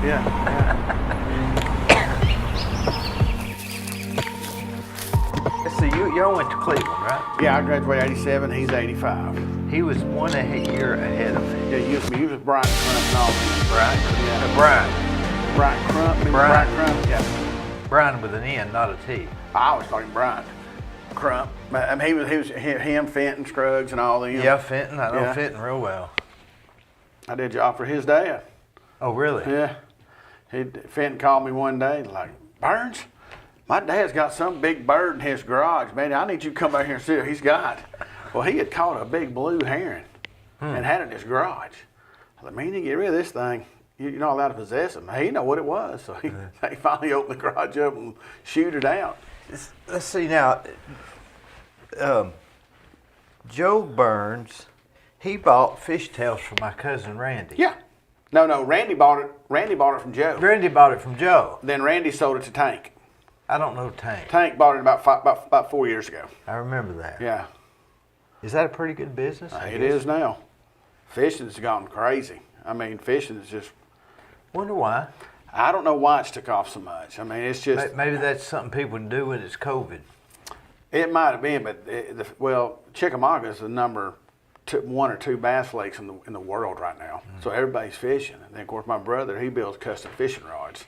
Yeah. So you all went to Cleveland, right? Yeah, I graduated 87. He's 85. He was one year ahead of me. Yeah, he was Brian Crump and all that. Brian? Yeah. Brian. Brian Crump. Brian. Crump. Yeah. Brian with an N, not a T. I always called him Brian Crump. I mean, he was him, Fenton, Scruggs, and all them. Yeah, Fenton. I know Fenton real well. I did a job for his dad. Oh, really? Yeah. Fenton called me one day, like, Burns, my dad's got some big bird in his garage, man. I need you to come back here and see what he's got. Well, he had caught a big blue heron and had it in his garage. I said, man, you need to get rid of this thing. You're not allowed to possess it. He didn't know what it was, so he finally opened the garage up and shoot it out. Let's see now. Joe Burns, he bought fishtails from my cousin Randy. Yeah. No, Randy bought it. Randy bought it from Joe. Randy bought it from Joe. Then Randy sold it to Tank. I don't know Tank. Tank bought it about 4 years ago. I remember that. Yeah. Is that a pretty good business? It is now. Fishing's gone crazy. I mean, fishing is just. Wonder why. I don't know why it's took off so much. I mean, it's just. Maybe that's something people do when it's COVID. It might have been, but Chickamauga is the number 1 or 2 bass lakes in the world right now. Mm-hmm. So everybody's fishing. And then, of course, my brother, he builds custom fishing rods.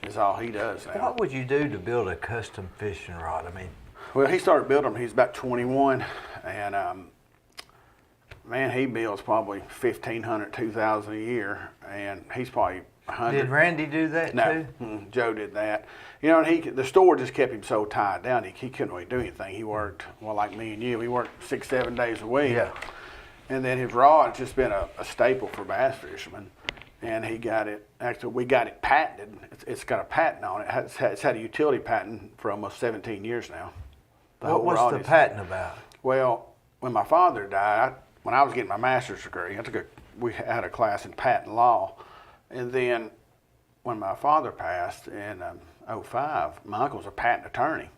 Is all he does now. What would you do to build a custom fishing rod? I mean, well, he started building them. He's about 21, and man, he builds probably 1,500, 2,000 a year, and he's probably 100. Did Randy do that too? No, Joe did that. You know, and the store just kept him so tied down. He couldn't really do anything. He worked like me and you. He worked 6-7 days a week. Yeah. And then his rod's just been a staple for bass fishermen. And he got it, actually we got it patented. It's got a patent on it. It's had a utility patent for almost 17 years now. What was the patent about? Well, when my father died, when I was getting my master's degree, we had a class in patent law. And then when my father passed in 2005, my uncle's a patent attorney.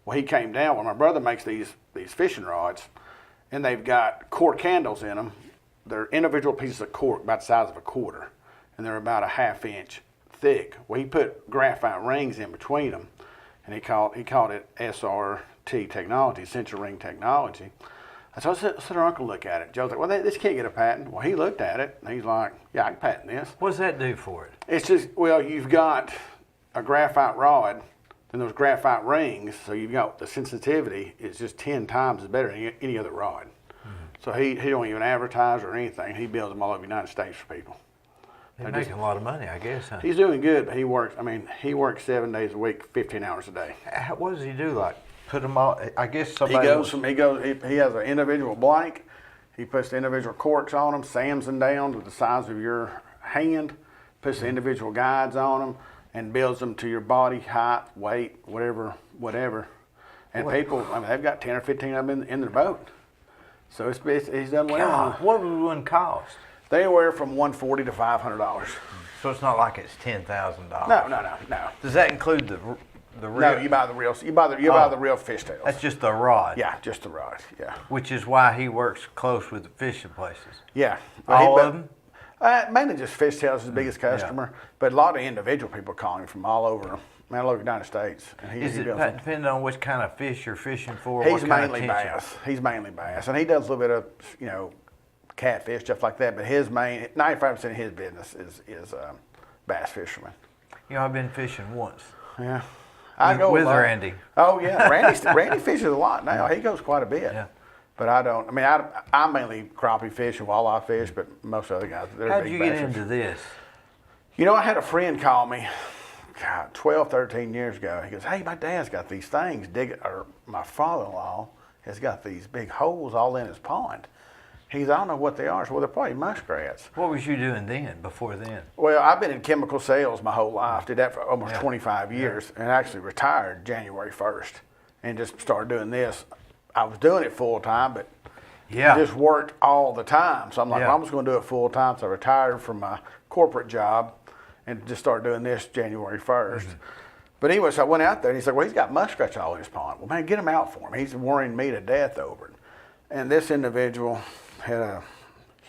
Well, he came down, my brother makes these fishing rods, and they've got cork handles in them. They're individual pieces of cork about the size of a quarter, and they're about a 1/2 inch thick. Well, he put graphite rings in between them, and he called it SRT technology, sensor ring technology. So I said to our uncle, look at it. Joe's like, well, this can't get a patent. Well, he looked at it, and he's like, yeah, I can patent this. What does that do for it? It's just, well, you've got a graphite rod, and those graphite rings, so you've got the sensitivity is just 10 times as better than any other rod. So he don't even advertise or anything. He builds them all over the United States for people. He's making a lot of money, I guess, huh? He's doing good, but he works 7 days a week, 15 hours a day. What does he do? Like put them all, I guess somebody... He has an individual blank. He puts the individual corks on them, sands them down to the size of your hand, puts the individual guides on them, and builds them to your body height, weight, whatever. And people, they've got 10 or 15 of them in their boat. So he's done well. God, what would one cost? They anywhere from $140 to $500. So it's not like it's $10,000. No. Does that include the real? No, you buy the real. You buy the real fishtails. That's just the rod. Yeah, just the rod. Yeah. Which is why he works close with the fishing places. Yeah. All of them. Mainly just fishtails is the biggest customer, but a lot of individual people call him from all over the United States. And is it depending on which kind of fish you're fishing for? He's mainly bass. And he does a little bit of catfish, stuff like that. But his 95% of his business is bass fisherman. I've been fishing once. Yeah, I go with Randy. Oh yeah, Randy fishes a lot now. He goes quite a bit. Yeah. But I don't. I mainly crappie fish and walleye fish, but most other guys, they're How'd big you bass get fishers. into this? I had a friend call me, 12, 13 years ago. He goes, hey, my dad's got these things, or my father-in-law has got these big holes all in his pond. He goes, I don't know what they are. So, well, they're probably muskrats. What was you doing before then? Well, I've been in chemical sales my whole life. Did that for almost 25 years and actually retired January 1st and just started doing this. I was doing it full time, but just worked all the time. So I'm like, well, I'm just going to do it full time. So I retired from my corporate job and just started doing this January 1st. Mm-hmm. But anyway, so I went out there and he's like, well, he's got muskrats all in his pond. Well, man, get him out for him. He's worrying me to death over it. And this individual had a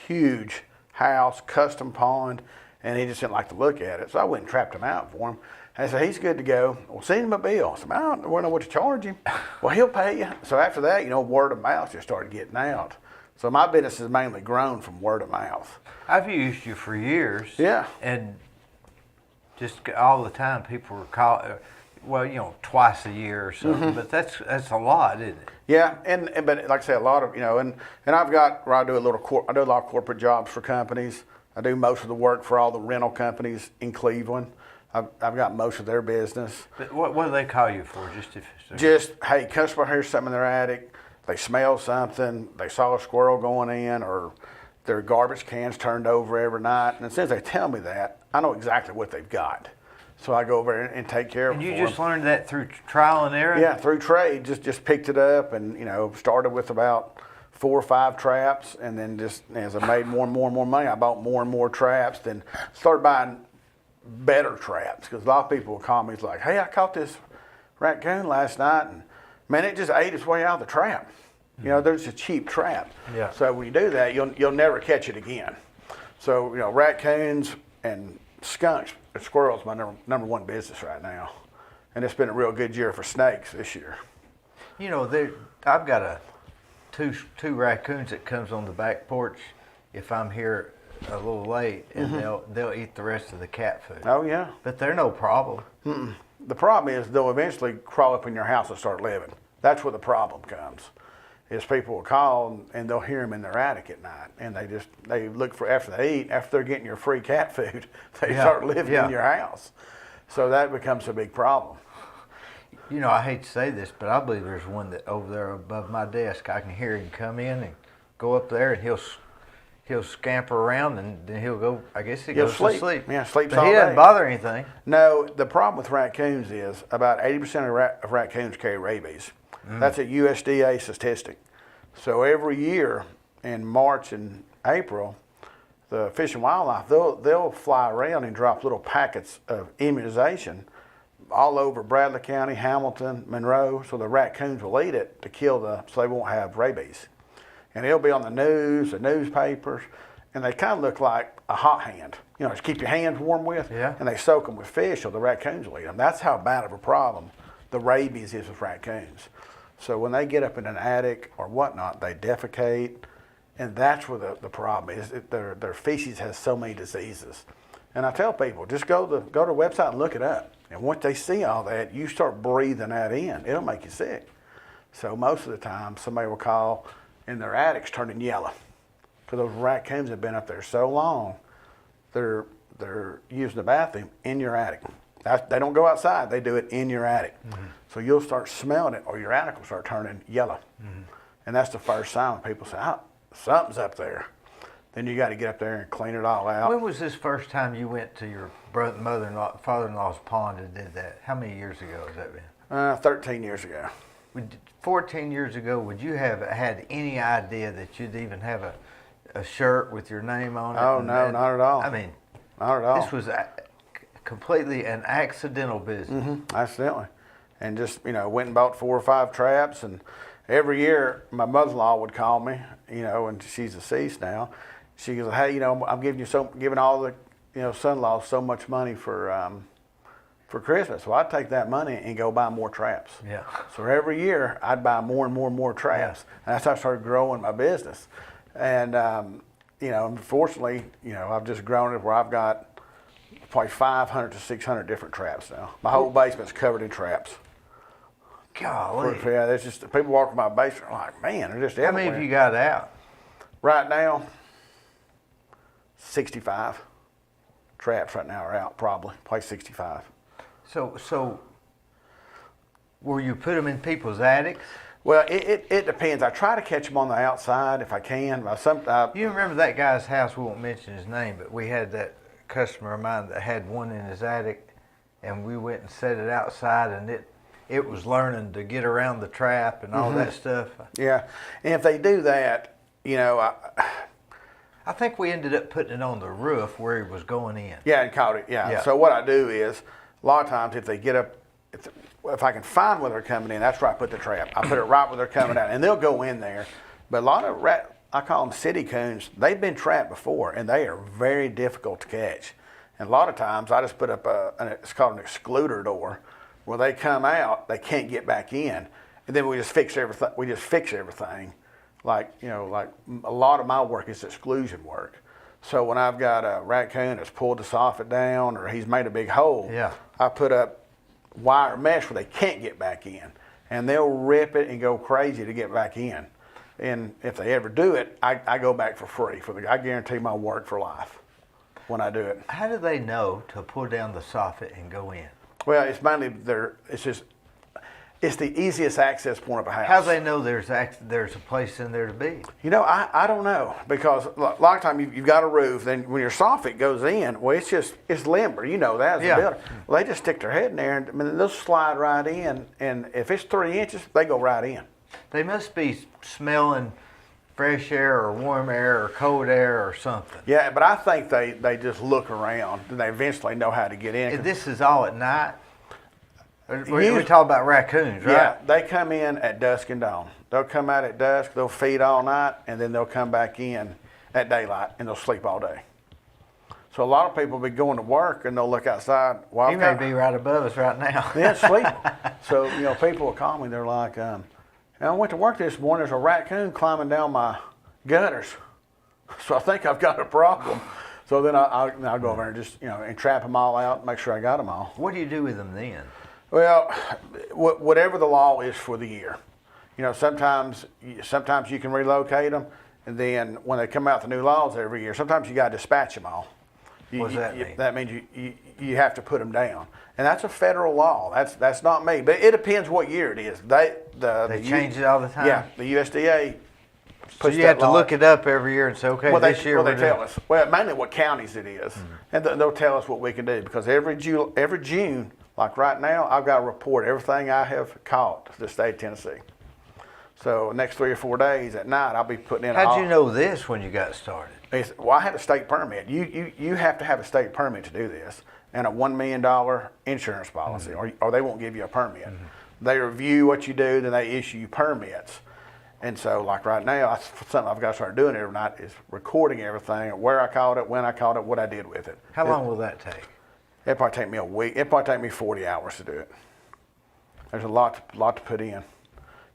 huge house, custom pond, and he just didn't like to look at it. So I went and trapped him out for him. And I said, he's good to go. Well, send him a bill. I said, I don't know what to charge him. Well, he'll pay you. So after that, word of mouth just started getting out. So my business has mainly grown from word of mouth. I've used you for years. Yeah. And just all the time people were calling, well, twice a year or something. But that's a lot, isn't it? Yeah, and but like I say, a lot of and I've got where I do a lot of corporate jobs for companies. I do most of the work for all the rental companies in Cleveland. I've got most of their business. But what do they call you for? Just hey, customer hears something in their attic. They smell something. They saw a squirrel going in, or their garbage cans turned over every night. And as soon as they tell me that, I know exactly what they've got. So I go over and take care of it. And you just learned that through trial and error? Yeah, through trade. Just picked it up, and started with about 4 or 5 traps, and then just as I made more and more money, I bought more and more traps. Then started buying better traps, because a lot of people will call me. It's like, hey, I caught this raccoon last night, and man, it just ate its way out of the trap. There's a cheap trap. Yeah. So when you do that, you'll never catch it again. So raccoons and skunks and squirrels my number one business right now, and it's been a real good year for snakes this year. I've got two raccoons that comes on the back porch if I'm here a little late, and they'll eat the rest of the cat food. Oh yeah. But they're no problem. The problem is they'll eventually crawl up in your house and start living. That's where the problem comes. Is people will call and they'll hear them in their attic at night, and they look for after they're getting your free cat food, they start living in your house. So that becomes a big problem. I hate to say this, but I believe there's one that over there above my desk. I can hear him come in and go up there, and he'll scamper around, and then he'll go. I guess he goes to sleep. Yeah, sleeps but all he day. doesn't bother anything. No, the problem with raccoons is about 80% of raccoons carry rabies. That's a USDA statistic. So every year in March and April, the Fish and Wildlife, they'll fly around and drop little packets of immunization all over Bradley County, Hamilton, Monroe, so the raccoons will eat it to kill so they won't have rabies. And it'll be on the news, the newspapers, and they kind of look like a hot hand. Just keep your hands warm with, and they soak them with fish, so the raccoons will eat them. That's how bad of a problem the rabies is with raccoons. So when they get up in an attic or whatnot, they defecate, and that's where the problem is. Their feces has so many diseases. And I tell people, just go to the website and look it up. And once they see all that, you start breathing that in. It'll make you sick. So most of the time, somebody will call and their attic's turning yellow, because those raccoons have been up there so long, they're using the bathroom in your attic. They don't go outside, they do it in your attic. So you'll start smelling it, or your attic will start turning yellow. And that's the first sign when people say, something's up there. Then you got to get up there and clean it all out. When was this first time you went to your mother-in-law, father-in-law's pond and did that? How many years ago has that been? 13 years ago. 14 years ago, would you have had any idea that you'd even have a shirt with your name on it? Oh, no, not at all. I mean, not at all. This was completely an accidental business. Accidentally. And just, went and bought 4 or 5 traps. And every year, my mother-in-law would call me, and she's deceased now. She goes, hey, I'm giving all the, son-in-law so much money for Christmas. Well, I'd take that money and go buy more traps. Yeah. So every year, I'd buy more and more and more traps. And that's how I started growing my business. And, unfortunately, I've just grown it where I've got probably 500 to 600 different traps now. My whole basement's covered in traps. Golly. Yeah, there's just, people walk in my basement like, man, they're just everywhere. How many have you got out? Right now, 65 traps right now are out, probably 65. So will you put them in people's attics? Well, it depends. I try to catch them on the outside if I can. You remember that guy's house? We won't mention his name, but we had that customer of mine that had one in his attic, and we went and set it outside, and it was learning to get around the trap and all that stuff. Yeah, and if they do that, I think we ended up putting it on the roof where he was going in. Yeah, and caught it. Yeah. So what I do is, a lot of times if they get up, if I can find where they're coming in, that's where I put the trap. I put it right where they're coming out, and they'll go in there. But a lot of I call them city coons, they've been trapped before, and they are very difficult to catch. And a lot of times I just put up it's called an excluder door, where they come out, they can't get back in, and then we just fix everything. Like like a lot of my work is exclusion work. So when I've got a raccoon that's pulled the soffit down or he's made a big hole, I put up wire mesh where they can't get back in, and they'll rip it and go crazy to get back in. And if they ever do it, I go back for free. I guarantee my work for life when I do it. How do they know to pull down the soffit and go in? Well, it's mainly it's the easiest access point of a house. How do they know there's a place in there to be? I don't know, because a lot of times you've got a roof, then when your soffit goes in, well, it's limber. You know that as a builder. Well, they just stick their head in there, and they'll slide right in, and if it's 3 inches, they go right in. They must be smelling fresh air or warm air or cold air or something. Yeah, but I think they just look around, and they eventually know how to get in. And this is all at night? We talk about raccoons, right? Yeah, they come in at dusk and dawn. They'll come out at dusk, they'll feed all night, and then they'll come back in at daylight, and they'll sleep all day. So a lot of people be going to work, and they'll look outside. Well, he may be right above us right now. Yeah, sleeping. So, people will call me, they're like, I went to work this morning, there's a raccoon climbing down my gutters. So I think I've got a problem. So then I'll go over there and just, and trap them all out, make sure I got them all. What do you do with them then? Well, whatever the law is for the year. Sometimes you can relocate them, and then when they come out the new laws every year, sometimes you got to dispatch them all. What does that mean? That means you have to put them down, and that's a federal law. That's not me, but it depends what year it is. They change it all the time. Yeah, the USDA. So you have to look it up every year and say, okay, this year they tell us. Well, mainly what counties it is, and they'll tell us what we can do, because every June. Like right now, I've got to report everything I have caught to the state of Tennessee. So next 3 or 4 days at night, I'll be putting in. How'd you know this when you got started? Well, I had a state permit. You have to have a state permit to do this, and a $1 million insurance policy, or they won't give you a permit. They review what you do, then they issue you permits. And so, like right now, that's something I've got to start doing every night, is recording everything, where I caught it, when I caught it, what I did with it. How long will that take? It'd probably take me a week. It'd probably take me 40 hours to do it. There's a lot to put in.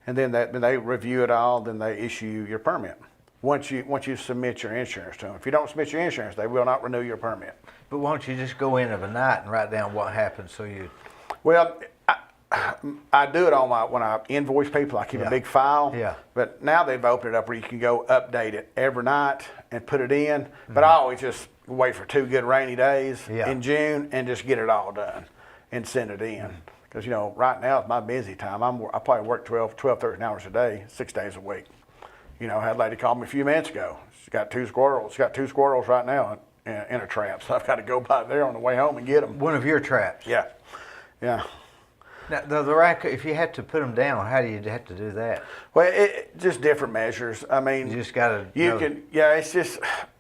And then they review it all, then they issue your permit. Once you submit your insurance to them. If you don't submit your insurance, they will not renew your permit. But why don't you just go in of a night and write down what happened so you... Well, I do it when I invoice people. I keep a big file. Yeah. But now they've opened it up where you can go update it every night and put it in. But I always just wait for 2 good rainy days in June and just get it all done and send it in. Because, right now is my busy time. I probably work 12, 13 hours a day, 6 days a week. I had a lady call me a few minutes ago. She's got 2 squirrels. She's got 2 squirrels right now in a trap. So I've got to go by there on the way home and get them. One of your traps? Yeah. Yeah. Now, the raccoon, if you had to put them down, how do you have to do that? Well, just different measures. I mean, you just got to. It's just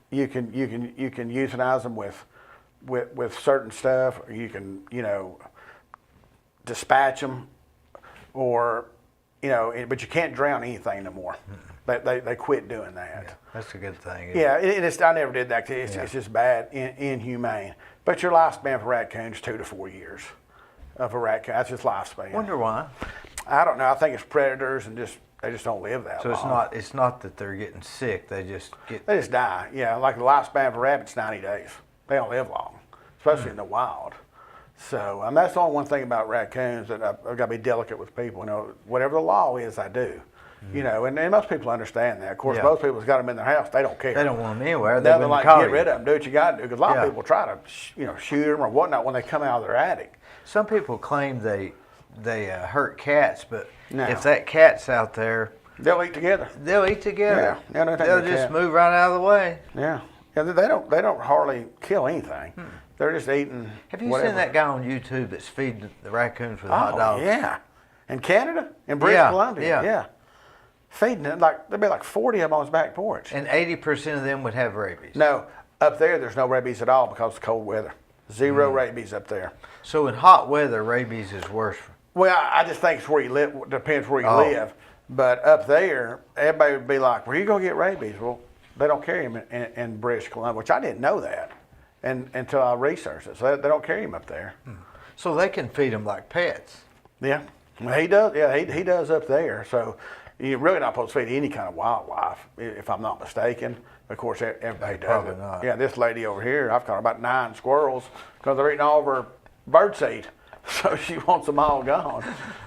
you can euthanize them with certain stuff. Or you can dispatch them, or but you can't drown anything no more. They quit doing that. Yeah, that's a good thing. I never did that. It's just bad, inhumane. But your lifespan for raccoons is 2 to 4 years. Of a raccoon, that's his lifespan. Wonder why? I don't know. I think it's predators, and they just don't live that long. So it's not that they're getting sick. They just die. Yeah, like the lifespan of a rabbit's 90 days. They don't live long, especially in the wild. So that's the only one thing about raccoons that I've got to be delicate with people. Whatever the law is, I do. And most people understand that. Of course, most people's got them in their house. They don't care. They don't want them anywhere. They're like, get rid of them. Do what you got to do. Because a lot of people try to, shoot them or whatnot when they come out of their attic. Some people claim they hurt cats, but No. if that cat's out there, they'll eat together. Yeah, they'll just move right out of the way. Yeah, they don't hardly kill anything. They're just eating. Have you whatever. seen that guy on YouTube that's feeding the raccoons with hot dogs? Yeah, in Canada, in British Columbia. Yeah. Feeding it there'd be like 40 of them on his back porch. And 80% of them would have rabies. No, up there's no rabies at all because of cold weather. Zero rabies up there. So in hot weather, rabies is worse. Well, I just think it's where you live. Depends where you live. But up there, everybody would be like, "Where you gonna get rabies?" Well, they don't carry them in British Columbia, which I didn't know that. and until I researched it. So they don't carry them up there. So they can feed them like pets. Yeah, well, he does. Yeah, he does up there. So you're really not supposed to feed any kind of wildlife, if I'm not mistaken. Of course, everybody does Probably it. not. Yeah, this lady over here, I've caught about 9 squirrels because they're eating all of her bird seed. So she wants them all gone.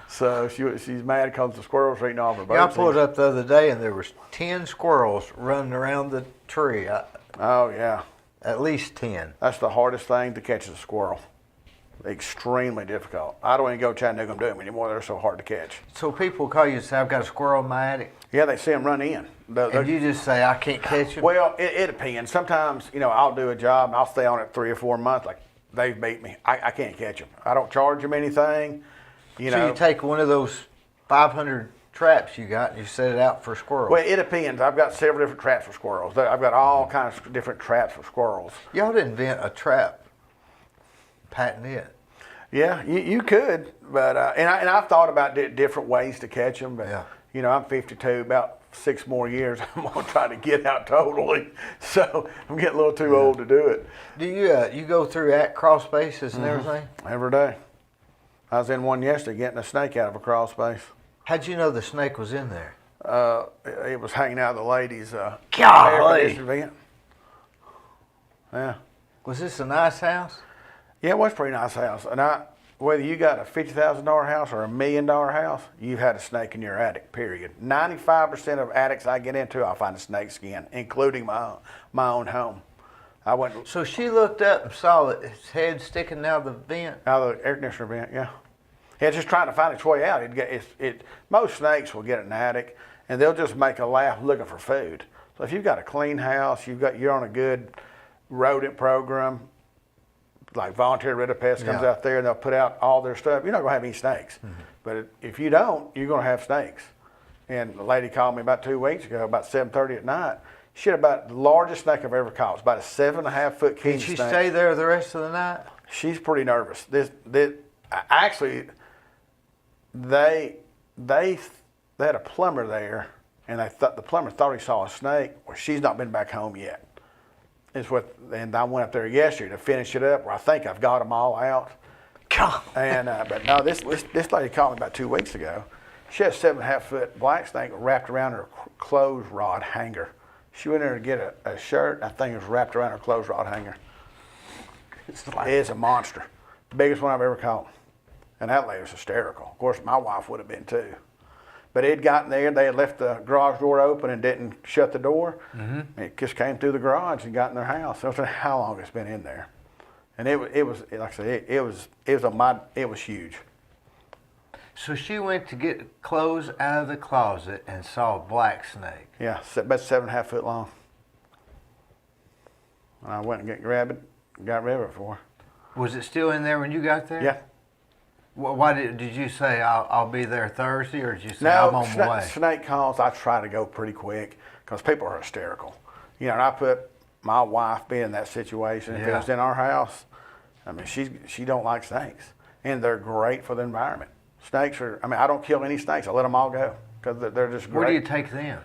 So she's mad because the squirrels are eating all of her bird Yeah, I seed. pulled up the other day and there was 10 squirrels running around the tree. Oh yeah, At least 10. that's the hardest thing to catch is a squirrel. Extremely difficult. I don't even go to Chattanooga and do them anymore. They're so hard to catch. So people call you and say, I've got a squirrel in my attic. Yeah, they see them run in. And you just say, I can't catch them? Well, it depends. Sometimes, I'll do a job and I'll stay on it 3 or 4 months. Like, they've beat me. I can't catch them. I don't charge them anything. So you take one of those 500 traps you got and you set it out for squirrels. Well, it depends. I've got several different traps for squirrels. I've got all kinds of different traps for squirrels. Y'all didn't invent a trap. Patent it. Yeah, you could, but and I've thought about different ways to catch them. But Yeah. I'm 52. About 6 more years, I'm gonna try to get out totally. So I'm getting a little too old to do it. Do you go through at crawl spaces and everything? Every day. I was in one yesterday getting a snake out of a crawl space. How'd you know the snake was in there? It was hanging out of the ladies' air Golly. conditioning vent. Yeah. Was this a nice house? Yeah, it was a pretty nice house. And whether you got a $50,000 house or a $1 million house, you've had a snake in your attic, period. 95% of attics I get into, I'll find a snake skin, including my own home. I went So she looked up and saw its head sticking out of the vent. out of the air conditioner vent, yeah. It's just trying to find its way out. Most snakes will get in an attic, and they'll just make a laugh looking for food. So if you've got a clean house, you're on a good rodent program, like Volunteer Rid of Pests comes out there and they'll put out all their stuff. You're not going to have any snakes. But if you don't, you're going to have snakes. And the lady called me about 2 weeks ago, about 7:30 at night. She had about the largest snake I've ever caught. It's about a 7.5 foot king Did she snake. stay there the rest of the night? She's pretty nervous. Actually, they had a plumber there, and the plumber thought he saw a snake. Well, she's not been back home yet. And I went up there yesterday to finish it up, where I think I've got them all out. And but no, this lady called me about 2 weeks ago. She had a 7.5 foot black snake wrapped around her clothes rod hanger. She went there to get a shirt. I think it was wrapped around her clothes rod hanger. It's a monster, biggest one I've ever caught. And that lady was hysterical. Of course, my wife would have been too. But it had gotten there. They had left the garage door open and didn't shut the door. It just came through the garage and got in their house. I don't know how long it's been in there. And it was like I said, it was huge. So she went to get clothes out of the closet and saw a black snake. Yeah, about 7.5 foot long. And I went and grabbed it, got rid of it for her. Was it still in there when you got there? Yeah. Why did you say I'll be there Thursday, or did you say I'm on my way? Snake calls, I try to go pretty quick because people are hysterical. And I put my wife being in that situation. If it was in our house, I mean, she don't like snakes, and they're great for the environment. Snakes are. I mean, I don't kill any snakes. I let them all go because they're just great. Where do you take them?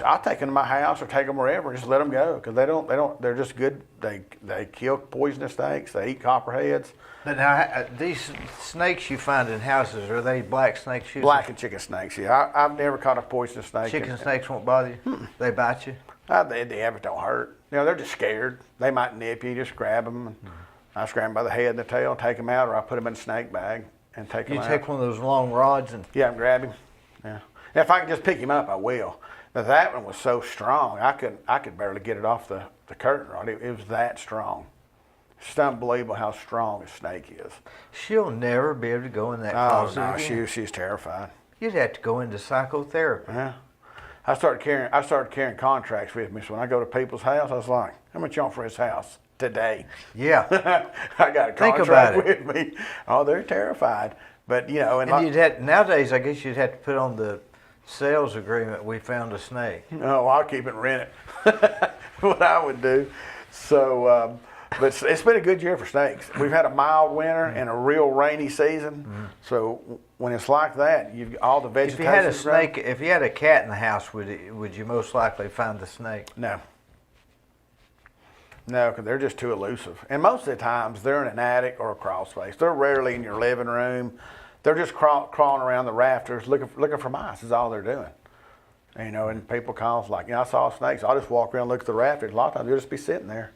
I'll take them to my house or take them wherever. Just let them go because they don't. They're just good. They kill poisonous snakes. They eat copperheads. But now, these snakes you find in houses, are they black snakes? Black and chicken snakes. Yeah, I've never caught a poisonous snake. Chicken snakes won't bother you. They bite you. They ever don't hurt. They're just scared. They might nip you. Just grab them. And I just grab them by the head and the tail, take them out, or I put them in a snake bag and take them out. You take one of those long rods and and grab him. Yeah. And if I can just pick him up, I will. But that one was so strong, I could barely get it off the curtain rod. It was that strong. It's just unbelievable how strong a snake is. she'll never be able to go in that Oh closet no, again. she's terrified. You'd have to go into psychotherapy. Yeah. I started carrying contracts with me. So when I go to people's house, I was like, "How much you want for his house today?" Yeah. I got a Think contract about it. with me. Oh, they're terrified. But And you'd have, nowadays, I guess you'd have to put on the sales agreement, we found a snake. no, I'll keep it rented. What I would do. So, but it's been a good year for snakes. We've had a mild winter and a real rainy season. So when it's like that, you've all the vegetation. If you had a snake, if you had a cat in the house, would you most likely find the snake? No. No, because they're just too elusive. And most of the times, they're in an attic or a crawl space. They're rarely in your living room. They're just crawling around the rafters looking for mice is all they're doing. And, you know, and people call us like, you know, I saw snakes. I'll just walk around and look at the rafters. A lot of times they'll just be sitting there.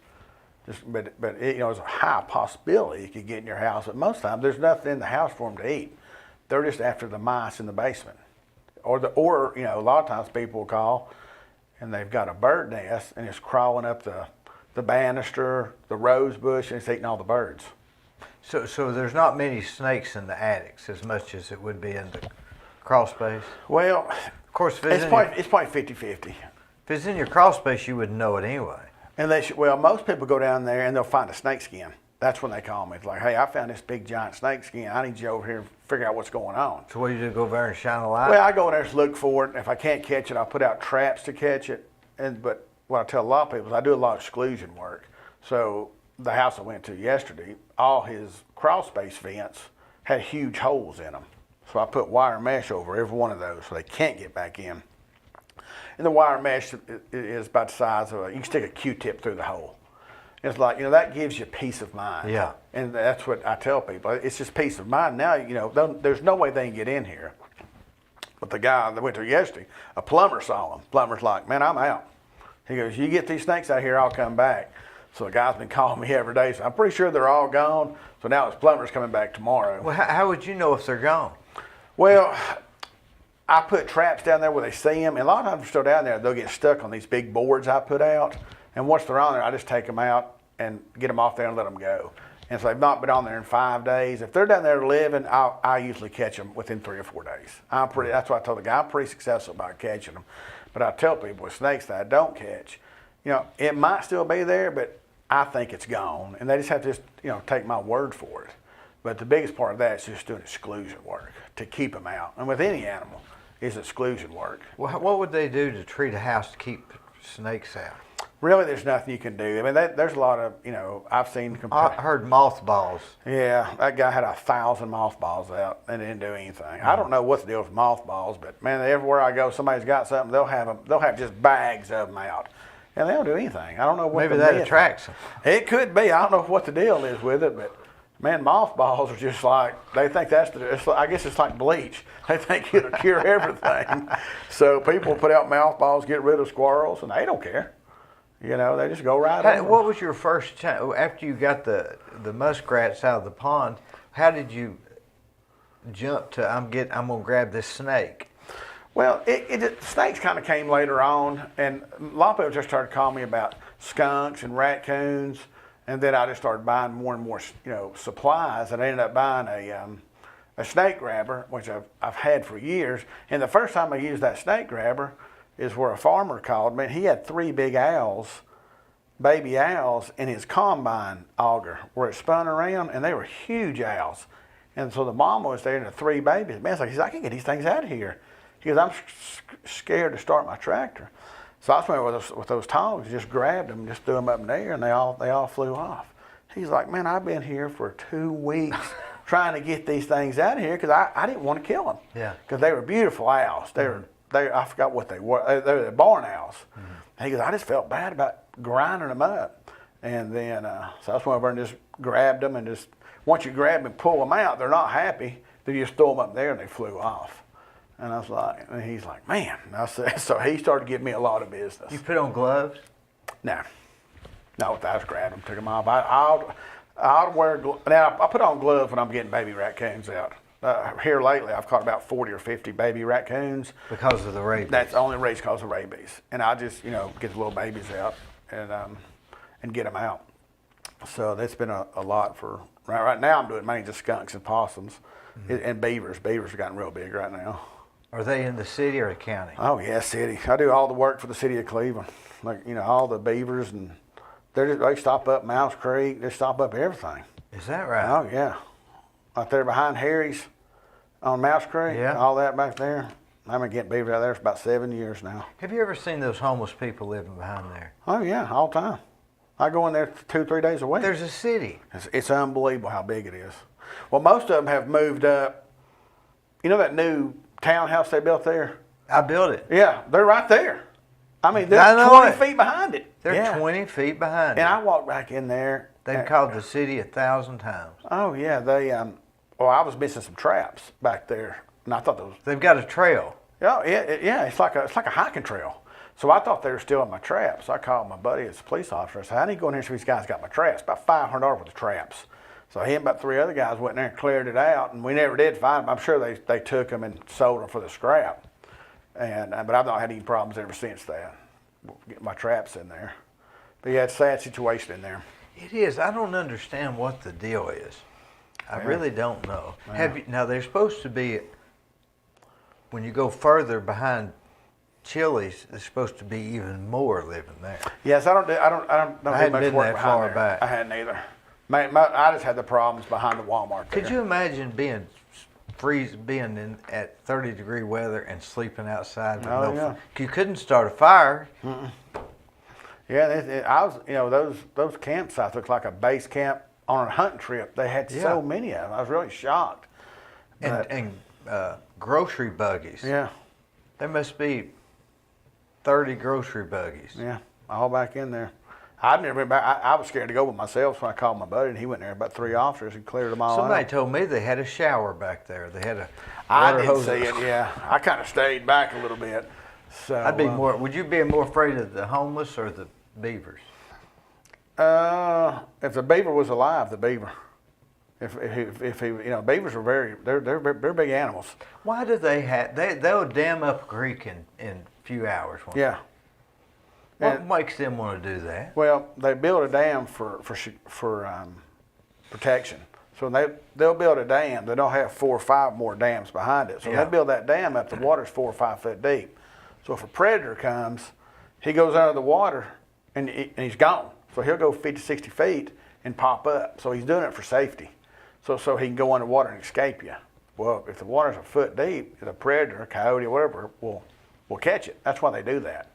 But it, you know, it's a high possibility you could get in your house. But most times there's nothing in the house for them to eat. They're just after the mice in the basement. Or you know, a lot of times people will call and they've got a bird nest and it's crawling up the banister, the rose bush, and it's eating all the birds. So there's not many snakes in the attics as much as it would be in the crawl space? Well, of course, it's probably 50-50. If it's in your crawl space, you wouldn't know it anyway. And well, most people go down there and they'll find a snake skin. That's when they call me. It's like, hey, I found this big giant snake skin. I need you over here to figure out what's going on. So what do you do, go over there and shine a light? Well, I go in there to look for it. If I can't catch it, I'll put out traps to catch it. But what I tell a lot of people is I do a lot of exclusion work. So the house I went to yesterday, all his crawl space vents had huge holes in them. So I put wire mesh over every one of those so they can't get back in. And the wire mesh is about the size of you can stick a Q-tip through the hole. It's like, you know, that gives you peace of mind. Yeah. And that's what I tell people. It's just peace of mind. Now, you know, there's no way they can get in here. But the guy that went to yesterday, a plumber saw him. Plumber's like, man, I'm out. He goes, you get these snakes out here, I'll come back. So the guy's been calling me every day. So I'm pretty sure they're all gone. So now his plumber's coming back tomorrow. Well, how would you know if they're gone? Well, I put traps down there where they see them. And a lot of times they're still down there, they'll get stuck on these big boards I put out. And once they're on there, I just take them out and get them off there and let them go. And so they've not been on there in 5 days. If they're down there living, I usually catch them within 3 or 4 days. That's what I told the guy. I'm pretty successful about catching them. But I tell people with snakes that I don't catch, you know, it might still be there, but I think it's gone. And they just have to you know, take my word for it. But the biggest part of that is just doing exclusion work to keep them out. And with any animal, is exclusion work. Well, what would they do to treat a house to keep snakes out? Really, there's nothing you can do. I mean, there's a lot of, you know, I've seen. I heard mothballs. Yeah, that guy had 1,000 mothballs out and didn't do anything. I don't know what the deal with mothballs, but man, everywhere I go, somebody's got something. They'll have just bags of them out, and they don't do anything. I don't know what. Maybe that attracts them. It could be. I don't know what the deal is with it, but man, mothballs are just like they think I guess it's like bleach. They think it'll cure everything. So people put out mothballs, get rid of squirrels, and they don't care. You know, they just go right on. What was your first time, after you got the muskrats out of the pond, how did you jump to, I'm going to grab this snake? Well, snakes kind of came later on, and a lot of people just started calling me about skunks and raccoons, and then I just started buying more and more, you know, supplies, and I ended up buying a snake grabber, which I've had for years. And the first time I used that snake grabber is where a farmer called me. He had 3 big owls, baby owls, in his combine auger where it spun around, and they were huge owls. And so the mama was there and the 3 babies. Man, he's like, I can get these things out of here. He goes, I'm scared to start my tractor. So I went with those tongs, just grabbed them, just threw them up in the air, and they all flew off. He's like, man, I've been here for 2 weeks trying to get these things out of here because I didn't want to kill them. Yeah. Because they were beautiful owls. I forgot what they were. They were barn owls. Mm-hmm. He goes, I just felt bad about grinding them up. And then, so I just went over and just grabbed them, and just, once you grab them and pull them out, they're not happy. They just throw them up there and they flew off. And I was like, and he's like, man. And I said, so he started giving me a lot of business. You put on gloves? No. No, I just grabbed them, took them off. I'll wear gloves. Now, I put on gloves when I'm getting baby raccoons out. Here lately, I've caught about 40 or 50 baby raccoons. Because of the rabies? That's the only raised because of rabies. And I just, you know, get the little babies out and get them out. So that's been a lot for, right now I'm doing mainly just skunks and possums and beavers. Beavers have gotten real big right now. Are they in the city or the county? Oh, yeah, city. I do all the work for the city of Cleveland. Like, you know, all the beavers, and they stop up Mouse Creek. They stop up everything. Is that right? Oh, yeah. Right there behind Harry's on Mouse Creek, yeah. All that back there. I've been getting beavers out there for about 7 years now. Have you ever seen those homeless people living behind there? Oh, yeah, all the time. I go in there 2-3 days a week. There's a city. It's unbelievable how big it is. Well, most of them have moved up. You know that new townhouse they built there? I built it. Yeah, they're right there. I mean, I they're know 20 it. feet behind it. They're Yeah. 20 feet behind And it. I walked back in there. They've called the city 1,000 times. Oh yeah, they well, I was missing some traps back there, and I thought those. They've got a trail. Yeah, yeah, it's like a hiking trail. So I thought they were still in my traps. I called my buddy as a police officer. I said, "I need to go in here and see if these guys got my traps." About $500 worth of traps. So he and about 3 other guys went in there and cleared it out, and we never did find them. I'm sure they took them and sold them for the scrap. And but I've not had any problems ever since that. Getting my traps in there. But yeah, it's a sad situation in there. It is. I don't understand what the deal is. I really don't know. Yeah. Have you, now, there's supposed to be, when you go further behind Chili's, there's supposed to be even more living there. Yes, I don't do hadn't much been work that behind far there. back. I hadn't either. I just had the problems behind the Walmart there. Could you imagine being in at 30-degree weather and sleeping outside with Oh, no yeah. You couldn't start a fire. Yeah, I was. Those campsites looked like a base camp on a hunting trip. They had so many of them. I was really shocked. But, And grocery buggies. yeah, There must be 30 grocery buggies. yeah, all back in there. I'd never been back. I was scared to go with myself, so I called my buddy, and he went there. About 3 officers and cleared them all Somebody out. told me they had a shower back there. They had a I water didn't hose. see it. Yeah, I kind of stayed back a little bit. So I'd be more. Would you be more afraid of the homeless or the beavers? If the beaver was alive, the beaver. If he, beavers are they're big animals. Why do they have? They'll dam up a creek in a few hours. won't they? Yeah. What And- makes them want to do that? Well, they build a dam for protection. So they'll build a dam. They don't have 4 or 5 more dams behind it. So Yeah. they build that dam up. The water's 4 or 5 foot deep. So if a predator comes, he goes under the water and he's gone. So he'll go 50, 60 feet and pop up. So he's doing it for safety. So he can go underwater and escape you. Well, if the water's a foot deep, the predator, a coyote, or whatever, will catch it. That's why they do that.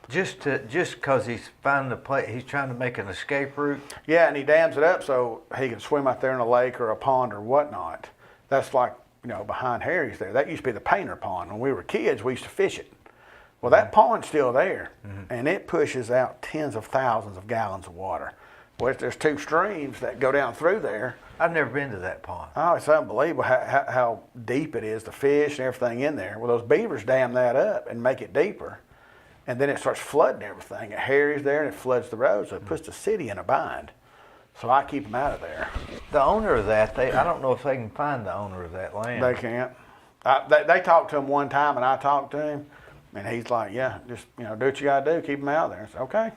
Just because he's finding a place, he's trying to make an escape route. Yeah, and he dams it up so he can swim out there in a lake or a pond or whatnot. That's like, behind Harry's there. That used to be the Painter Pond. When we were kids, we used to fish it. Well, that pond's still there, and it pushes out tens of thousands of gallons of water. Well, there's 2 streams that go down through there. I've never been to that pond. Oh, it's unbelievable how deep it is, the fish and everything in there. Well, those beavers dam that up and make it deeper. And then it starts flooding everything. At Harry's there, and it floods the road, so it puts the city in a bind. So I keep them out of there. The owner of that, I don't know if they can find the owner of that land. They can't. They talked to him one time, and I talked to him, and he's like, "Yeah, just do what you gotta do, keep them out of there." I said, "Okay."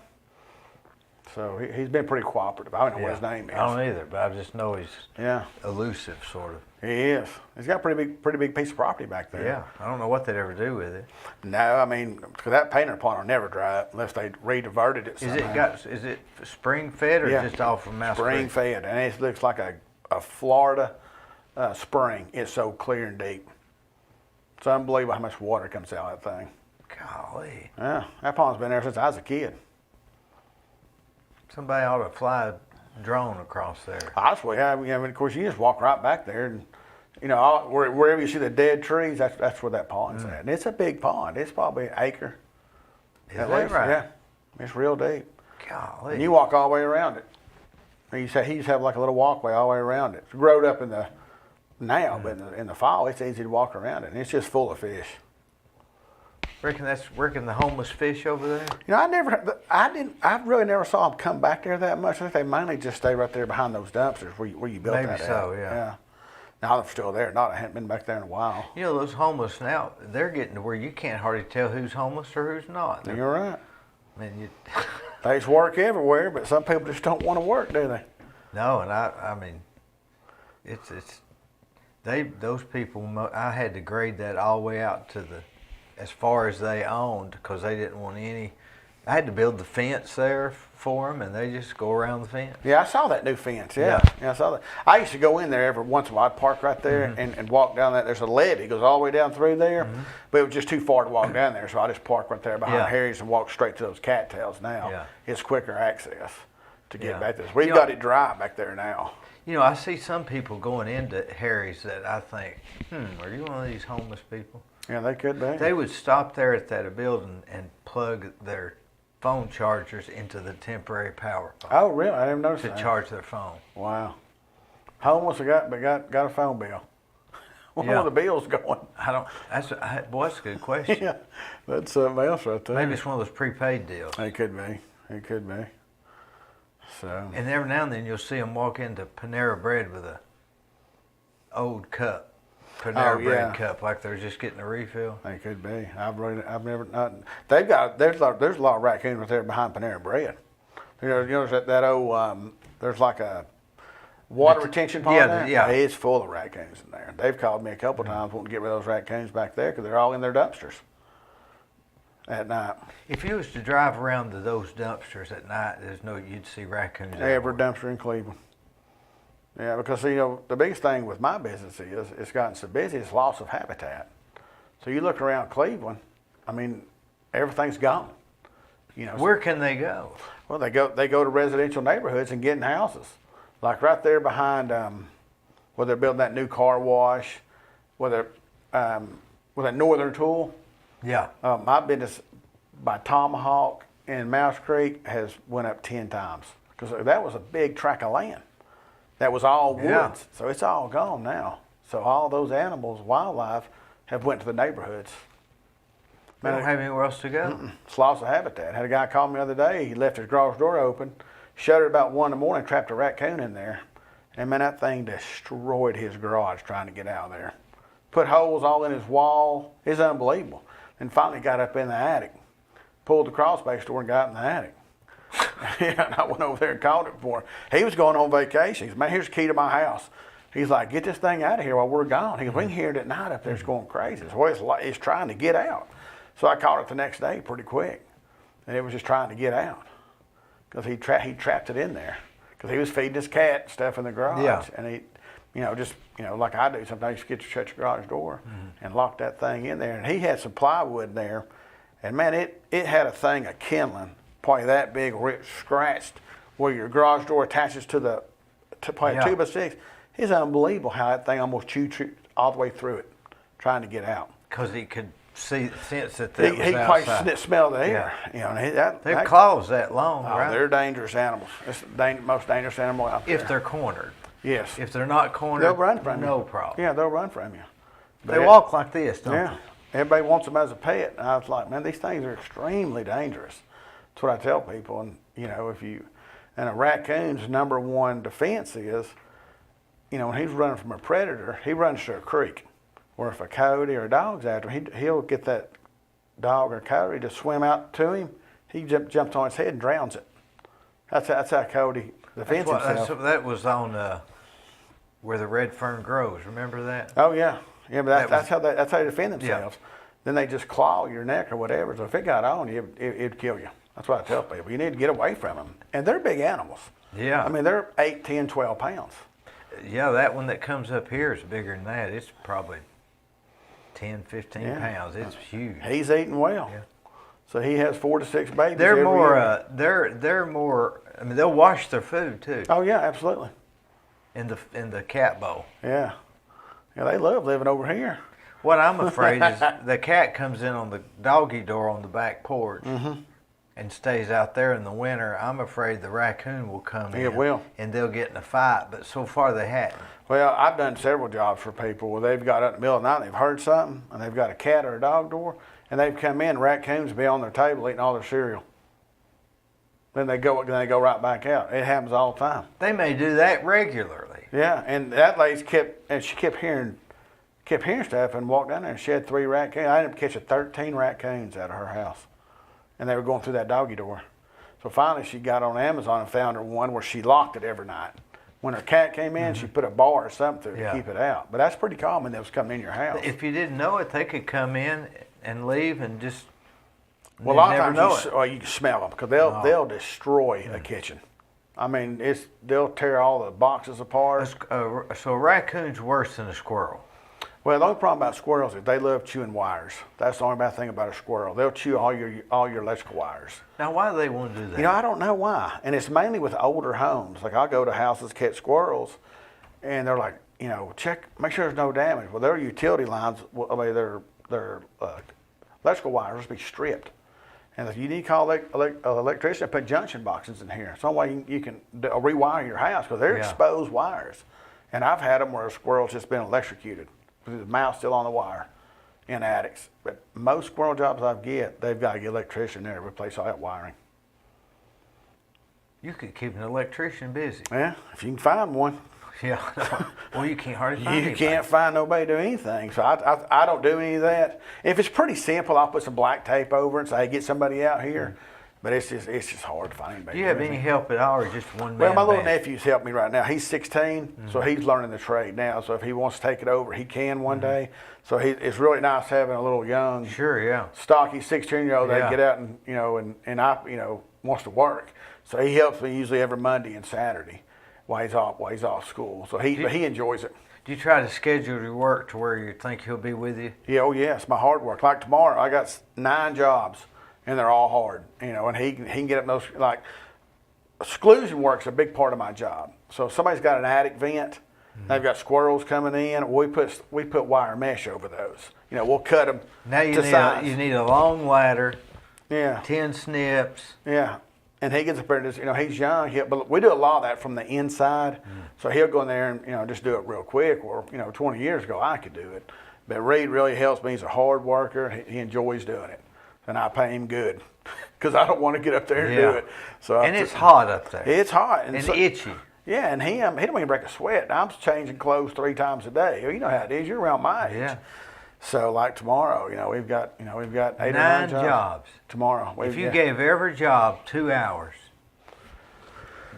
So he's been pretty cooperative. I don't know what his name is. I don't either, but I just know he's Yeah, elusive, sort of. he is. He's got a pretty big piece of property back there. Yeah, I don't know what they'd ever do with it. No, I mean, because that Painter Pond will never dry up unless they rediverted it somehow. Is it spring fed or just off from Mouse spring Creek? fed, and it looks like a Florida spring. It's so clear and deep. It's unbelievable how much water comes out of that thing. Golly, Yeah, that pond's been there since I was a kid. somebody ought to fly a drone across there. Honestly, of course, you just walk right back there, and wherever you see the dead trees, that's where that pond's at. And it's a big pond. It's probably an acre. Is at that least. right? Yeah, it's real deep. Golly. And you walk all the way around it. And he used to have like a little walkway all the way around it. It's growed up now, but in the fall, it's easy to walk around it, and it's just full of fish. Reckon the homeless fish over there? I really never saw them come back there that much. I think they mainly just stay right there behind those dumpsters where you built Maybe that so, at. yeah. Now they're still there. I haven't been back there in a while. You know, those homeless now, they're getting to where you can't hardly tell who's homeless or who's not. You're right. I mean, There's work everywhere, but some people just don't want to work, do they? no, and I mean, those people, I had to grade that all the way out to as far as they owned, because they didn't want any. I had to build the fence there for them, and they just go around the fence. Yeah, I saw that new fence. Yeah. Yeah, I saw that. I used to go in there every once in a while. I'd park right there and walk down that. There's a levee that goes all the way down through there, but it was just too far to walk down there, so I just parked right there behind Yeah. Harry's and walked straight to those cattails now. Yeah. It's quicker access to get Yeah. back there. We've You know- got it dry back there now. You know, I see some people going into Harry's that I think, are you one of these homeless people? Yeah, they could be. They would stop there at that building and plug their phone chargers into the temporary power pole Oh, really? I didn't notice to that. charge their phone. Wow. Homeless got a phone bill. Where Yeah. are the bills going? I don't. That's a good question. Yeah, that's something else right there. Maybe it's one of those prepaid deals. It could be. It could be. So. And every now and then you'll see them walk into Panera Bread with a old cup, Panera Bread cup, like they're just getting a refill. They could be. I've never not. They've got there's a lot of raccoons right there behind Panera Bread. You know that old there's like a water retention pond there. Yeah. It's full of raccoons in there. They've called me a couple times wanting to get rid of those raccoons back there because they're all in their dumpsters at night. If you was to drive around to those dumpsters at night, you'd see raccoons Every everywhere. dumpster in Cleveland. Yeah, because the biggest thing with my business is it's gotten so busy, it's loss of habitat. So you look around Cleveland, I mean, everything's gone. Where can they go? Well, they go to residential neighborhoods and get in houses, like right there behind where they're building that new car wash, where that Northern Tool. Yeah. My business by Tomahawk and Mouse Creek has went up 10 times because that was a big tract of land. That was all woods, Yeah. so it's all gone now. So all those animals, wildlife, have went to the neighborhoods. They don't have anywhere else to go. It's loss of habitat. Had a guy call me the other day. He left his garage door open, shut it about 1 in the morning, trapped a raccoon in there, and man, that thing destroyed his garage trying to get out of there. Put holes all in his wall. It's unbelievable. And finally got up in the attic, pulled the crawl space door and got in the attic. Yeah, and I went over there and called it for him. He was going on vacation. He said, man, here's the key to my house. He's like, get this thing out of here while we're gone. He goes, we can hear it at night up there. It's going crazy. So it's trying to get out. So I caught it the next day pretty quick. And it was just trying to get out because he trapped it in there because he was feeding his cat and stuff in the garage. Yeah. And he, like I do, sometimes you get to shut your garage door and lock that thing in there. And he had some plywood in there. And man, it had a thing of kindling, probably that big, scratched, where your garage door attaches to probably a 2x6. It's unbelievable how that thing almost chewed all the way through it, trying to get out. Because he could sense that He was probably outside. smelled the air. And Their claws that long, right? They're dangerous animals. It's the most dangerous animal out there. If they're cornered. Yes. If they're not cornered, They'll run from you. no problem. Yeah, they'll run from you. They walk like this, don't Yeah. Everybody wants them as a pet. And I was like, man, these things are extremely dangerous. That's what I tell people. And, and a raccoon's number one defense is, when he's running from a predator, he runs to a creek. Or if a coyote or a dog's after him, he'll get that dog or coyote to swim out to him. He jumps on its head and drowns it. That's how a coyote defends himself. That was on where the red fern grows. Remember that? Oh yeah, but that's how they defend themselves. Yeah. Then they just claw your neck or whatever. So if it got on you, it'd kill you. That's what I tell people. You need to get away from them. And they're big animals. Yeah. I mean, they're 8, 10, 12 pounds. Yeah, that one that comes up here is bigger than that. It's probably 10, 15 pounds. It's huge. He's eating well. Yeah. So he has 4 to 6 babies. They're every more. year. They're more. I mean, they'll wash their food too. Oh yeah, absolutely. In the cat bowl. Yeah. Yeah, they love living over here. What I'm afraid is the cat comes in on the doggy door on the back porch and stays out there in the winter. I'm afraid the raccoon will come in. It will. And they'll get in a fight, but so far they hadn't. Well, I've done several jobs for people where they've got up in the middle of the night and they've heard something and they've got a cat or a dog door and they've come in, raccoons be on their table eating all their cereal. Then they go right back out. It happens all the time. They may do that regularly. Yeah, and that lady kept hearing stuff and walked down there and she had 3 raccoons. I ended up catching 13 raccoons out of her house. And they were going through that doggy door. So finally she got on Amazon and found her one where she locked it every night. When her cat came in, she put a bar or something through it to keep it out. But that's pretty common that was coming in your house. If you didn't know it, they could come in and leave and just Well, a lot never of know times you can smell them because they'll destroy a kitchen. I mean, they'll tear all the boxes apart. So a raccoon's worse than a squirrel. Well, the only problem about squirrels is they love chewing wires. That's the only bad thing about a squirrel. They'll chew all your electrical wires. Now, why do they want to do that? I don't know why. And it's mainly with older homes. Like I'll go to houses catch squirrels, and they're like, make sure there's no damage. Well, their utility lines, their electrical wires will be stripped. And if you need to call electrician, put junction boxes in here. Some way you can rewire your house because they're exposed wires. And I've had them where a squirrel's just been electrocuted with the mouse still on the wire in attics. But most squirrel jobs I get, they've got to get an electrician there to replace all that wiring. You could keep an electrician busy. Yeah, if you can find one. Yeah. Well, you can't hardly find You anybody. can't find nobody to do anything. So I don't do any of that. If it's pretty simple, I'll put some black tape over it and say, hey, get somebody out here. But it's just hard to find anybody. Do you have any help at all, or just one man? Well, my little nephew's helped me right now. He's 16, so he's learning the trade now. So if he wants to take it over, he can one day. So it's really nice having a little young, stocky 16-year-old that get out and wants to work. So he helps me usually every Monday and Saturday while he's off school. So he enjoys it. Do you try to schedule your work to where you think he'll be with you? Yeah, oh yeah, it's my hard work. Like tomorrow, I got 9 jobs, and they're all hard. And he can get up those, like, exclusion work's a big part of my job. So if somebody's got an attic vent, they've got squirrels coming in, we put wire mesh over those. We'll cut them to size. You need a long ladder. Yeah. 10 snips. Yeah. And he gets up there and just, he's young, but we do a lot of that from the inside. So he'll go in there and, just do it real quick. Or, 20 years ago, I could do it. But Reed really helps me. He's a hard worker. He enjoys doing it. And I pay him good because I don't want to get up there and do it. So it's hot up there. It's hot. And itchy. Yeah, and he don't even break a sweat. I'm changing clothes 3 times a day. You know how it is. You're around my age. Yeah. So like tomorrow, we've got 8 or 9 9 jobs. Tomorrow. If you gave every job 2 hours,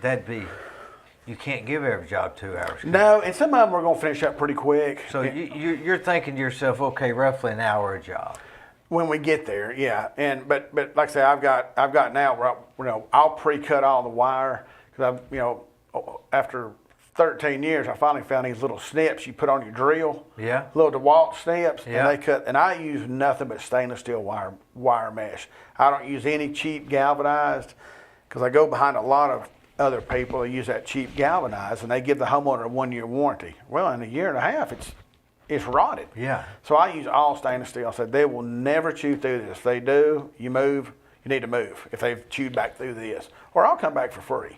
you can't give every job 2 hours. No, and some of them we're going to finish up pretty quick. So you're thinking to yourself, okay, roughly an hour a job. When we get there, yeah. But like I say, I've got now where I'll pre-cut all the wire because after 13 years, I finally found these little snips you put on your drill. Yeah. Little DeWalt snips, Yeah. and they cut. And I use nothing but stainless steel wire mesh. I don't use any cheap galvanized because I go behind a lot of other people that use that cheap galvanized, and they give the homeowner a 1-year warranty. Well, in a year and a half, it's rotted. Yeah. So I use all stainless steel. I said they will never chew through this. If they do, you need to move if they've chewed back through this, or I'll come back for free.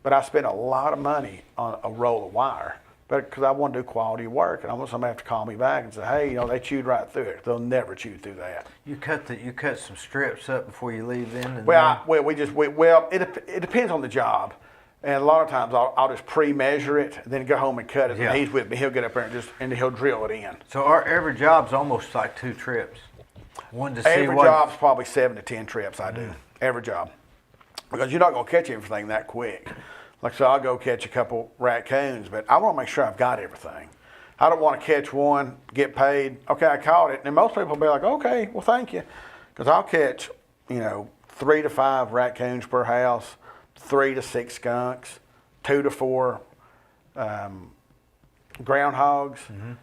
But I spent a lot of money on a roll of wire, but because I want to do quality work, and I want somebody to have to call me back and say, hey, they chewed right through it. They'll never chew through that. You cut some strips up before you leave then. It depends on the job, and a lot of times I'll just pre-measure it, and then go home and cut it. Yeah. And he's with me. He'll get up there and he'll drill it in. So every job's almost like 2 trips. One to see Every job's probably 7 to 10 trips I do. Every job. Because you're not going to catch everything that quick. Like, so I'll go catch a couple raccoons, but I want to make sure I've got everything. I don't want to catch one, get paid, okay, I caught it. And most people will be like, okay, well, thank you. Because I'll catch, 3 to 5 raccoons per house, 3 to 6 skunks, 2 to 4 groundhogs.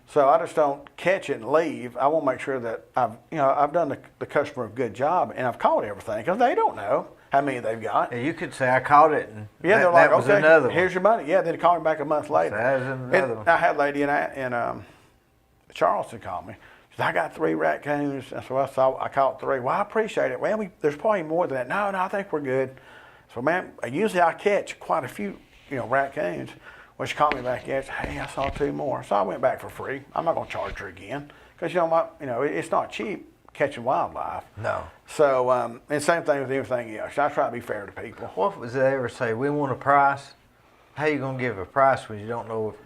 So I just don't catch it and leave. I want to make sure that I've done the customer a good job and I've caught everything because they don't know how many they've got. Yeah, you could say I caught it, and they're like, that was okay, another one. here's your money. Yeah, then they call me back a month later. That was another one. I had a lady in Charleston call me. She said, I got 3 raccoons. I said, well, I caught 3. Well, I appreciate it. Well, there's probably more than that. No, I think we're good. So, man, usually I catch quite a few, raccoons. Well, she called me back and said, hey, I saw 2 more. So I went back for free. I'm not going to charge her again because, it's not cheap catching wildlife. No. So, and same thing with everything else. I try to be fair to people. What was they ever say? We want a price. How you gonna give a price when you don't know?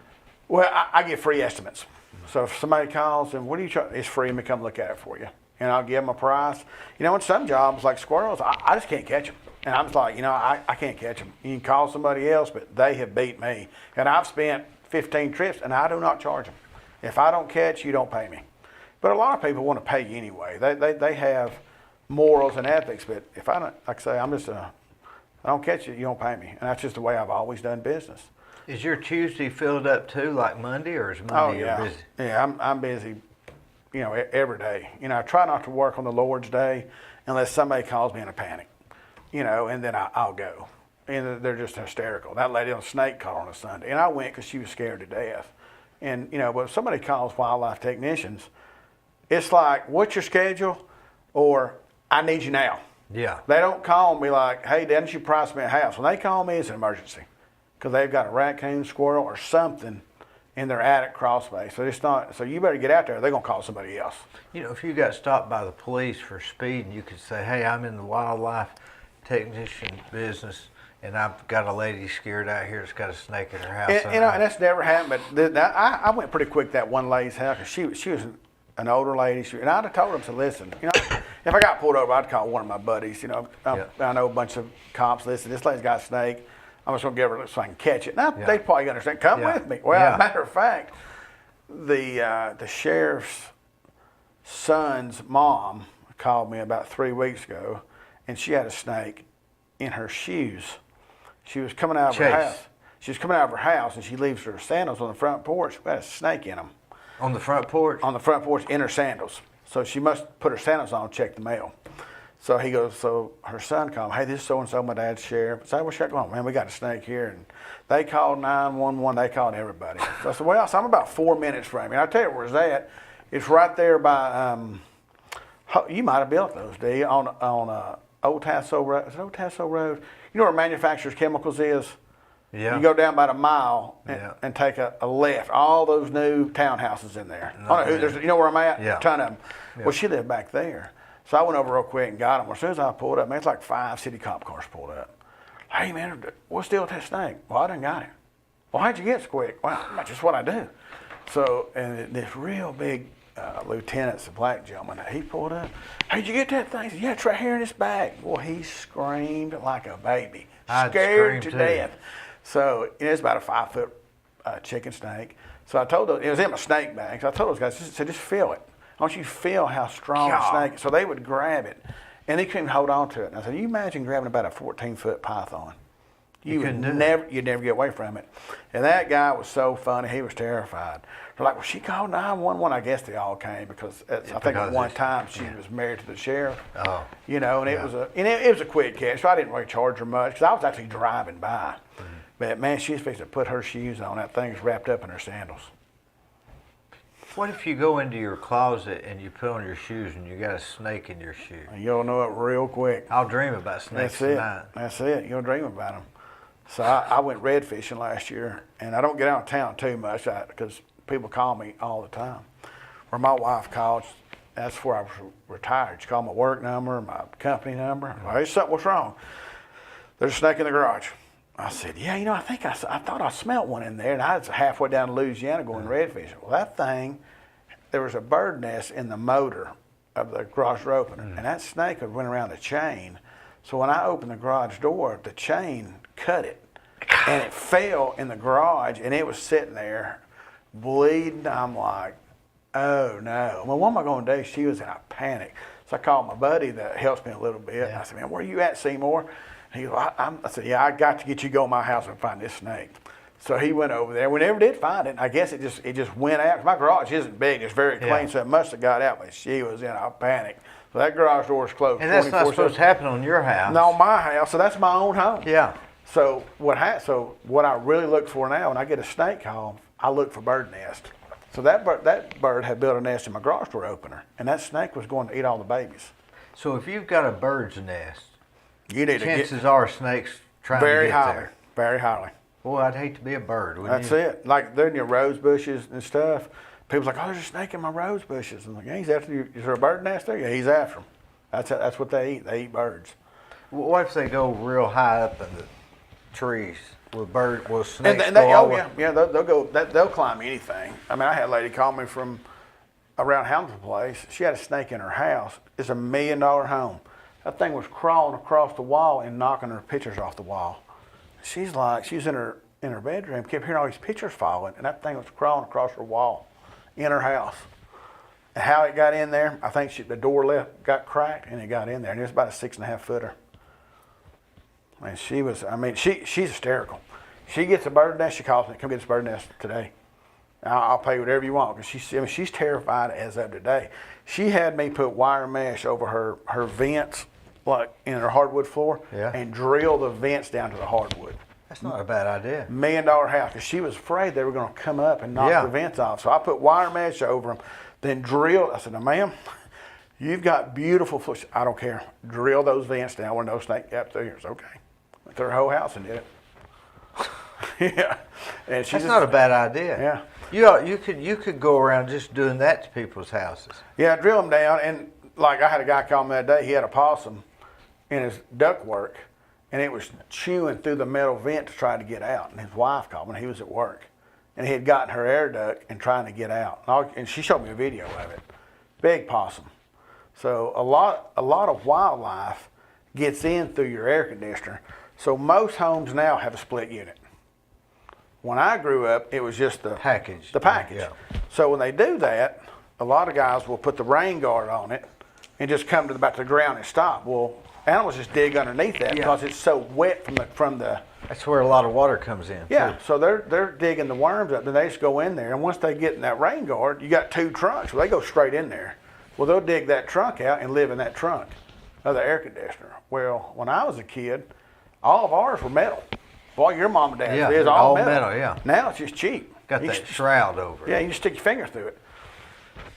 Well, I get free estimates. So if somebody calls and what do you charge? It's free. Let me come look at it for you, and I'll give them a price. In some jobs like squirrels, I just can't catch them, and I'm just like, I can't catch them. You can call somebody else, but they have beat me, and I've spent 15 trips, and I do not charge them. If I don't catch, you don't pay me. But a lot of people want to pay you anyway. They have morals and ethics, but if I don't, like I say, I don't catch it, you don't pay me. And that's just the way I've always done business. Is your Tuesday filled up too, like Monday, or is Monday you're busy? Yeah, I'm busy, every day. I try not to work on the Lord's Day unless somebody calls me in a panic, and then I'll go. And they're just hysterical. That lady on Snake called on a Sunday, and I went because she was scared to death. And, but if somebody calls wildlife technicians, it's like, what's your schedule? Or I need you now. Yeah. They don't call me like, hey, didn't you price me a house? When they call me, it's an emergency because they've got a raccoon, squirrel, or something in their attic crawl space. So it's not. So you better get out there. They're gonna call somebody else. You know, if you got stopped by the police for speeding, you could say, "Hey, I'm in the wildlife technician business, and I've got a lady scared out here that's got a snake in her house." And, you know, and that's never happened. But I went pretty quick that one lady's house because she was an older lady, and I'd have told them to listen. You know, if I got pulled over, I'd call one of my buddies. You know, I know a bunch of cops. Listen, this lady's got a snake. I'm just gonna give her so I can catch it. Now they probably understand. Come with me. Well, matter of fact, the sheriff's son's mom called me about 3 weeks ago, and she had a snake in her shoes. She was coming out of her house. She was coming out of her house, and she leaves her sandals on the front porch. We had a snake in them. On the front porch? On the front porch in her sandals. So she must put her sandals on and check the mail. So he goes, so her son called, hey, this is so-and-so, my dad's sheriff. So I said, what's going on? Man, we got a snake here. And they called 911. They called everybody. So I said, well, so I'm about 4 minutes from you. And I'll tell you where it's at. It's right there by, you might have built those, Dee, on Old Tasso Road. Is it Old Tasso Road? You know where Manufacturers Chemicals is? Yeah. You go down about a mile and take a left. All those new townhouses in there. You know where I'm at? Yeah. A ton of them. Yeah. Well, she lived back there. So I went over real quick and got them. As soon as I pulled up, man, it's like 5 city cop cars pulled up. Hey, man, what's the deal with that snake? Well, I done got him. Well, how'd you get so quick? Well, that's just what I do. So, and this real big lieutenant's a black gentleman. He pulled up. How'd you get that thing? He said, yeah, it's right here in his bag. Well, he screamed like a baby. Scared to death. So, it's about a 5-foot chicken snake. So I told them, it was in my snake bag. So I told those guys, just feel it. I want you to feel how strong the snake is. So they would grab it, and they couldn't hold on to it. And I said, you imagine grabbing about a 14-foot python. You'd never get away from it. And that guy was so funny. He was terrified. They're like, well, she called 911. I guess they all came because I think at one time she was married to the sheriff. Oh. You know, and it was a quick catch. So I didn't really charge her much because I was actually driving by. Mm-hmm. But man, she's supposed to put her shoes on. That thing's wrapped up in her sandals. What if you go into your closet and you put on your shoes and you got a snake in your shoe? You'll know it real quick. I'll dream about snakes tonight. That's it. You'll dream about them. So I went red fishing last year, and I don't get out of town too much because people call me all the time. Or my wife called. That's where I was retired. She called my work number, my company number. Well, hey, something, what's wrong? There's a snake in the garage. I said, yeah, you know, I thought I smelt one in there, and I was halfway down to Louisiana going red fishing. Well, that thing, there was a bird nest in the motor of the garage door opener, and that snake had went around the chain. So when I opened the garage door, the chain cut it, and it fell in the garage, and it was sitting there bleeding. I'm like, oh no. Well, what am I going to do? She was in a panic. So I called my buddy that helps me a little bit. Yeah. I said, man, where are you at, Seymour? He goes, I said, yeah, I got to get you to go to my house and find this snake. So he went over there. We never did find it. I guess it just went out. My garage isn't big. It's very clean, so it must have got out. But she was in a panic. So that garage door is closed. And that's not supposed to happen on your house. No, on my house. So that's my own home. Yeah. So what I really look for now when I get a snake call, I look for bird nest. So that bird had built a nest in my garage door opener, and that snake was going to eat all the babies. So if you've got a bird's nest, you need chances are snakes trying to get there. Very highly. Boy, I'd hate to be a bird, wouldn't you? That's it. Like they're in your rose bushes and stuff. People's like, oh, there's a snake in my rose bushes. I'm like, yeah, he's after you. Is there a bird nest there? Yeah, he's after them. That's what they eat. They eat birds. What if they go real high up in the trees? Will snakes They'll climb anything. I mean, I had a lady call me from around Hamilton Place. She had a snake in her house. It's $1 million home. That thing was crawling across the wall and knocking her pictures off the wall. She was in her bedroom, kept hearing all these pictures falling, and that thing was crawling across her wall in her house. And how it got in there, I think the door got cracked and it got in there, and it was about a 6.5 footer. And she's hysterical. She gets a bird nest, she calls me, come get this bird nest today. I'll pay whatever you want, because she's terrified as of today. She had me put wire mesh over her vents, like in her hardwood floor, and drill the vents down to the hardwood. That's not a bad idea. $1 million house, because she was afraid they were going to come up and knock the vents off. So I put wire mesh over them, then drill. I said, now, ma'am, you've got beautiful foot. I don't care. Drill those vents down where no snake gap through here. It's okay. Went through her whole house and did it. Yeah, and That's not a bad idea. Yeah, You could go around just doing that to people's houses. yeah, drill them down. And like I had a guy call me that day. He had a possum in his ductwork, and it was chewing through the metal vent to try to get out. And his wife called me. He was at work, and he had gotten her air duct and trying to get out. And she showed me a video of it. Big possum. So a lot of wildlife gets in through your air conditioner. So most homes now have a split unit. When I grew up, it was just the package. The package. Yeah. So when they do that, a lot of guys will put the rain guard on it and just come to the back of the ground and stop. Well, animals just dig underneath that because it's so wet from the. That's where a lot of water comes in. Yeah. Too. So they're digging the worms up. Then they just go in there, and once they get in that rain guard, you got 2 trunks. Well, they go straight in there. Well, they'll dig that trunk out and live in that trunk of the air conditioner. Well, when I was a kid, all of ours were metal. Boy, your mom and dad's is all metal. Yeah. Now it's just cheap. Got that shroud over it. Yeah, you just stick your finger through it.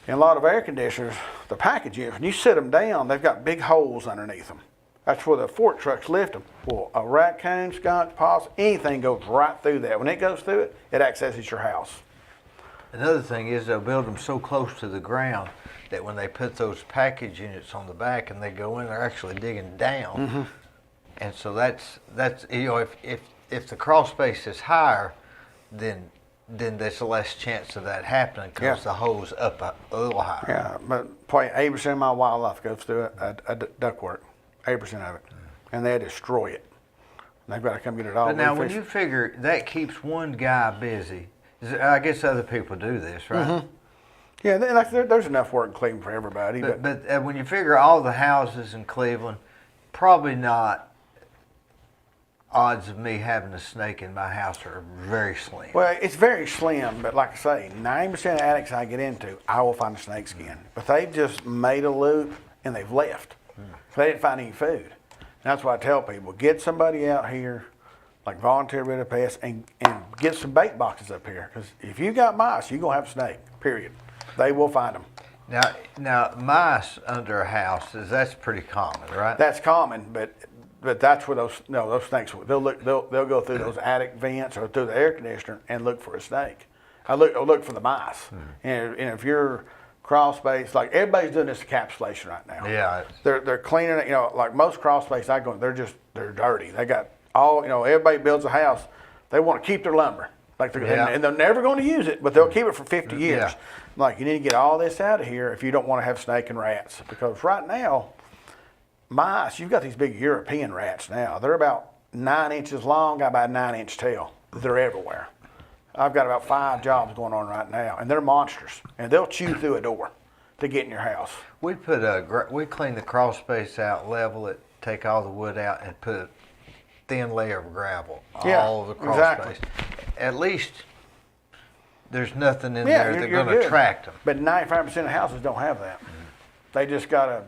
And a lot of air conditioners, the package is, when you sit them down, they've got big holes underneath them. That's where the fork trucks lift them. Well, a raccoon, skunk, possum, anything goes right through that. When it goes through it, it accesses your house. Another thing is they'll build them so close to the ground that when they put those package units on the back and they go in, they're actually digging down. Mm-hmm. And so that's if the crawl space is higher, then there's less chance of that happening because the hole's up a little higher. Yeah, but probably 80% of my wildlife goes through a ductwork, 80% of it, and they destroy it. And they've got to come get it all. But now, when you figure that keeps one guy busy, I guess other people do this, right? Mm-hmm. Yeah, there's enough work in Cleveland for everybody. But when you figure all the houses in Cleveland, probably not. Odds of me having a snake in my house are very slim. Well, it's very slim, but like I say, 90% of attics I get into, I will find a snake skin. But they've just made a loop and they've left. They didn't find any food. And that's why I tell people, get somebody out here, like Volunteer Rid of Pests, and get some bait boxes up here. Because if you got mice, you're going to have a snake, period. They will find them. Now mice under a house, that's pretty common, right? That's common, but that's where those snakes, they'll go through those attic vents or through the air conditioner and look for a snake. I'll look for the mice. And if you're crawl space, like everybody's doing this encapsulation right now. Yeah. They're cleaning it, like most crawl space I go, they're dirty. They got all, everybody builds a house. They want to keep their lumber. And they're never going to use it, but they'll keep it for 50 years. Yeah. Like, you need to get all this out of here if you don't want to have snake and rats. Because right now, mice, you've got these big European rats now. They're about 9 inches long, got about a 9-inch tail. They're everywhere. I've got about 5 jobs going on right now, and they're monsters. And they'll chew through a door to get in your house. We clean the crawl space out, level it, take all the wood out, and put a thin layer of gravel all over the crawl space. At least there's nothing in there that's going to attract them. But 95% of houses don't have that. They just got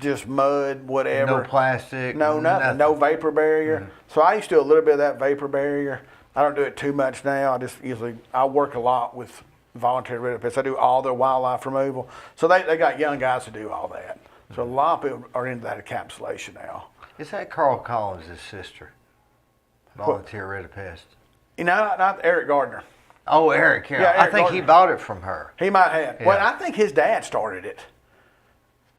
just mud, whatever. No plastic. No, nothing. No vapor barrier. So I used to do a little bit of that vapor barrier. I don't do it too much now. I work a lot with Volunteer Rid of Pests. I do all their wildlife removal. So they got young guys to do all that. So a lot of people are into that encapsulation now. Is that Carl Collins' sister? Volunteer Rid of Pests. Not Eric Gardner. Oh, Eric. Yeah, I think he bought it from her. He might have. Yeah. Well, I think his dad started it.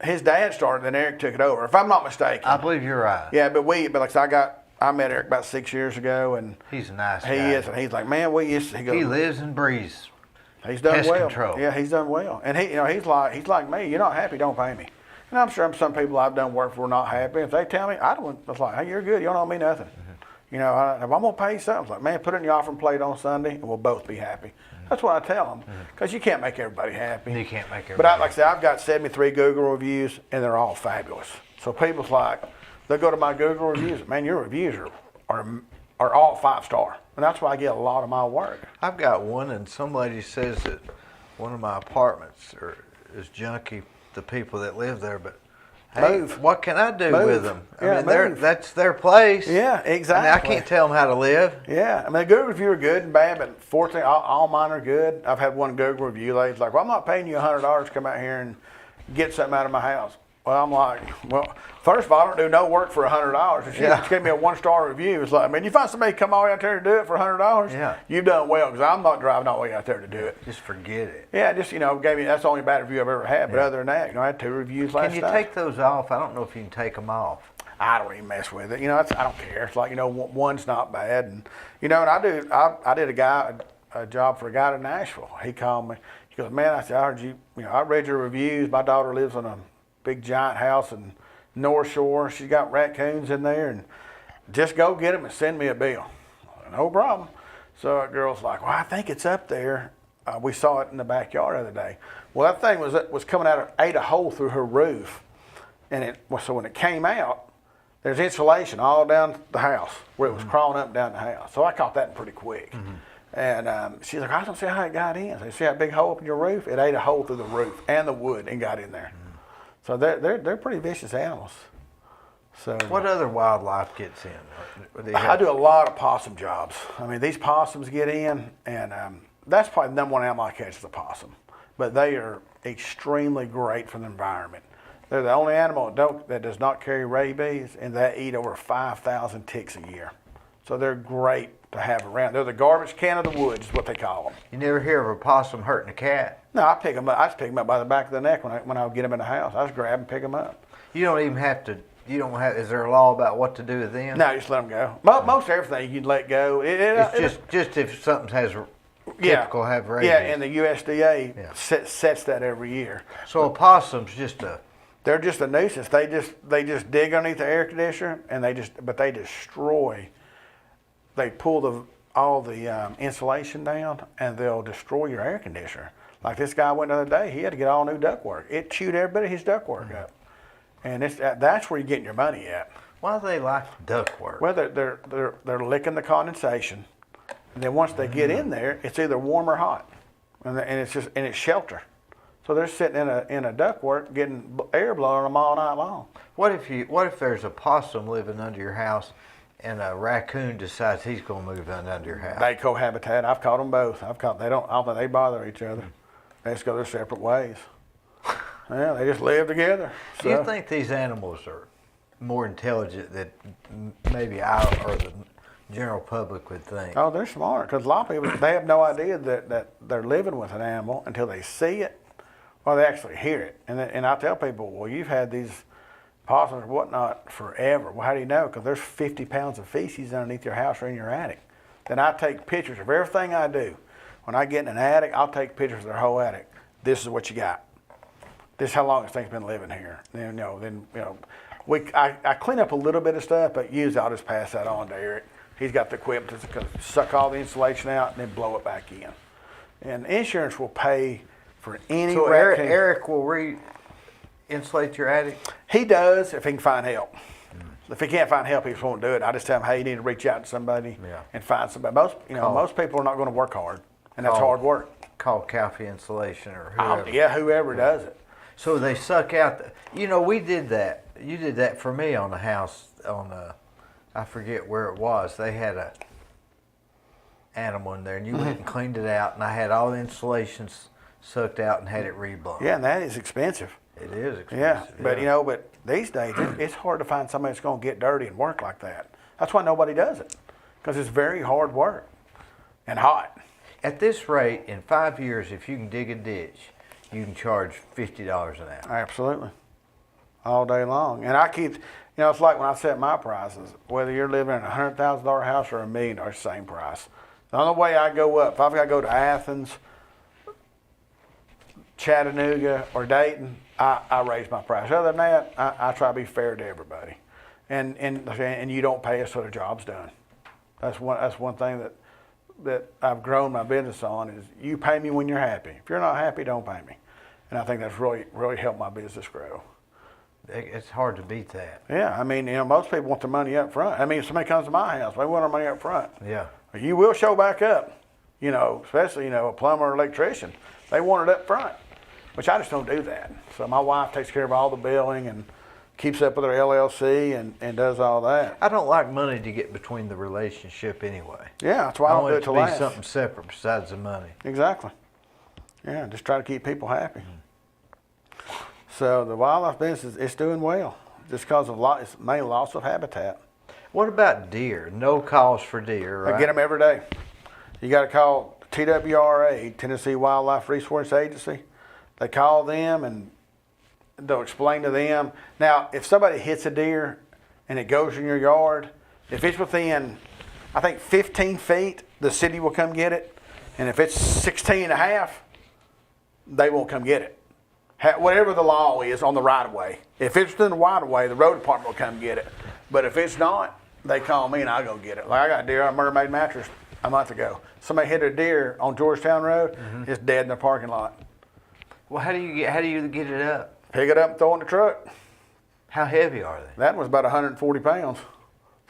His dad started, then Eric took it over, if I'm not mistaken. I believe you're right. Yeah, but like I met Eric about 6 years ago, and he's a nice guy. He is, and he's like, man, he lives and breathes. He's done pest well. Control. Yeah, he's done well, and he's like me. You're not happy, don't pay me. And I'm sure some people I've done work for are not happy. If they tell me, it's like, hey, you're good. You don't owe me nothing. Mm-hmm. If I'm gonna pay you something, it's like, man, put it in your offering plate on Sunday, and we'll both be happy. That's what I tell them, because you can't make everybody happy. You can't make everybody. But like I said, I've got 73 Google reviews, and they're all fabulous. So people's like, they'll go to my Google reviews. Man, your reviews are all 5-star, and that's why I get a lot of my work. I've got one, and somebody says that one of my apartments is junky, the people that live there, but Hey, Move. what can I do Move. with them? I Yeah, mean, move. that's their place. Yeah, exactly. I mean, I can't tell them how to live. Yeah, I mean, the Google review are good and bad, but fortunately, all mine are good. I've had one Google review lady's like, well, I'm not paying you $100 to come out here and get something out of my house. Well, I'm like, well, first of all, I don't do no work for $100. If she Yeah. gave me a 1-star review, it's like, I mean, you find somebody to come all the way out there to do it for $100, Yeah. you've done well, because I'm not driving all the way out there to do it. Just forget it. Yeah, just, gave me, that's the only bad review I've ever had, but other than that, I had 2 reviews last Can you night. take those off? I don't know if you can take them off. I don't even mess with it. I don't care. It's like, one's not bad. And, and I did a job for a guy in Nashville. He called me. He goes, man, I said, I heard you, I read your reviews. My daughter lives in a big giant house in North Shore. She's got raccoons in there, and just go get them and send me a bill. No problem. So that girl's like, well, I think it's up there. We saw it in the backyard the other day. Well, that thing was coming out, ate a hole through her roof. And so when it came out, there's insulation all down the house where it was crawling up and down the house. So I caught that pretty quick. And she's like, I don't see how it got in. So you see that big hole up in your roof? It ate a hole through the roof and the wood and got in there. So they're pretty vicious animals. So What other wildlife gets in? I do a lot of possum jobs. I mean, these possums get in, and that's probably the number one animal I catch is a possum. But they are extremely great for the environment. They're the only animal that does not carry rabies, and they eat over 5,000 ticks a year. So they're great to have around. They're the garbage can of the woods, is what they call them. You never hear of a possum hurting a cat? No, I pick them up. I just pick them up by the back of the neck when I would get them in the house. I just grab and pick them up. You don't even have to. You don't have. Is there a law about what to do with them? No, just let them go. Most everything you can let go. It's just if something has typical have rabies. Yeah, and the USDA sets that every year. So a possum's just a. They're just a nuisance. They just dig underneath the air conditioner, and they destroy. They pull all the insulation down, and they'll destroy your air conditioner. Like this guy went the other day, he had to get all new ductwork. It chewed every bit of his ductwork up, and that's where you're getting your money at. Why do they like ductwork? Well, they're licking the condensation, and then once they get in there, it's either warm or hot, and it's shelter. So they're sitting in a ductwork getting air blown on them all night long. What if there's a possum living under your house, and a raccoon decides he's going to move under your house? They cohabitat. I've caught them both. I don't think they bother each other. They just go their separate ways. Yeah, they just live together. Do you think these animals are more intelligent than maybe I or the general public would think? Oh, they're smart, because a lot of people, they have no idea that they're living with an animal until they see it or they actually hear it. And I tell people, well, you've had these possums or whatnot forever. Well, how do you know? Because there's 50 pounds of feces underneath your house or in your attic. Then I take pictures of everything I do. When I get in an attic, I'll take pictures of their whole attic. This is what you got. This is how long this thing's been living here. I clean up a little bit of stuff, but usually I'll just pass that on to Eric. He's got the equipment to suck all the insulation out and then blow it back in. And insurance will pay for any So raccoon. Eric will insulate your attic? He does if he can find help. If he can't find help, he just won't do it. I just tell him, hey, you need to reach out to somebody and find somebody. Most people are not going to work hard, and that's hard work. Call Calfee Insulation or whoever. Whoever does it. So they suck out. We did that. You did that for me on the house I forget where it was. They had a animal in there, and you went and cleaned it out, and I had all the insulation sucked out and had it reblown. Yeah, and that is expensive. It is Yeah, expensive. but these days it's hard to find somebody that's going to get dirty and work like that. That's why nobody does it, because it's very hard work and hot. At this rate, in 5 years, if you can dig a ditch, you can charge $50 an hour. Absolutely, all day long. And I keep, it's like when I set my prices. Whether you're living in a $100,000 house or $1 million, same price. The only way I go up, if I've got to go to Athens, Chattanooga, or Dayton, I raise my price. Other than that, I try to be fair to everybody, and you don't pay us till the job's done. That's one thing that I've grown my business on is you pay me when you're happy. If you're not happy, don't pay me, and I think that's really helped my business grow. It's hard to beat that. Yeah, I mean, most people want the money up front. I mean, if somebody comes to my house, they want our money up front. Yeah. You will show back up, especially a plumber or electrician. They want it up front, which I just don't do that. So my wife takes care of all the billing, and keeps up with her LLC and does all that. I don't like money to get between the relationship anyway. Yeah, that's why I don't want do it it to till be last. something separate besides the money. Exactly. Yeah, just try to keep people happy. So the wildlife business is doing well, just because of it's mainly loss of habitat. What about deer? No calls for deer, right? I get them every day. You got to call TWRA, Tennessee Wildlife Resource Agency. They call them and they'll explain to them. Now, if somebody hits a deer and it goes in your yard, if it's within, I think 15 feet, the city will come get it. And if it's 16 and a half, they won't come get it. Whatever the law is on the right of way. If it's within the right of way, the road department will come get it. But if it's not, they call me and I'll go get it. Like I got a deer on a Mermaid mattress a month ago. Somebody hit a deer on Georgetown Road. It's dead in the parking lot. Well, how do you get it up? Pick it up and throw it in the truck. How heavy are they? That was about 140 pounds.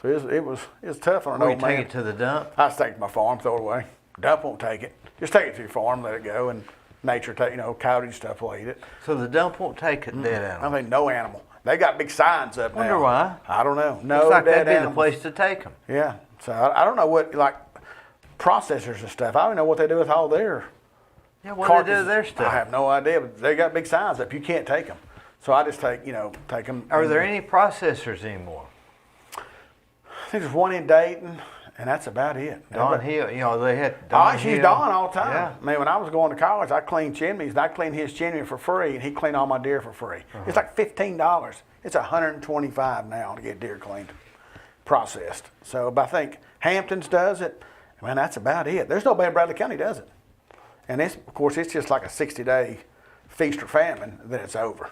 So it was tough on an Will old you man. take it to the dump? I just take it to my farm, throw it away. Dump won't take it. Just take it to your farm, let it go, and nature take, coyote and stuff will eat it. So the dump won't take a dead I animal? mean, no animal. They got big signs up now. Wonder why? I don't know. No Looks like dead that'd be animals. the place to take them. Yeah. So I don't know what, like, processors and stuff. I don't know what they do with all their Yeah, what do they do carcasses. with their stuff? I have no idea, but they got big signs up. You can't take them. So I just take them. Are there any processors anymore? I think there's one in Dayton, and that's about it. Don Hill, they had I Don used to use Hill. Don all the time. Yeah. I mean, when I was going to college, I cleaned chimneys, and I cleaned his chimney for free, and he cleaned all my deer for free. It's like $15. It's $125 now to get deer cleaned, processed. So, but I think Hamptons does it. Man, that's about it. There's nobody in Bradley County does it. And of course, it's just like a 60-day feast or famine, then it's over.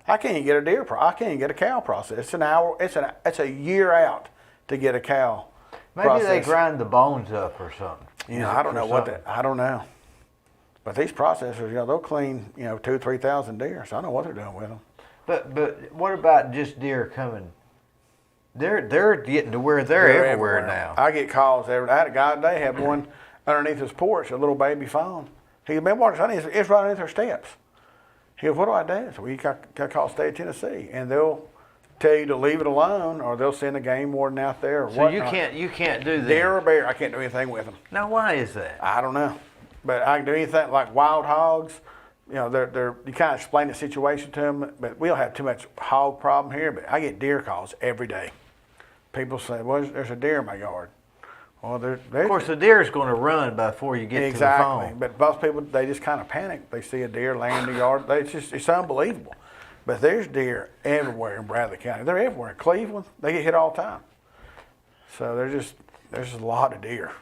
I can't even get a I can't even get a cow processed. It's an hour. It's a year out to get a cow. Maybe processed. they grind the bones up or something. I don't know I don't know. But these processors, they'll clean, 2,000 to 3,000 deer. So I don't know what they're doing with them. But what about just deer coming? They're getting to where they're everywhere now. I get calls every day. I had a guy today had one underneath his porch, a little baby fawn. He said, man, what, honey, it's right underneath her steps. He goes, what do I do? So you got to call State of Tennessee, and they'll tell you to leave it alone, or they'll send a game warden out there. Or So you can't do that. Deer or bear, I can't do anything with them. Now why is that? I don't know, but I can do anything like wild hogs. They're you kind of explain the situation to them, but we don't have too much hog problem here. But I get deer calls every day. People say, well, there's a deer in my yard. Well, Of course, the deer is going to run before you get to the exactly. phone. But most people, they just kind of panic. They see a deer laying in the yard. It's unbelievable. But there's deer everywhere in Bradley County. They're everywhere. In Cleveland, they get hit all the time. So there's just a lot of deer.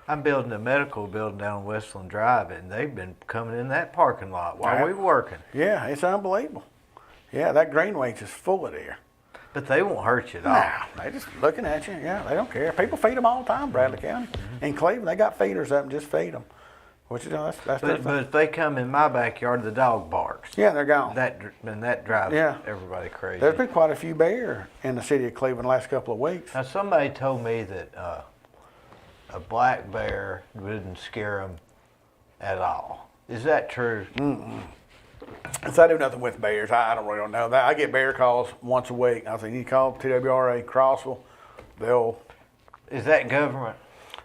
I'm building a medical building down Westland Drive, and they've been coming in that parking lot while we're working. Yeah, it's unbelievable. Yeah, that greenway is full of deer. But they won't hurt you at all. Nah, they just looking at you. Yeah, they don't care. People feed them all the time, Bradley County. In Cleveland, they got feeders up and just feed them. Which that's their But thing. if they come in my backyard, the dog barks. Yeah, they're gone. That drives everybody crazy. There's been quite a few bear in the city of Cleveland the last couple of weeks. Now somebody told me that a black bear wouldn't scare them at all. Is that true? So I do nothing with bears. I don't really know that. I get bear calls once a week. I say, you call TWRA Crossville. Is that government?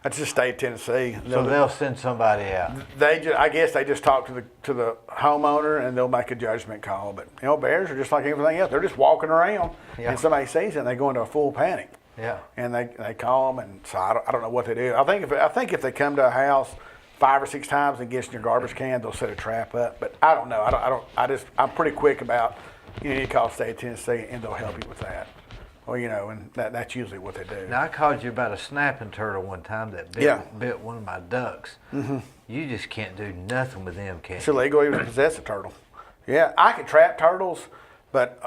That's just state of Tennessee. So they'll send somebody out. I guess they just talk to the homeowner and they'll make a judgment call. But bears are just like everything else. They're just walking around and somebody sees it and they go into a full panic. Yeah. And they call them, and so I don't know what they do. I think if they come to a house 5 or 6 times and gets in your garbage can, they'll set a trap up. But I don't know. I'm pretty quick about you need to call state of Tennessee and they'll help you with that. Well, and that's usually what they do. Now I called you about a snapping turtle one time that bit one of my ducks. Mm-hmm. You just can't do nothing with them, can It's you? illegal even to possess a turtle. Yeah, I can trap turtles, but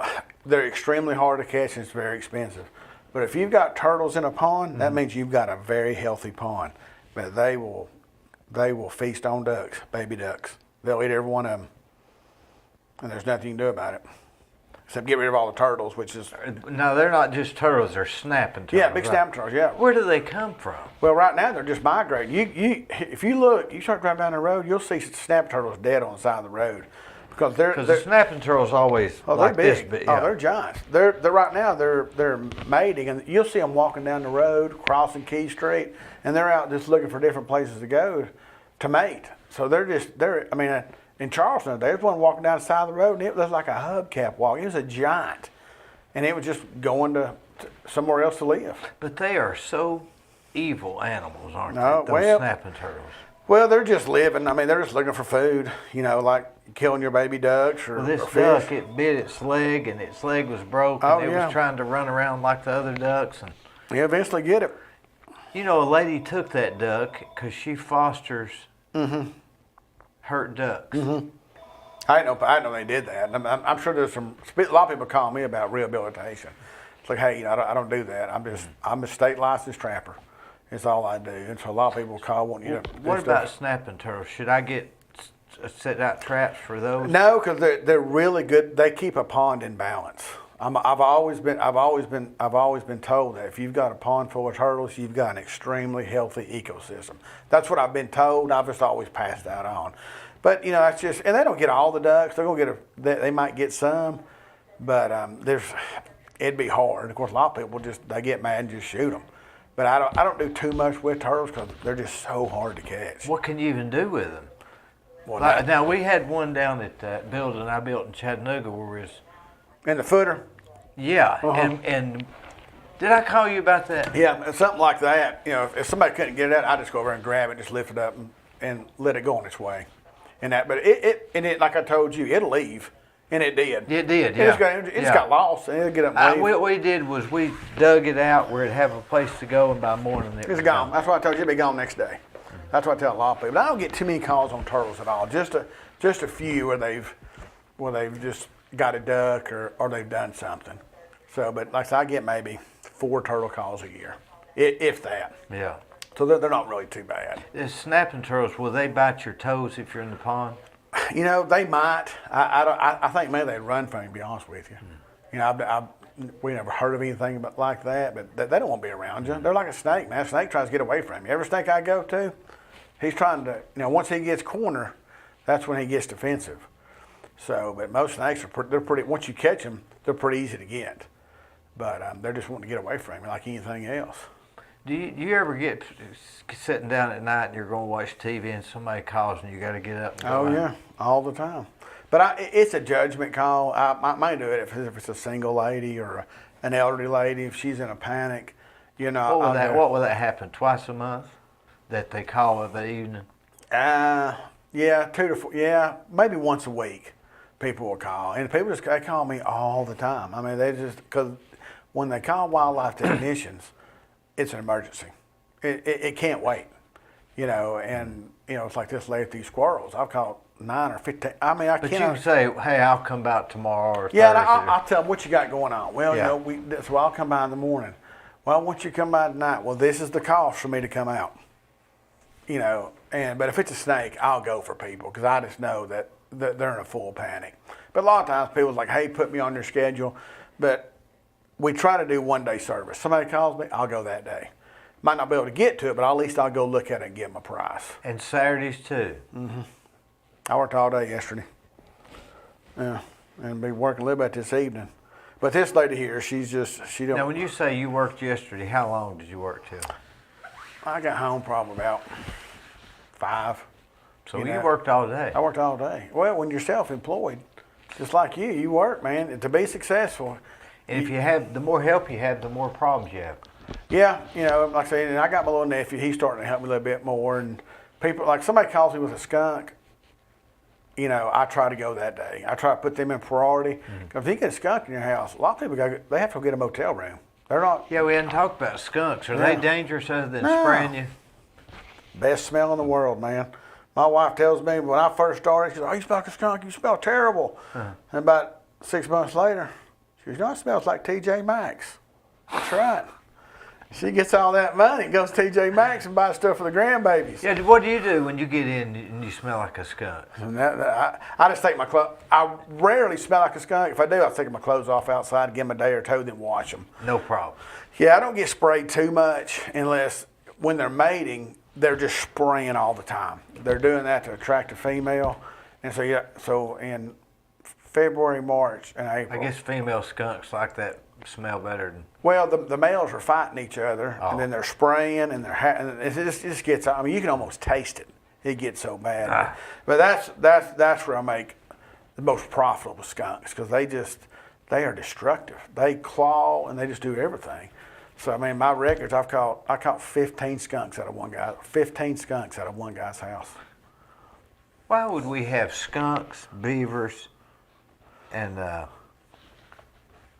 they're extremely hard to catch and it's very expensive. But if you've got turtles in a pond, that means you've got a very healthy pond. But they will feast on ducks, baby ducks. They'll eat every one of them, and there's nothing you can do about it except get rid of all the turtles, which is No, they're not just turtles; they're snapping turtles. yeah, big snapping turtles. Yeah. Where do they come from? Well, right now they're just migrating. If you look, you start driving down the road, you'll see snapping turtles dead on the side of the road because Because the snapping turtle's always oh, like they're this, big. but yeah. Oh, they're giants. They're right now. They're mating, and you'll see them walking down the road, crossing Key Street, and they're out just looking for different places to go to mate. So they're. I mean, in Charleston, there was one walking down the side of the road, and it was like a hubcap walk. It was a giant, and it was just going to somewhere else to live. But they are so evil animals, aren't No, they? Those well- snapping turtles. Well, they're just living. I mean, they're just looking for food. You know, like killing your baby ducks or, Well, this or fish. duck, it bit its leg, and its leg was broke, Oh, and it yeah. was trying to run around like the other ducks. And You eventually get it. you know, a lady took that duck because she fosters hurt ducks. I didn't know they did that. I'm sure there's a lot of people call me about rehabilitation. It's like, hey, you know, I don't do that. I'm a state licensed trapper. It's all I do. And so a lot of people call wanting you to do What stuff. about snapping turtles? Should I get set out traps for those? No, because they're really good. They keep a pond in balance. I've always been told that if you've got a pond full of turtles, you've got an extremely healthy ecosystem. That's what I've been told. I've just always passed that on. But you know, that's just, and they don't get all the ducks. They're gonna get they might get some, but it'd be hard. Of course, a lot of people they get mad and just shoot them. But I don't do too much with turtles because they're just so hard to catch. What can you even do with them? Well, Now, we had one down at that building I built in Chattanooga where it's, in the footer. yeah, Uh-huh. and did I call you about that? Yeah, something like that. You know, if somebody couldn't get it out, I just go over and grab it, just lift it up, and let it go on its way. And that, but it like I told you, it'll leave, and it did. It did, It yeah. just got lost, and it'll get up and leave. What we did was we dug it out where it'd have a place to go, and by morning it It's was gone. That's why I told you it'd be gone next day. That's what I tell a lot of people. But I don't get too many calls on turtles at all. Just a few where they've just got a duck or they've done something. So, but like I said, I get maybe 4 turtle calls a year, if that. Yeah. So they're not really too bad. The snapping turtles, will they bite your toes if you're in the pond? You know, they might. I think maybe they'd run from you, to be honest with you. You know, we never heard of anything like that, but they don't want to be around you. They're like a snake, man. A snake tries to get away from you. Every snake I go to, he's trying to, you know, once he gets corner, that's when he gets defensive. So, but most snakes they're pretty, once you catch them, they're pretty easy to get. But they're just wanting to get away from you like anything else. Do you ever get sitting down at night and you're going to watch TV and somebody calls and you got to get up and go Oh, out? yeah, all the time. But it's a judgment call. I might do it if it's a single lady or an elderly lady, if she's in a panic. You know, What will that happen? Twice a month that they call in the evening? Yeah, 2 to 4. Yeah, maybe once a week. People will call, and people they call me all the time. I mean, they just because when they call wildlife technicians, it's an emergency. It can't wait. You know, and you know it's like this lady with these squirrels. I've called 9 or 15. I mean, But you can say, hey, I'll come back tomorrow or Yeah, and Thursday. I'll tell them what you got going on. Well, Yeah. you know, so I'll come by in the morning. Well, I want you to come by tonight. Well, this is the cost for me to come out. You know, but if it's a snake, I'll go for people because I just know that they're in a full panic. But a lot of times people's like, hey, put me on your schedule. But we try to do 1-day service. Somebody calls me, I'll go that day. Might not be able to get to it, but at least I'll go look at it and give them a price. And Saturdays too. I worked all day yesterday. Yeah, and be working a little bit this evening. But this lady here, she don't. Now, when you say you worked yesterday, how long did you work till? I got home probably about 5. So You you know, worked all day. I worked all day. Well, when you're self-employed, just like you work, man, and to be successful. And if you have, the more help you have, the more problems you have. Yeah, you know, like I said, and I got my little nephew. He's starting to help me a little bit more. And people, like somebody calls me with a skunk, you know, I try to go that day. I try to put them in priority. Because if you get a skunk in your house, a lot of people they have to go get a motel room. They're not Yeah, we hadn't talked about skunks. Are Yeah. they dangerous other than No. spraying you? best smell in the world, man. My wife tells me when I first started, she said, "Oh, you smell like a skunk. You smell terrible." And about 6 months later, she goes, "You know, it smells like TJ Maxx." That's right. She gets all that money and goes to TJ Maxx and buys stuff for the grandbabies. Yeah, what do you do when you get in and you smell like a skunk? And I just take my clothes. I rarely smell like a skunk. If I do, I'll take my clothes off outside, give them a day or two, then wash them. No problem. Yeah, I don't get sprayed too much unless when they're mating, they're just spraying all the time. They're doing that to attract a female, and so February, March, and April. I guess female skunks like that smell better than. Well, the males are fighting each other, and then they're spraying, and and it just gets. I mean, you can almost taste it. It gets so bad. But that's where I make the most profitable skunks, because they are destructive. They claw and they just do everything. So I mean, my records, I caught 15 skunks out of one guy. 15 skunks out of one guy's house. Why would we have skunks, beavers, and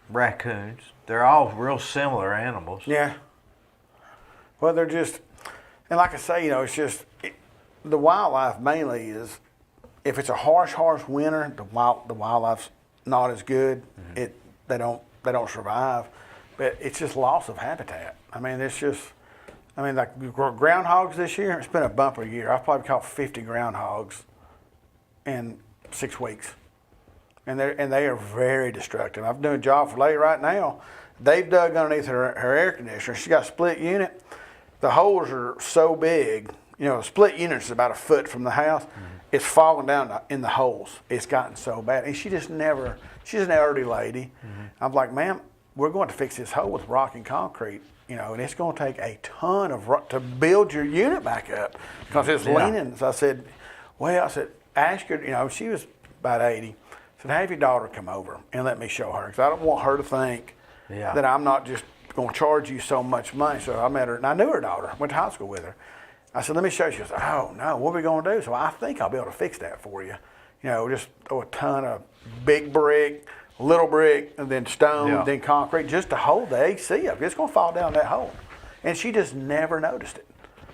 raccoons? They're all real similar animals. Yeah. Well, they're just, and like I say, it's just the wildlife mainly is, if it's a harsh winter, the wildlife's not as good. They don't survive, but it's just loss of habitat. I mean, like groundhogs this year, it's been a bumper year. I've probably caught 50 groundhogs in 6 weeks, and they are very destructive. I'm doing a job for a lady right now. They've dug underneath her air conditioner. She's got a split unit. The holes are so big. A split unit is about a foot from the house. It's falling down in the holes. It's gotten so bad, and she's an elderly lady. I'm like, ma'am, we're going to fix this hole with rock and concrete, and it's going to take a ton of rock to build your unit back up, because it's leaning. So I said, ask her, she was about 80. I said, have your daughter come over and let me show her, because I don't want her to think that I'm not just going to charge you so much money. So I met her, and I knew her daughter, went to high school with her. I said, let me show you. She goes, oh, no, what are we going to do? So I think I'll be able to fix that for you. Just throw a ton of big brick, little brick, and then stone, then concrete, just to hold the AC up. It's going to fall down that hole. And she just never noticed it.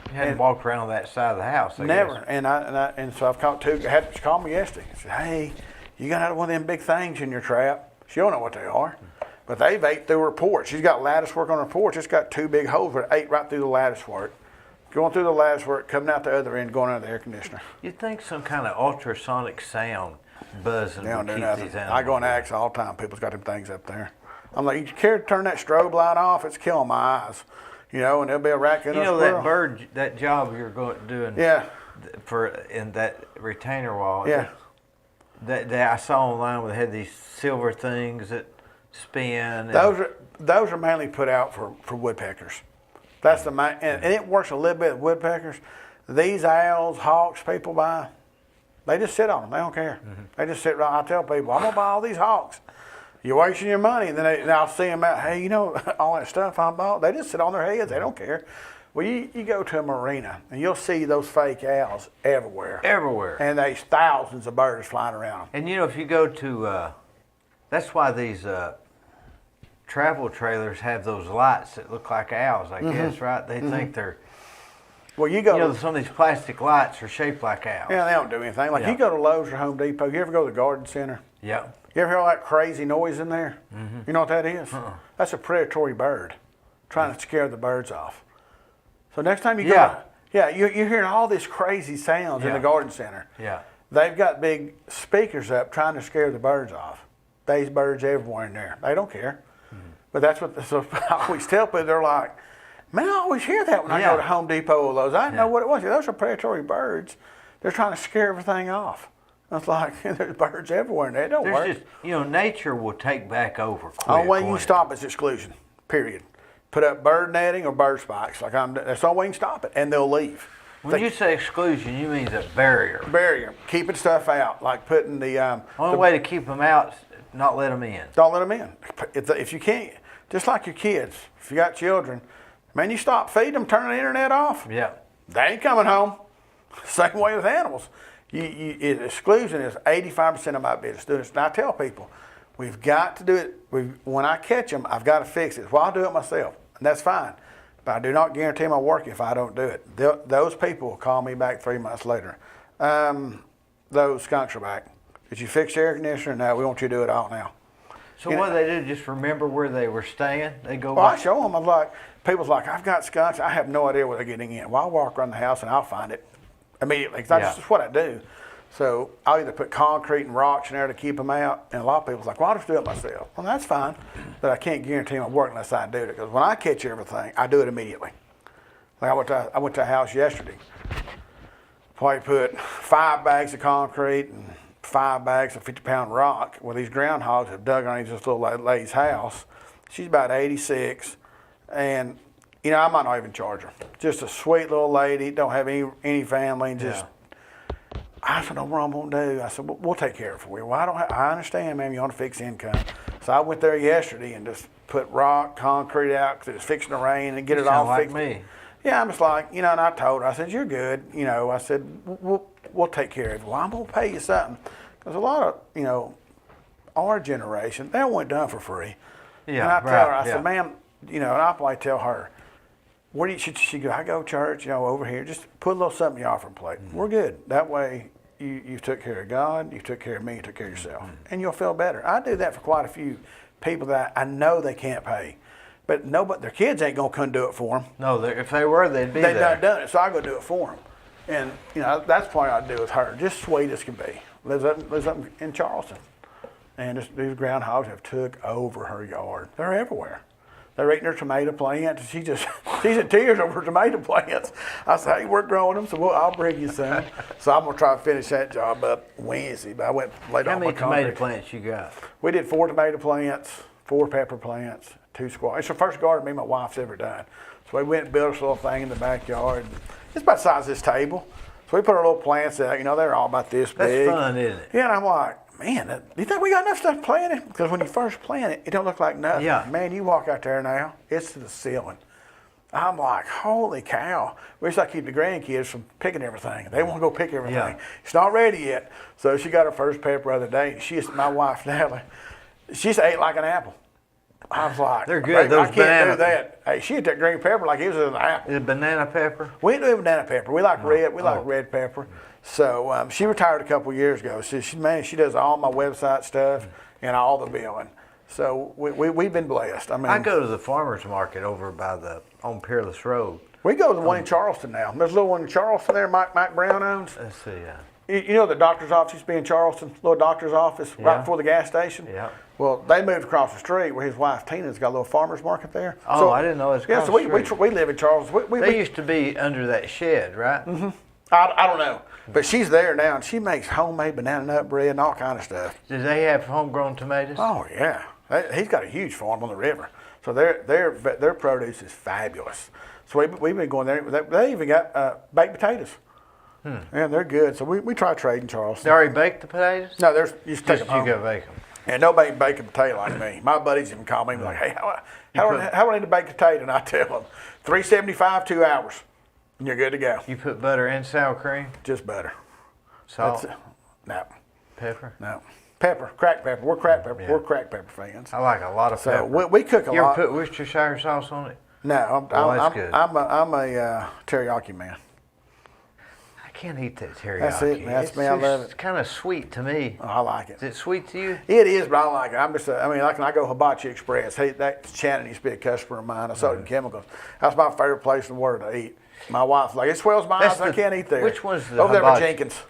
You hadn't walked around that side of the house, I never. guess. And so I've caught two. She called me yesterday. She said, hey, you got one of them big things in your trap. She don't know what they are. But they've ate through her porch. She's got lattice work on her porch. It's got 2 big holes where it ate right through the lattice work. Going through the lattice work, coming out the other end, going under the air conditioner. You'd think some kind of ultrasonic sound buzzing would keep these animals. I go and ask all the time. People's got them things up there. I'm like, you care to turn that strobe light off? It's killing my eyes. And there'll be a raccoon or a squirrel. That bird, that job you're doing in that retainer wall. Yeah. That I saw online where they had these silver things that spin. Those are mainly put out for woodpeckers. That's the main, and it works a little bit with woodpeckers. These owls, hawks, people buy, they just sit on them. They don't care. They just sit around. I tell people, I'm gonna buy all these hawks. You're wasting your money. And then I'll see them out. Hey, all that stuff I bought. They just sit on their heads. They don't care. Well, you go to a marina and you'll see those fake owls everywhere. Everywhere. And there's thousands of birds flying around them. And if you go to, that's why these travel trailers have those lights that look like owls, I guess, right? They think they're. Well, you go. Some of these plastic lights are shaped like owls. Yeah, they don't do anything. Like you go to Lowe's or Home Depot. You ever go to the garden center? Yeah. You ever hear all that crazy noise in there? You know what that is? That's a predatory bird trying to scare the birds off. So next time you go, you're hearing all this crazy sounds in the garden center. Yeah. They've got big speakers up trying to scare the birds off. There's birds everywhere in there. They don't care. But that's what so I always tell people. They're like, man, I always hear that when I go to Home Depot or Lowe's. I didn't know what it was. Those are predatory birds. They're trying to scare everything off. It's like there's birds everywhere in there. It don't work. Just, nature will take back over quick. The only way you can stop is exclusion, period. Put up bird netting or bird spikes. That's the only way you can stop it, and they'll leave. When you say exclusion, you mean a barrier. Barrier. Keeping stuff out, like putting the... only way to keep them out, not let them in. Don't let them in. If you can't, just like your kids, if you got children, man, you stop feeding them, turn the internet off. Yeah. They ain't coming home. Same way with animals. Exclusion is 85% of my business. And I tell people, we've got to do it. When I catch them, I've got to fix it. Well, I'll do it myself, and that's fine. But I do not guarantee my work if I don't do it. Those people will call me back 3 months later. Those skunks are back. Did you fix the air conditioner? No, we want you to do it all now. So what do they do? Just remember where they were staying? They go Well, back? I show them. I'm like, people's like, I've got skunks. I have no idea where they're getting in. Well, I'll walk around the house and I'll find it immediately. That's just what I do. So I'll either put concrete and rocks in there to keep them out. And a lot of people's like, well, I'll just do it myself. Well, that's fine. But I can't guarantee my work unless I do it. Because when I catch everything, I do it immediately. Like I went to a house yesterday. Probably put 5 bags of concrete and 5 bags of 50-pound rock. Well, these groundhogs have dug underneath this little lady's house. She's about 86, and I might not even charge her. Just a sweet little lady, don't have any family, and just. I said, no, what I'm gonna do? I said, we'll take care of it for you. Well, I understand, ma'am, you want to fix income. So I went there yesterday and just put rock, concrete out because it was fixing to rain and get it all fixed. Like me. Yeah, I'm just like, and I told her, I said, you're good. I said, we'll take care of it. Well, I'm gonna pay you something. Because a lot of, our generation, they don't want it done for free. Yeah, and I tell her, I said, ma'am, and I'll probably tell her, where do she go? I go to church, over here. Just put a little something in your offering plate. We're good. That way, you took care of God, you took care of me, you took care of yourself, and you'll feel better. I do that for quite a few people that I know they can't pay, but their kids ain't gonna come do it for them. No, if they were, they'd be there. They've done it, so I go do it for them, and that's probably what I do with her. Just sweet as can be. Lives up in Charleston, and these groundhogs have took over her yard. They're everywhere. They're eating her tomato plants. She's in tears over her tomato plants. I said, hey, we're growing them, so I'll bring you some. So I'm going to try to finish that job up Wednesday. But I went laid How on many my concrete. tomato plants you got? We did 4 tomato plants, 4 pepper plants, 2 squash. It's the first garden me and my wife's ever done. So we went and built this little thing in the backyard. It's about the size of this table. So we put our little plants out. They're all about this big. That's fun, isn't it? Yeah, and I'm like, man, do you think we got enough stuff planted? Because when you first plant it, it don't look like nothing. Yeah. Man, you walk out there now, it's to the ceiling. I'm like, holy cow. We just like to keep the grandkids from picking everything. They want to go pick everything. Yeah. It's not ready yet. So she got her first pepper the other day. My wife, Natalie, she's ate like an apple. I was like, they're good. Those I can't banana. do that. Hey, she ate that green pepper like it was an apple. Is it banana pepper? We do banana pepper. We like red. We like red pepper. So she retired a couple years ago. So she does all my website stuff and all the billing. So we've been blessed. I go to the farmers market over on Peerless Road. We go to the one in Charleston now. There's a little one in Charleston there Mike Brown owns. Let's see. The doctor's office used to be in Charleston, little doctor's office right before the gas station. Yeah. Well, they moved across the street where his wife Tina's got a little farmer's market there. Oh, so, I didn't know it was yeah, across so the street. we live in Charleston. They used to be under that shed, right? Mm-hmm. I don't know. But she's there now, and she makes homemade banana nut bread and all kind of stuff. Do they have homegrown tomatoes? Oh, yeah. He's got a huge farm on the river. So their produce is fabulous. So we've been going there. They even got baked potatoes. Yeah, they're good. So we try trading Charleston. They already baked the potatoes? No, you just take Just them you home. go bake them. And nobody can bake a potato like me. My buddies even call me like, hey, how do I need to bake a potato? And I tell them, $3.75, 2 hours, and you're good to go. You put butter and sour cream? Just butter. Salt? No. Pepper? No. Pepper, cracked pepper. We're cracked pepper. Yeah. We're cracked pepper fans. I like a lot of pepper. So we cook a You lot. ever put Worcestershire sauce on it? No, that's good. I'm a teriyaki man. I can't eat that teriyaki. That's it. That's me. I love it. It's kind of sweet to me. Oh, I like it. Is it sweet to you? It is, but I like it. I'm just, like when I go Hibachi Express, hey, that Shannon used to be a customer of mine. I sold him chemicals. That's my favorite place in the world to eat. My wife's like, it swells my eyes. I can't eat there. Which one's the over there by Hibachi? Jenkins?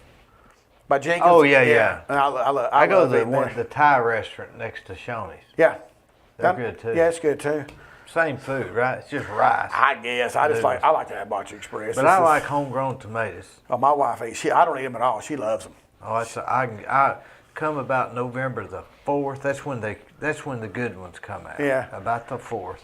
By Jenkins. Oh, yeah. And I go love to eating there. the Thai restaurant next to Shoney's. Yeah. They're good too. Yeah, it's good too. Same food, right? It's just rice. I guess. I like the Hibachi Express. But I like homegrown tomatoes. Oh, my wife eats. I don't eat them at all. She loves them. Oh, I come about November the 4th. That's when the good ones come out. Yeah. About the 4th.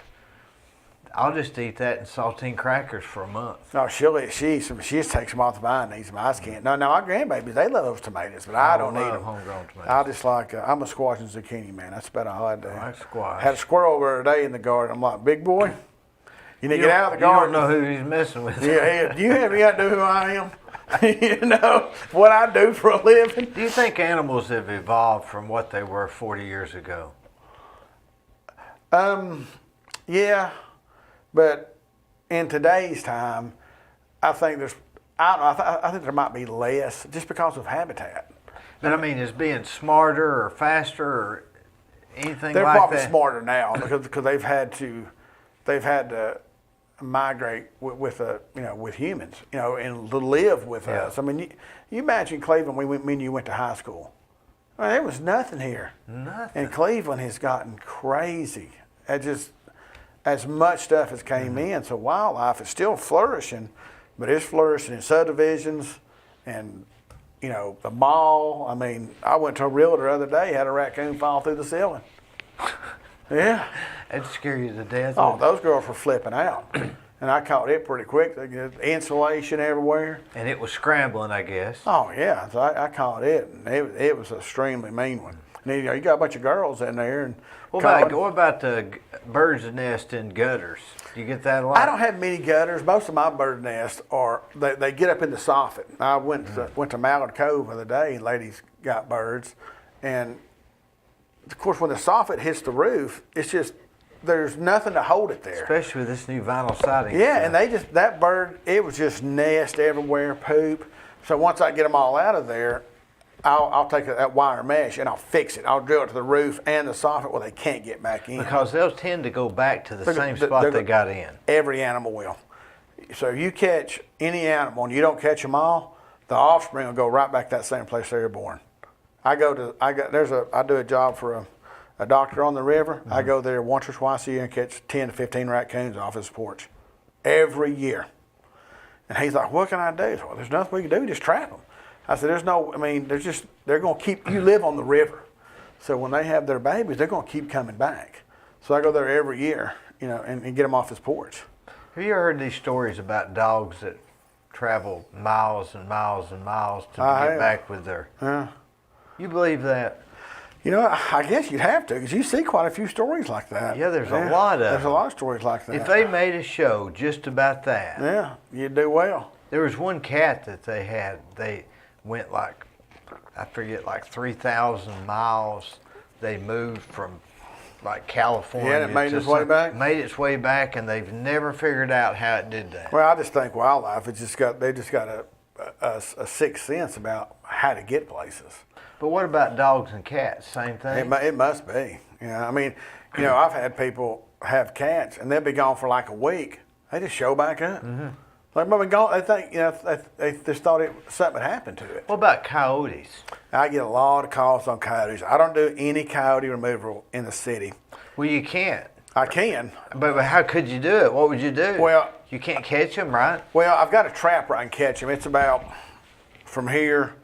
I'll just eat that and saltine crackers for a month. No, she just takes them off the vine and eats them. I just can't. No, our grandbabies, they love those tomatoes, but I don't eat them. Homegrown tomatoes. I just like, I'm a squash and zucchini man. That's about all I do. I like squash. Had a squirrel over today in the garden. I'm like, big boy, you need to get out of the garden. You don't know who he's messing with. Yeah, you have any idea who I am? You know, what I do for a living? Do you think animals have evolved from what they were 40 years ago? Yeah, but in today's time, I think I think there might be less just because of habitat. But I mean, is being smarter or faster or anything They're like probably that? smarter now because they've had to migrate with humans, and to live with us. I mean, you imagine Cleveland when you went to high school. I mean, there was nothing here. Nothing. And Cleveland has gotten crazy. As much stuff as came in, so wildlife is still flourishing, but it's flourishing in subdivisions and you know, the mall. I mean, I went to a realtor the other day, had a raccoon fall through the ceiling. Yeah. That'd scare you to death. Oh, those girls were flipping out. And I caught it pretty quick. They get insulation everywhere. And it was scrambling, I guess. Oh, yeah. So I caught it. And it was an extremely mean one. And, you know, you got a bunch of girls in there. And what about the birds' nest in gutters? Do you get that a lot? I don't have many gutters. Most of my bird nests are, they get up in the soffit. I went to Mallard Cove the other day, and ladies got birds. And, of course, when the soffit hits the roof, it's just, there's nothing to hold it there. Especially with this new vinyl siding. Yeah, and that bird, it was just nest everywhere, poop. So once I get them all out of there, I'll take that wire mesh and I'll fix it. I'll drill it to the roof and the soffit where they can't get back in. Because they'll tend to go back to the same spot they got in. Every animal will. So you catch any animal and you don't catch them all, the offspring will go right back to that same place they were born. I do a job for a doctor on the river. Mm-hmm. I go there once or twice a year and catch 10 to 15 raccoons off his porch every year. And he's like, what can I do? So, well, there's nothing we can do, just trap them. I said, they're going to keep, you live on the river. So when they have their babies, they're going to keep coming back. So I go there every year, you know, and get them off his porch. Have you heard these stories about dogs that travel miles and miles and miles to get back with their... You believe that? You know, I guess you'd have to, because you see quite a few stories like that. Yeah, there's a lot of them. There's a lot of stories like that. If they made a show just about that. Yeah, you'd do well. There was one cat that they had. They went like 3,000 miles. They moved from like California. Yeah, and it made its way back? Made its way back, and they've never figured out how it did that. Well, I just think wildlife, they just got a sixth sense about how to get places. But what about dogs and cats? Same thing? It must be. Yeah, I mean, you know, I've had people have cats, and they'll be gone for like a week. They just show back up. Mm-hmm. Like, but they think, you know, they just thought something had happened to it. What about coyotes? I get a lot of calls on coyotes. I don't do any coyote removal in the city. Well, you can't. I can. But how could you do it? What would you do? Well, you can't catch them, right? Well, I've got a trap where I can catch them. It's about from here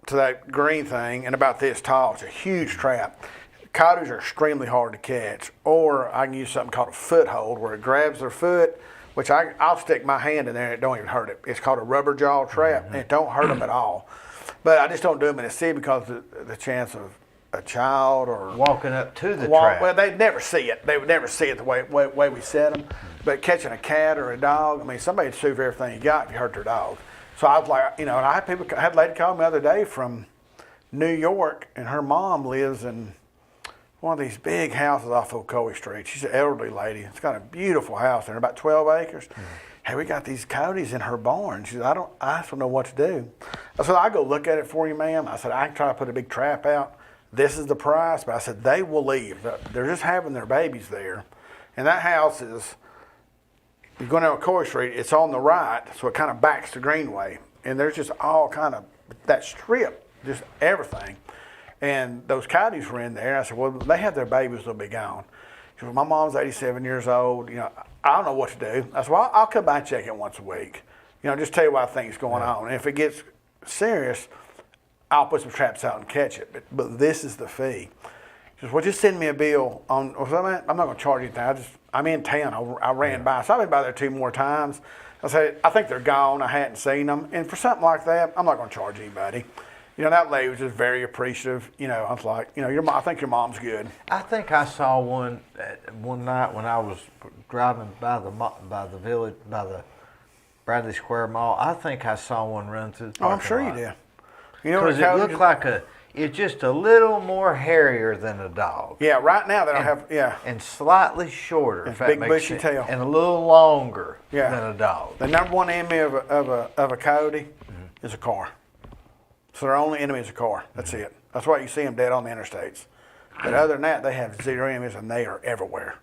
to that green thing and about this tall. It's a huge trap. Coyotes are extremely hard to catch. Or I can use something called a foothold where it grabs their foot, which I'll stick my hand in there and it don't even hurt it. It's called a rubber jaw trap, and it don't hurt them at all. But I just don't do them in the city because the chance of a child or walking up to the trap. Well, they'd never see it. They would never see it the way we set them. But catching a cat or a dog, I mean, somebody'd sue for everything you got if you hurt their dog. So I was like, you know, and I had a lady call me the other day from New York, and her mom lives in one of these big houses off Ocoee Street. She's an elderly lady. It's got a beautiful house there, about 12 acres. Mm-hmm. Hey, we got these coyotes in her barn. She said, I just don't know what to do. I said, I'll go look at it for you, ma'am. I said, I can try to put a big trap out. This is the price. But I said, they will leave. They're just having their babies there. And that house is, you're going down Ocoee Street, it's on the right, so it kind of backs the greenway. And there's just all kind of, that strip, just everything. And those coyotes were in there. I said, well, they have their babies, they'll be gone. She said, well, my mom's 87 years old. You know, I don't know what to do. I said, well, I'll come by and check it once a week. You know, just tell you what I think is going on. And if it gets serious, I'll put some traps out and catch it. But this is the fee. She said, well, just send me a bill on, I'm not going to charge you anything. I'm in town. I ran by. So I've been by there 2 more times. I said, I think they're gone. I hadn't seen them. And for something like that, I'm not going to charge anybody. You know, that lady was just very appreciative. You know, I was like, you know, I think your mom's good. I think I saw one night when I was driving by the village, by the Bradley Square Mall. I think I saw one run through the parking lot. I'm sure you did. You know, because it looked like it's just a little more hairier than a dog. Yeah, right now they don't have, yeah. And slightly shorter. It's big bushy tail. And a little longer than a dog. The number one enemy of a coyote is a car. So their only enemy is a car. That's it. That's why you see them dead on the interstates. But other than that, they have 0 enemies, and they are everywhere.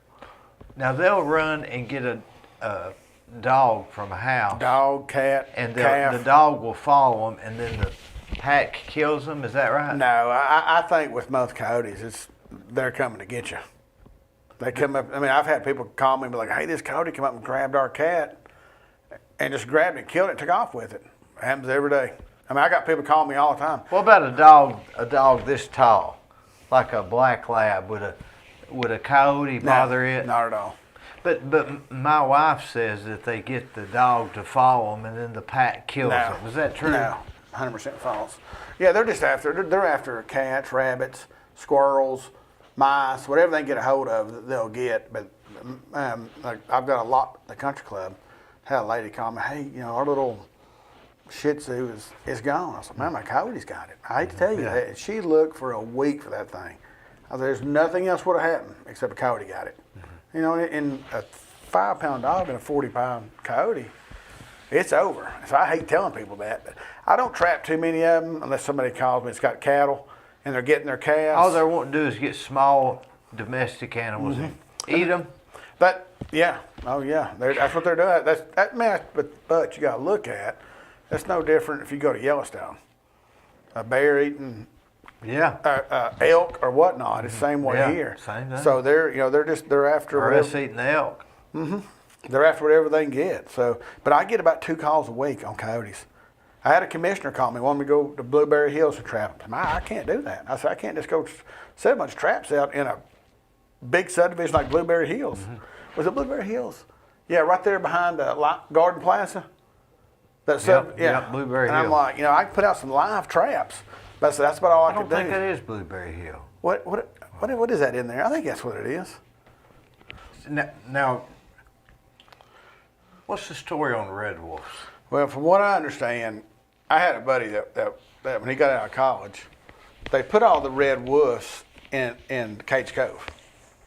Now they'll run and get a dog from a house. Dog, cat, and calf. The dog will follow them, and then the pack kills them. Is that right? No, I think with most coyotes, they're coming to get you. They come up. I mean, I've had people call me and be like, "Hey, this coyote came up and grabbed our cat, and just grabbed it, killed it, took off with it." Happens every day. I mean, I got people calling me all the time. What about a dog this tall, like a black lab? Would a coyote bother it? Not at all. But my wife says that they get the dog to follow them, and then the pack kills them. Is that true? No, 100% false. Yeah, they're just they're after cats, rabbits, squirrels, mice, whatever they can get a hold of, they'll get. But like I've got a lot at the country club. Had a lady call me, hey, our little Shih Tzu is gone. I said, man, my coyote's got it. I hate to tell you that. She looked for a week for that thing. I said, there's nothing else would have happened except a coyote got it. And a 5-pound dog and a 40-pound coyote, it's over. So I hate telling people that. But I don't trap too many of them unless somebody calls me. It's got cattle and they're getting their calves. All they're wanting to do is get small domestic animals and eat them. Oh yeah, that's what they're doing. But you got to look at. That's no different if you go to Yellowstone. A bear eating elk or whatnot. It's the same way here. Same thing. So they're after or us eating the elk. They're after whatever they can get. So, but I get about 2 calls a week on coyotes. I had a commissioner call me, wanted me to go to Blueberry Hills to trap them. I can't do that. I said I can't just go set a bunch of traps out in a big subdivision like Blueberry Hills. Was it Blueberry Hills? Yeah, right there behind the Garden Plaza. Blueberry Hill. And I'm like, I can put out some live traps. But so that's about all I could do. I don't think that is Blueberry Hill. What is that in there? I think that's what it is. Now, what's the story on the red wolves? Well, from what I understand, I had a buddy that when he got out of college, they put all the red wolves in Cage Cove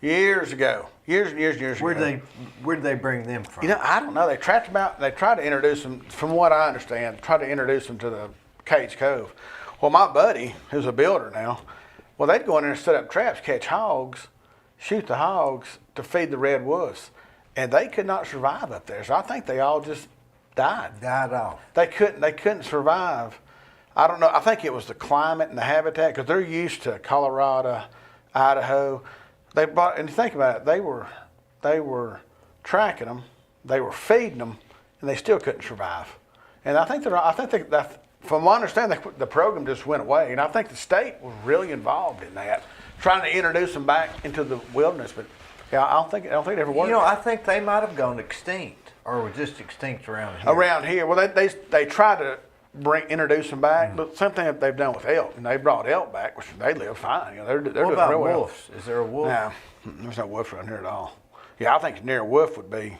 years ago. Years and years ago. Where'd they bring them from? I don't know. They trapped them out. They tried to introduce them, from what I understand, tried to introduce them to the Cage Cove. Well, my buddy, who's a builder now, they'd go in there and set up traps, catch hogs, shoot the hogs to feed the red wolves, and they could not survive up there. So I think they all just died. Died off. They couldn't survive. I don't know. I think it was the climate and the habitat because they're used to Colorado, Idaho. And you think about it, they were tracking them, they were feeding them, and they still couldn't survive. And I think from what I understand, the program just went away, and I think the state was really involved in that, trying to introduce them back into the wilderness. But yeah, I don't think it ever worked. I think they might have gone extinct, or were just extinct around here. Around here, well, they tried to introduce them back, but same thing that they've done with elk, and they brought elk back, which they live fine. They're what doing about real wolves? well. Is there a wolf? No, there's no wolves around here at all. Yeah, I think near a wolf would be,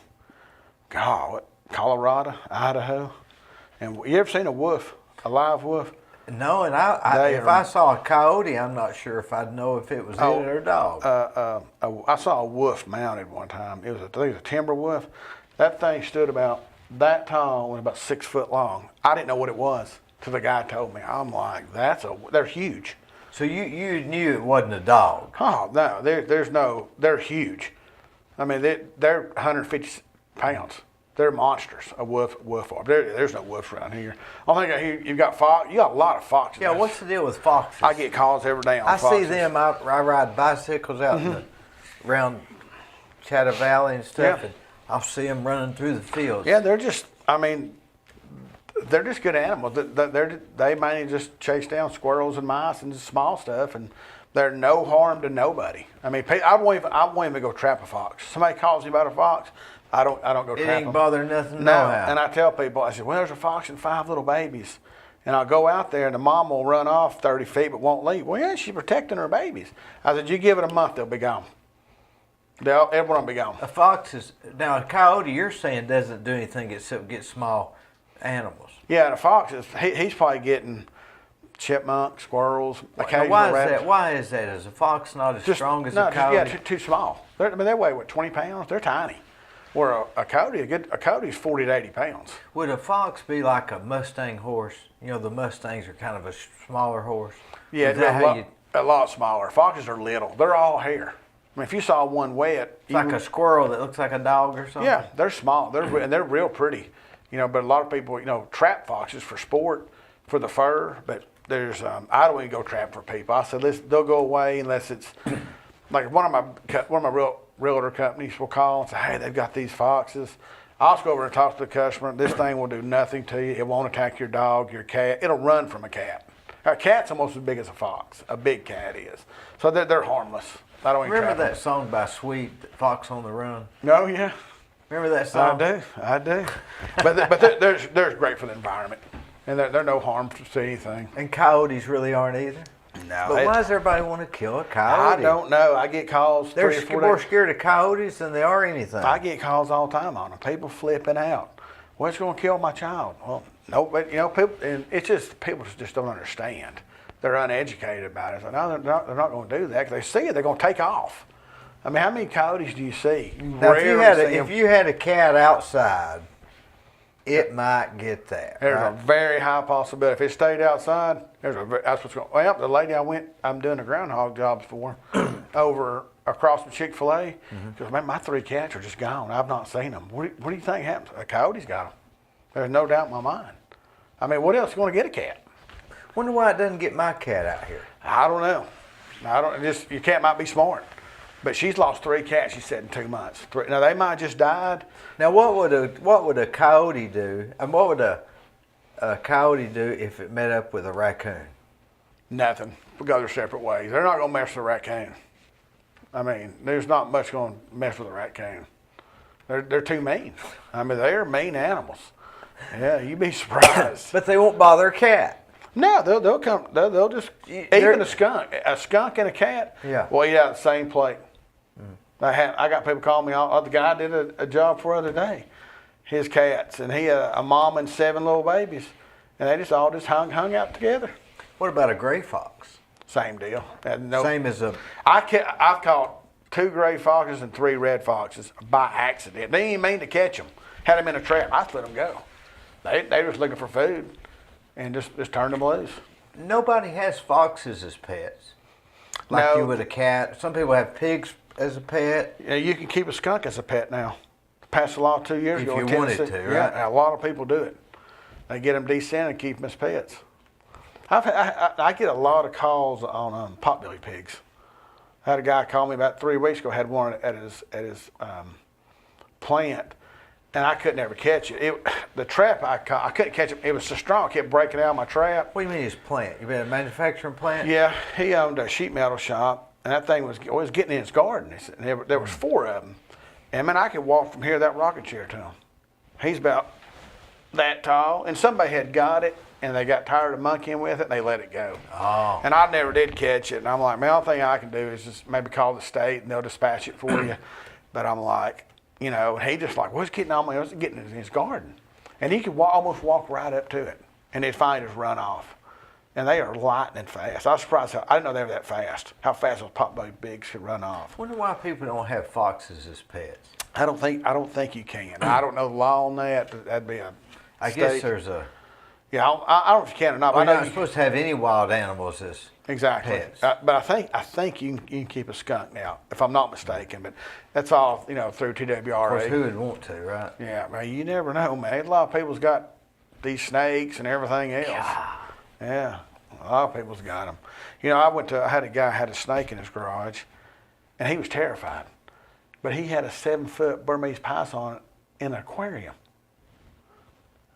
Colorado, Idaho, and you ever seen a wolf, a live wolf? No, and if I saw a coyote, I'm not sure if I'd know if it was it or a dog. I saw a wolf mounted one time. I think it was a timber wolf. That thing stood about that tall and about 6 foot long. I didn't know what it was till the guy told me. I'm like, they're huge. So you knew it wasn't a dog? Oh no, they're huge. I mean, they're 150 pounds. They're monsters. A wolf. There's no wolves around here. I think you've got fox. You got a lot of foxes. Yeah, what's the deal with foxes? I get calls every day on foxes. I see them. I ride bicycles out around Chatta Valley and stuff, and I'll see them running through the fields. Yeah, they're just good animals. They mainly just chase down squirrels and mice and just small stuff, and they're no harm to nobody. I mean, I won't even go trap a fox. Somebody calls me about a fox, I don't go trap them. It ain't bother nothing. No, and I tell people, I said, well, there's a fox and 5 little babies. And I'll go out there and the mom will run off 30 feet but won't leave. Well, yeah, she's protecting her babies. I said, you give it a month, they'll be gone. Everyone will be gone. A fox now a coyote, you're saying, doesn't do anything except get small animals. Yeah, and a fox, he's probably getting chipmunks, squirrels, occasional rabbits. Why is that? Is a fox not as strong as a coyote? Too small. They weigh, 20 pounds? They're tiny. Where a coyote's 40 to 80 pounds. Would a fox be like a Mustang horse? The Mustangs are kind of a smaller horse. Yeah, a lot smaller. Foxes are little. They're all hair. I mean, if you saw one wet, it's like a squirrel that looks like a dog or something. Yeah, they're small. They're real pretty. But a lot of people, trap foxes for sport, for the fur. But I don't even go trap for people. I said, they'll go away unless it's like one of my realtor companies will call and say, hey, they've got these foxes. I'll just go over and talk to the customer. This thing will do nothing to you. It won't attack your dog, your cat. It'll run from a cat. A cat's almost as big as a fox. A big cat is. So they're harmless. I don't even Remember trap that song by Sweet, Fox on the Run? No, yeah. Remember that song? I do. But they're great for the environment. And they're no harm to anything. And coyotes really aren't either? No. But why does everybody want to kill a coyote? I don't know. I get calls. They're 3 or 4 more days. scared of coyotes than they are anything. I get calls all the time on them. People flipping out. What's going to kill my child? Well, no, but people, and it's just people just don't understand. They're uneducated about it. So no, they're not going to do that. 'Cause they see it, they're going to take off. I mean, how many coyotes do you see? Now, if you had a cat outside, it might get that. There's right? a very high possibility. If it stayed outside, that's what's going. Well, the lady I'm doing the groundhog jobs for, over across from Chick-fil-A, because man, my 3 cats are just gone. I've not seen them. What do you think happens? A coyote's got them. There's no doubt in my mind. I mean, what else is going to get a cat? Wonder why it doesn't get my cat out here. I don't know. Your cat might be smart, but she's lost 3 cats. She said in 2 months. Now they might have just died. Now, what would a coyote do? And what would a coyote do if it met up with a raccoon? Nothing. We go their separate ways. They're not going to mess with a raccoon. I mean, there's not much going to mess with a raccoon. They're too mean. I mean, they're mean animals. Yeah, you'd be surprised. But they won't bother a cat. No, they'll come. They'll just even a skunk and a cat. Yeah. Will eat out of the same plate. I got people calling me. The guy I did a job for the other day. His cats, and he a mom and 7 little babies, and they just all hung out together. What about a gray fox? Same deal. Same as a. I've caught 2 gray foxes and 3 red foxes by accident. They didn't even mean to catch them. Had them in a trap. I just let them go. They were just looking for food, and just turned them loose. Nobody has foxes as pets, like No. you would a cat. Some people have pigs as a pet. Yeah, you can keep a skunk as a pet now. Passed a law 2 years If ago. you in wanted Tennessee. to, right? Yeah, a lot of people do it. They get them descended and keep them as pets. I get a lot of calls on potbelly pigs. I had a guy call me about 3 weeks ago. Had one at his plant, and I couldn't ever catch it. The trap I couldn't catch it. It was so strong, it kept breaking out of my trap. What do you mean his plant? You been a manufacturing plant? Yeah, he owned a sheet metal shop, and that thing was always getting in his garden. And there was 4 of them, and man, I could walk from here to that rocking chair to him. He's about that tall, and somebody had got it, and they got tired of monkeying with it, and they let it go. Oh. And I never did catch it, and I'm like, man, the only thing I can do is just maybe call the state, and they'll dispatch it for you. But I'm like, and he just like, what's getting on me? What's getting in his garden? And he could almost walk right up to it, and they'd find his run off. And they are lightning fast. I was surprised. I didn't know they were that fast. How fast those potbelly pigs could run off. Wonder why people don't have foxes as pets. I don't think you can. I don't know the law on that. That'd be a I state. guess there's a. Yeah, I don't know if you can or not. We're But I know not you, supposed to have any wild animals as exactly. pets. But I think you can keep a skunk now, if I'm not mistaken. But that's all through TWRA. Of course, who would want to, right? Yeah, man, you never know, man. A lot of people's got these snakes and everything else. Yeah, a lot of people's got them. I had a guy had a snake in his garage, and he was terrified. But he had a 7-foot Burmese python in an aquarium.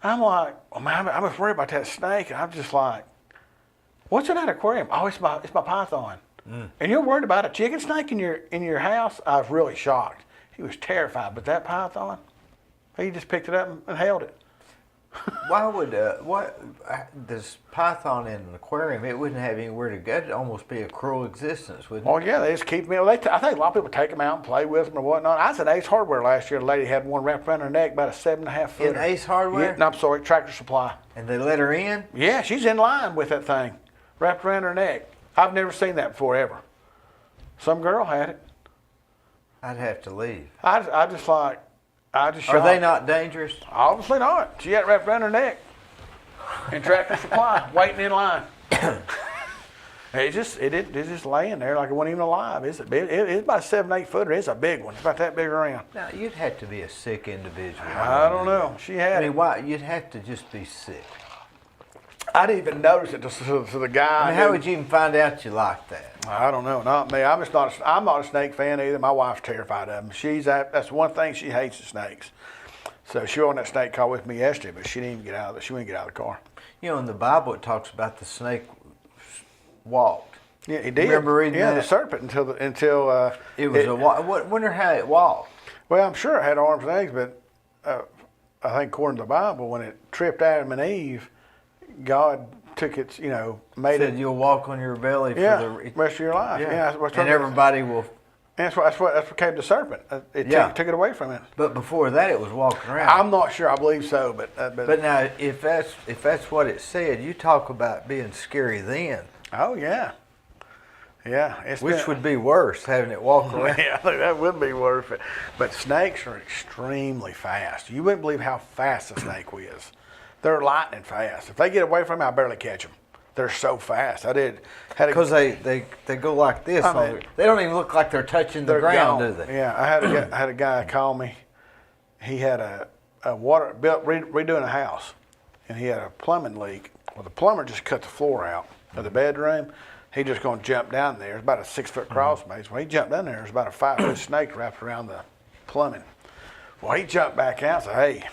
I'm like, oh man, I was worried about that snake, and I'm just like, what's in that aquarium? Oh, it's my python. And you're worried about a chicken snake in your house? I was really shocked. He was terrified, but that python, he just picked it up and held it. Why would this python in an aquarium? It wouldn't have anywhere to go. It'd almost be a cruel existence, wouldn't it? Oh yeah, they just keep them. I think a lot of people take them out and play with them or whatnot. I was at Ace Hardware last year. The lady had one wrapped around her neck, about a 7.5 foot. In Ace Hardware? Yeah, no, I'm sorry, Tractor Supply. And they let her in? Yeah, she's in line with that thing, wrapped around her neck. I've never seen that before ever. Some girl had it. I'd have to leave. I just Are shocked. they not dangerous? Obviously not. She had it wrapped around her neck. In Tractor Supply, waiting in line. It's just laying there like it wasn't even alive. It's about a 7-8 footer. It's a big one. It's about that big around. Now, you'd have to be a sick individual. I don't know. She had I it. mean, why? You'd have to just be sick. I didn't even notice it to the guy. I mean, how would you even find out you liked that? I don't know. Not me. I'm not a snake fan either. My wife's terrified of them. That's one thing she hates is snakes. So she was on that snake call with me yesterday, but she didn't even get out of the, she wouldn't get out of the car. You know, in the Bible it talks about the snake walked. Yeah, he did. Remember reading that? The serpent until It was wonder how it walked. Well, I'm sure it had arms and legs, but I think according to the Bible, when it tripped Adam and Eve, God took its, made Said it. you'll walk on your belly for Yeah, the rest of your life. Yeah, and everybody will. And that's what became the serpent. It took it away from it. But before that, it was walking around. I'm not sure. I believe so, But now, if that's what it said, you talk about being scary then. Oh yeah, yeah. Which would be worse, having it walk around? Yeah, I think that would be worse. But snakes are extremely fast. You wouldn't believe how fast a snake is. They're lightning fast. If they get away from me, I barely catch them. They're so fast. Because they go like this. They don't even look like they're touching the ground, do they? Yeah, I had a guy call me. He had a redoing a house, and he had a plumbing leak. Well, the plumber just cut the floor out of the bedroom. He just going to jump down there. It's about a 6-foot crawl space. When he jumped down there, it was about a 5-foot snake wrapped around the plumbing. Well, he jumped back out and said, "Hey,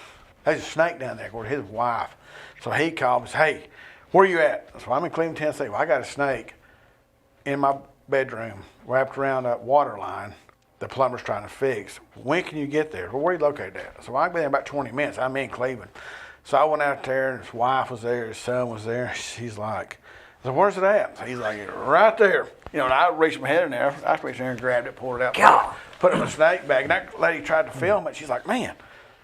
there's a snake down there," according to his wife. So he called and said, "Hey, where you at?" So I'm in Cleveland, Tennessee. Well, I got a snake in my bedroom wrapped around a water line the plumber's trying to fix. When can you get there? Well, where are you located at? So I've been there about 20 minutes. I'm in Cleveland. So I went out there, and his wife was there, his son was there. She's like, I said, "Where's it at?" So he's like, "Right there." And I reached my head in there. I reached in there and grabbed it, pulled it out, put it in a snake bag. And that lady tried to film it. She's like, "Man,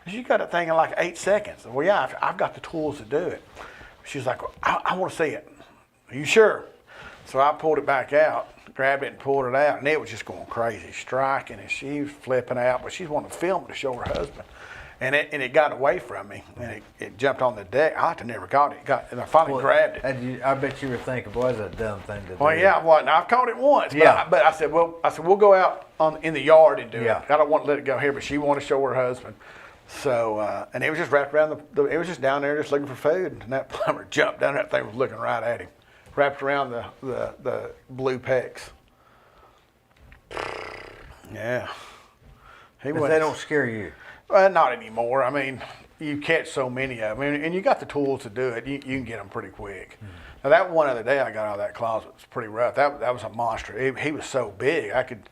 you got that thing in like 8 seconds." Well, yeah, I've got the tools to do it. She's like, I want to see it. "Are you sure?" So I pulled it back out, grabbed it and pulled it out, and it was just going crazy, striking, and she was flipping out, but she wanted to film it to show her husband. And it got away from me, and it jumped on the deck. I never caught it. And I finally grabbed it. And I bet you were thinking, boy, that's a dumb thing to do. Well, yeah, I've caught it once. But I said, we'll go out in the yard and do it. I don't want to let it go here, but she wanted to show her husband. So, and it was just wrapped around it was just down there just looking for food, and that plumber jumped down. That thing was looking right at him, wrapped around the blue pecs. Yeah. But they don't scare you. Well, not anymore. I mean, you catch so many of them, and you got the tools to do it. You can get them pretty quick. Mm-hmm. Now that one other day I got out of that closet was pretty rough. That was a monster. He was so big I could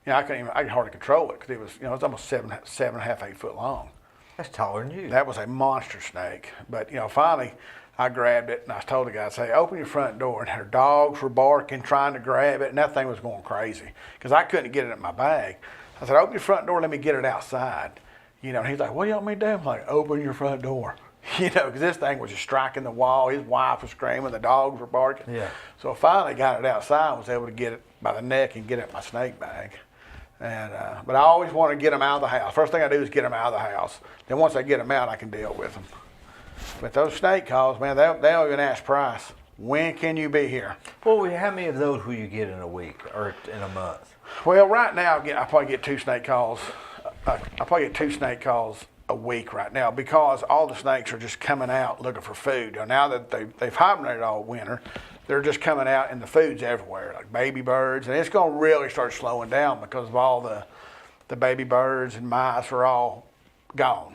hardly control it because it was it was almost 7.5, 8 foot long. That's taller than you. That was a monster snake. But finally I grabbed it and I told the guy, say, "Open your front door." And her dogs were barking, trying to grab it, and that thing was going crazy because I couldn't get it in my bag. I said, "Open your front door, let me get it outside." And he's like, "What do you want me to do?" I'm like, "Open your front door." Because this thing was just striking the wall. His wife was screaming, the dogs were barking. Yeah. So I finally got it outside, was able to get it by the neck and get it in my snake bag. And but I always want to get them out of the house. First thing I do is get them out of the house. Then once I get them out, I can deal with them. But those snake calls, man, they don't even ask price. When can you be here? Well, how many of those will you get in a week or in a month? Well, right now I probably get 2 snake calls. I probably get 2 snake calls a week right now because all the snakes are just coming out looking for food. Now that they've hibernated all winter, they're just coming out and the food's everywhere, like baby birds, and it's going to really start slowing down because of all the baby birds and mice are all gone.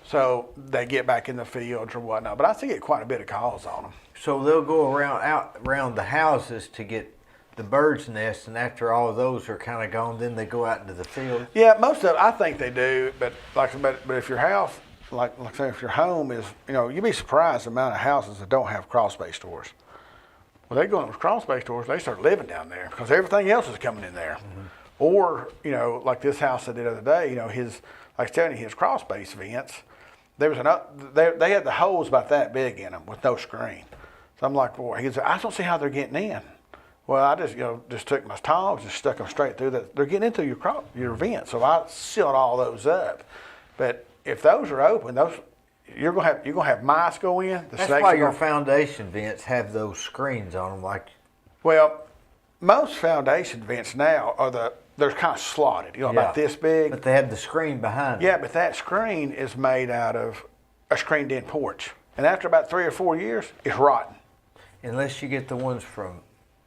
So they get back in the fields or whatnot. But I still get quite a bit of calls on them. So they'll go around the houses to get the bird's nest, and after all of those are kind of gone, then they go out into the field. Yeah, most of I think they do, but if your house, like say if your home is, you'd be surprised the amount of houses that don't have crawl space doors. Well, they go in those crawl space doors, they start living down there because everything else is coming in there. Mm-hmm. Or like this house I did the other day, his, like I was telling you, his crawl space vents, there was they had the holes about that big in them with no screen. So I'm like, boy, he said, "I don't see how they're getting in." Well, I just took my tongs and stuck them straight through that. They're getting into your vent, so I sealed all those up. But if those are open, you're gonna have mice go in. That's why your foundation vents have those screens on them, Well, most foundation vents now they're kind of slotted, about this big. But they have the screen behind. Yeah, but that screen is made out of a screened-in porch, and after about 3 or 4 years, it's rotten. Unless you get the ones from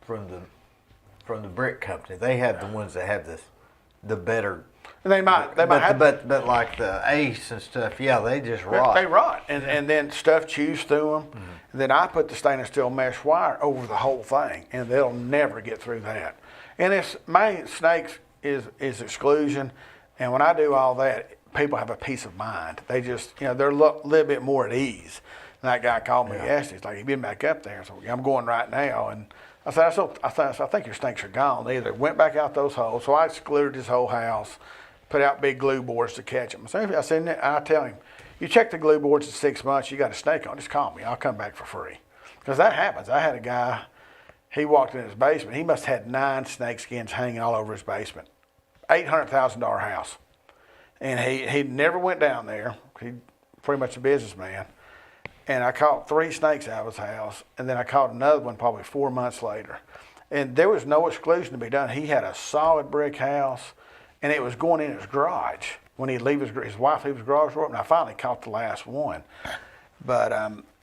the brick company, they have the ones that have this. the better. And they might have. But like the ace and stuff, yeah, they just rot. They rot, and then stuff chews through them. Mm-hmm. And then I put the stainless steel mesh wire over the whole thing, and they'll never get through that. And it's main snakes is exclusion, and when I do all that, people have a peace of mind. They just, they're a little bit more at ease. And that guy called me yesterday. He's like, "You've been back up there." So I'm going right now, and I said, I think your snakes are gone. They either went back out those holes, so I excluded his whole house. Put out big glue boards to catch them. So I tell him, you check the glue boards in 6 months, you got a snake on, just call me. I'll come back for free. Because that happens. I had a guy, he walked in his basement. He must have had 9 snake skins hanging all over his basement. $800,000 house. And he never went down there. He's pretty much a businessman. And I caught 3 snakes out of his house. And then I caught another one probably 4 months later. And there was no exclusion to be done. He had a solid brick house. And it was going in his garage when he'd leave his wife leave his garage door open. I finally caught the last one, but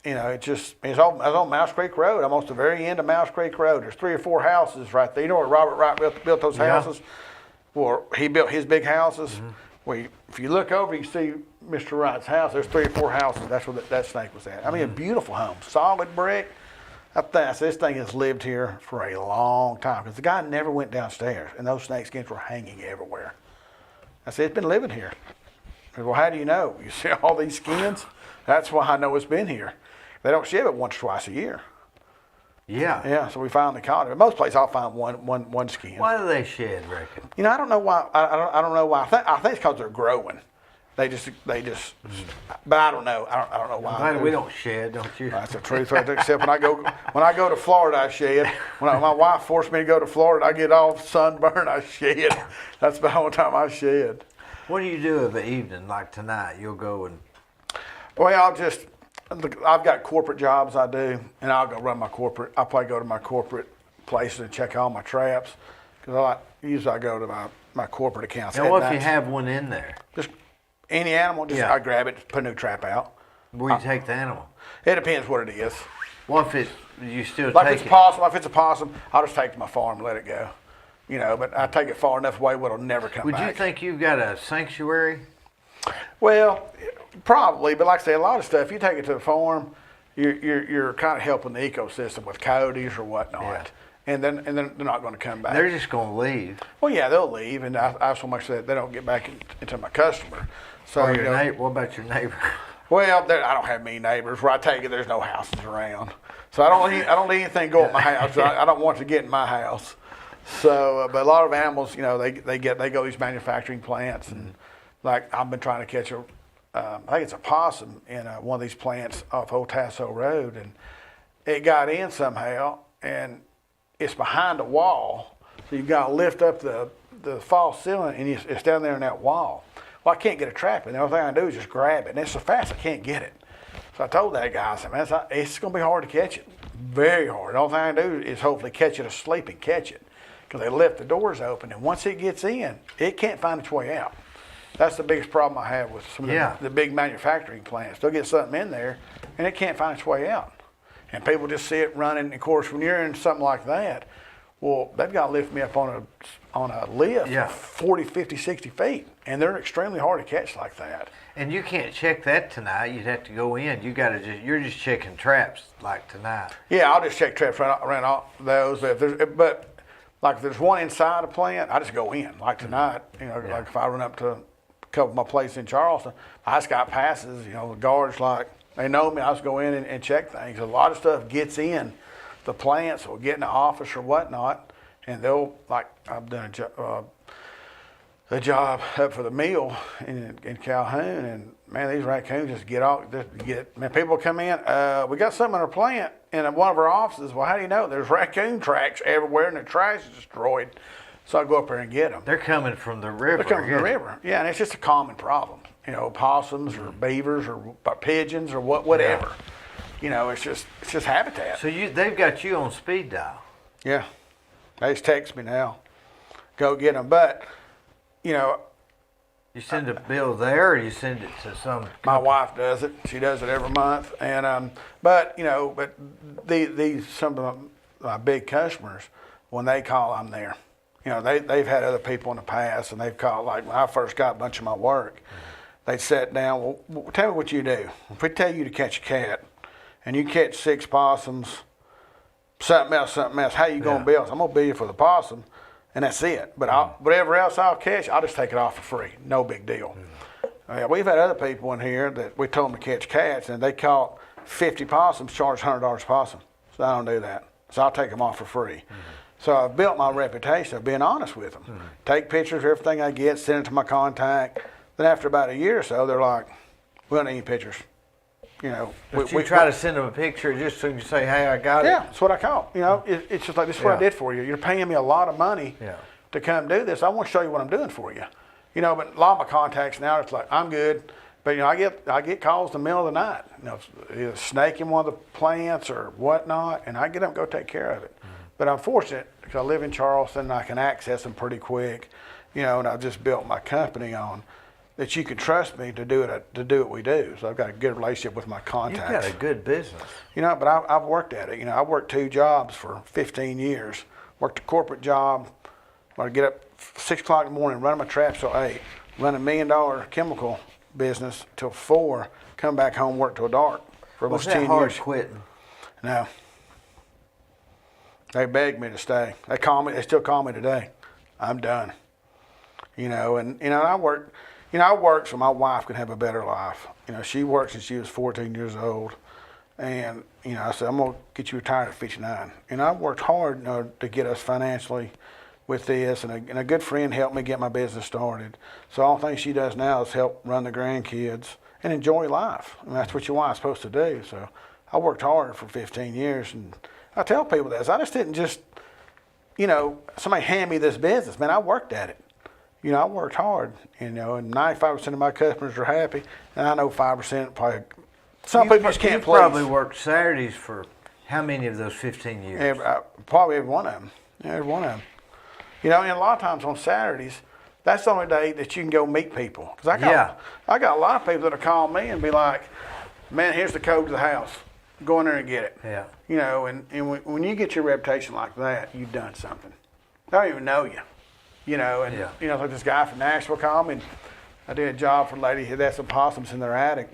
it's on Mouse Creek Road, almost the very end of Mouse Creek Road. There's 3 or 4 houses right there. You know where Robert Wright built those houses? Well, he built his big houses. Mm-hmm. Well, if you look over, you see Mr. Wright's house. There's 3 or 4 houses. That's where that snake was at. I mean, a beautiful home, solid brick. This thing has lived here for a long time because the guy never went downstairs, and those snake skins were hanging everywhere. I said, "It's been living here." He said, "Well, how do you know? You see all these skins? That's why I know it's been here. They don't shave it once or twice a year." Yeah. Yeah. So we finally caught it. Most places I'll find one skin. Why do they shed, reckon? I don't know why. I don't know why. I think it's because they're growing. They just, but I don't know. I don't know why. I'm glad we don't shed, don't you? That's the truth right there. Except when I go to Florida, I shed. When my wife forced me to go to Florida, I get all sunburned, I shed. That's about the only time I shed. What do you do of the evening, like tonight? You'll go and... Well, I've got corporate jobs I do, and I'll go run my corporate. I'll probably go to my corporate places and check all my traps. Because usually I go to my corporate accounts. And what if you have one in there? Just any animal, I grab it, put a new trap out. Where you take the animal? It depends what it is. What if you still like take if it's a possum, I'll just take it to my farm and let it go. But I take it far enough away where it'll never come back. Would you think you've got a sanctuary? Well, probably, but like I say, a lot of stuff, you take it to the farm, you're kind of helping the ecosystem with coyotes or whatnot. Yeah. And then they're not going to come back. They're just going to leave. Well, yeah, they'll leave, and I so much that they don't get back into my customer. So or your neighbor. What about your neighbor? Well, I don't have many neighbors. Where I take it, there's no houses around, so I don't need anything go at my house. I don't want to get in my house. So, but a lot of animals, they go to these manufacturing plants, and like I've been trying to catch I think it's a possum in one of these plants off Old Tasso Road, and it got in somehow, and it's behind a wall, so you've got to lift up the false ceiling, and it's down there in that wall. Well, I can't get a trap in. The only thing I do is just grab it, and it's so fast I can't get it. So I told that guy, I said, "Man, it's going to be hard to catch it, very hard. The only thing I do is hopefully catch it asleep and catch it, because they left the doors open, and once it gets in, it can't find its way out." That's the biggest problem I have with some of the big manufacturing plants. They'll get something in there, and it can't find its way out. And people just see it running. And of course, when you're in something like that, well, they've got to lift me up on a lift 40, 50, 60 feet. And they're extremely hard to catch like that. And you can't check that tonight. You'd have to go in. You're just checking traps like tonight. Yeah, I'll just check traps around all those. But if there's one inside a plant, I just go in. Like tonight, like if I run up to a couple of my places in Charleston, I just got passes. The guards they know me. I just go in and check things. A lot of stuff gets in the plants or get in the office or whatnot, and they'll I've done a job up for the mill in Calhoun, and man, these raccoons just people come in. We got something in our plant in one of our offices. Well, how do you know? There's raccoon tracks everywhere, and the trash is destroyed. So I go up there and get them. They're coming from the river. They're coming from the river. Yeah, and it's just a common problem. Possums or beavers or pigeons or whatever. It's just habitat. So they've got you on speed dial. Yeah, they just text me now. Go get them, but you send a bill there, or you send it to some. My wife does it. She does it every month, and but some of my big customers, when they call, I'm there. You know, they've had other people in the past, and they've called, like when I first got a bunch of my work, they'd sit down, well, tell me what you do. If we tell you to catch a cat, and you catch 6 possums, something else, how you going to bill us? I'm going to bill you for the possum, and that's it. But whatever else I'll catch, I'll just take it off for free. No big deal. We've had other people in here that we told them to catch cats, and they caught 50 possums, charged $100 a possum. So I don't do that. So I'll take them off for free. So I've built my reputation of being honest with them. Take pictures of everything I get, send it to my contact. Then after about a year or so, they're like, we don't need any pictures. You know, but we try to send them a picture just so you can say, hey, I got it. Yeah, that's what I caught. You know, it's just like, this is what I did for you. You're paying me a lot of money to come do this. I want to show you what I'm doing for you. You know, but a lot of my contacts now, it's like, I'm good. But, you know, I get calls in the middle of the night. You know, either snake in one of the plants or whatnot, and I get up and go take care of it. But I'm fortunate because I live in Charleston and I can access them pretty quick. You know, and I've just built my company on that you can trust me to do what we do. So I've got a good relationship with my contacts. You've got a good business. You know, but I've worked at it. You know, I worked 2 jobs for 15 years. Worked a corporate job where I get up 6 o'clock in the morning, run my traps till 8, run $1 million chemical business till 4, come back home, work till dark for almost 10 years. Was that hard quitting? No. They begged me to stay. They still call me today. I'm done. You know, and you know, I work so my wife could have a better life. You know, she worked since she was 14 years old. And, you know, I said, I'm going to get you retired at 59. And I worked hard, you know, to get us financially with this. And a good friend helped me get my business started. So all the things she does now is help run the grandkids and enjoy life. I mean, that's what your wife's supposed to do. So I worked hard for 15 years. And I tell people this. I just didn't just, you know, somebody hand me this business. Man, I worked at it. You know, I worked hard, you know, and 95% of my customers are happy, and I know 5% probably, some people just can't please. You probably worked Saturdays for how many of those 15 years? Probably every one of them. Every one of them. You know, and a lot of times on Saturdays, that's the only day that you can go meet people. Because I got a lot of people that'll call me and be like, man, here's the code to the house. Go in there and get it. Yeah. You know, and when you get your reputation like that, you've done something. They don't even know you. You know, and you know, like this guy from Nashville called me, and I did a job for a lady who had some possums in their attic,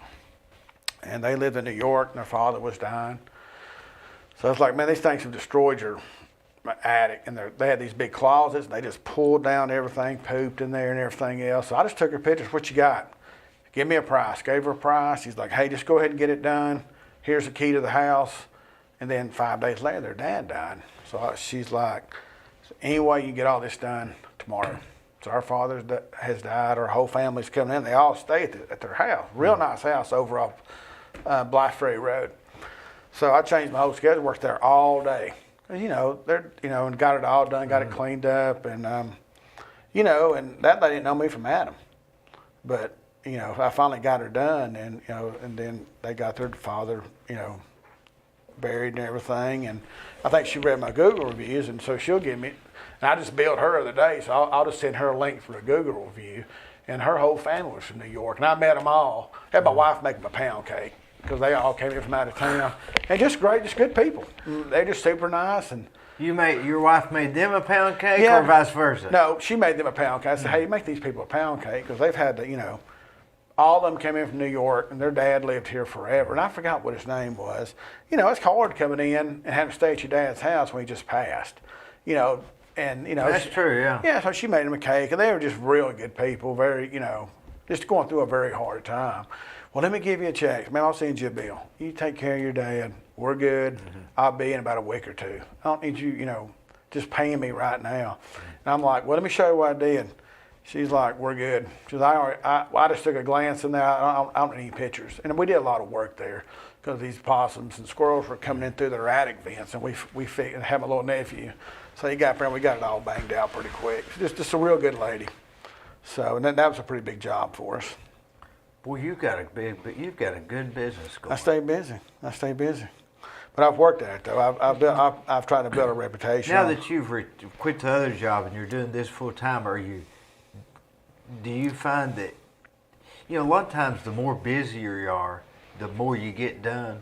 and they lived in New York, and their father was dying. So it's like, man, these things have destroyed your attic, and they had these big closets. And they just pulled down everything, pooped in there, and everything else. So I just took her pictures. What you got? Give me a price. Gave her a price. She's like, hey, just go ahead and get it done. Here's the key to the house. And then 5 days later, their dad died. So she's like, any way you can get all this done tomorrow. So our father has died. Our whole family's coming in. They all stay at their house. Real nice house over off Blythe Road. So I changed my whole schedule. Worked there all day. You know, and got it all done. Got it cleaned up, and you know, and that they didn't know me from Adam. But you know, I finally got her done, and you know, and then they got their father, you know, buried and everything. And I think she read my Google reviews, and so she'll give me. And I just billed her the other day, so I'll just send her a link for a Google review. And her whole family was from New York, and I met them all. I had my wife make them a pound cake because they all came in from out of town. And just great, just good people. They're just super nice. And your wife made them a pound cake, or vice versa? No, she made them a pound cake. I said, hey, make these people a pound cake because they've had to, you know, all of them came in from New York, and their dad lived here forever. And I forgot what his name was. You know, it's hard coming in and having to stay at your dad's house when he just passed. You know. And you know, that's true, yeah. Yeah, so she made them a cake, and they were just really good people. Very, you know, just going through a very hard time. Well, let me give you a check, man. I'll send you a bill. You take care of your dad. We're good. I'll be in about a week or 2. I don't need you, you know, just paying me right now. And I'm like, well, let me show you what I did. She's like, we're good. She was, I just took a glance in there. I don't need any pictures. And we did a lot of work there because these possums and squirrels were coming in through their attic vents, and we have a little nephew. So he got there, and we got it all banged out pretty quick. Just a real good lady. So, and that was a pretty big job for us. Boy, you've got a good business going. I stay busy. But I've worked at it though. I've tried to build a reputation. Now that you've quit the other job and you're doing this full time, do you find that, you know, a lot of times the more busier you are, the more you get done?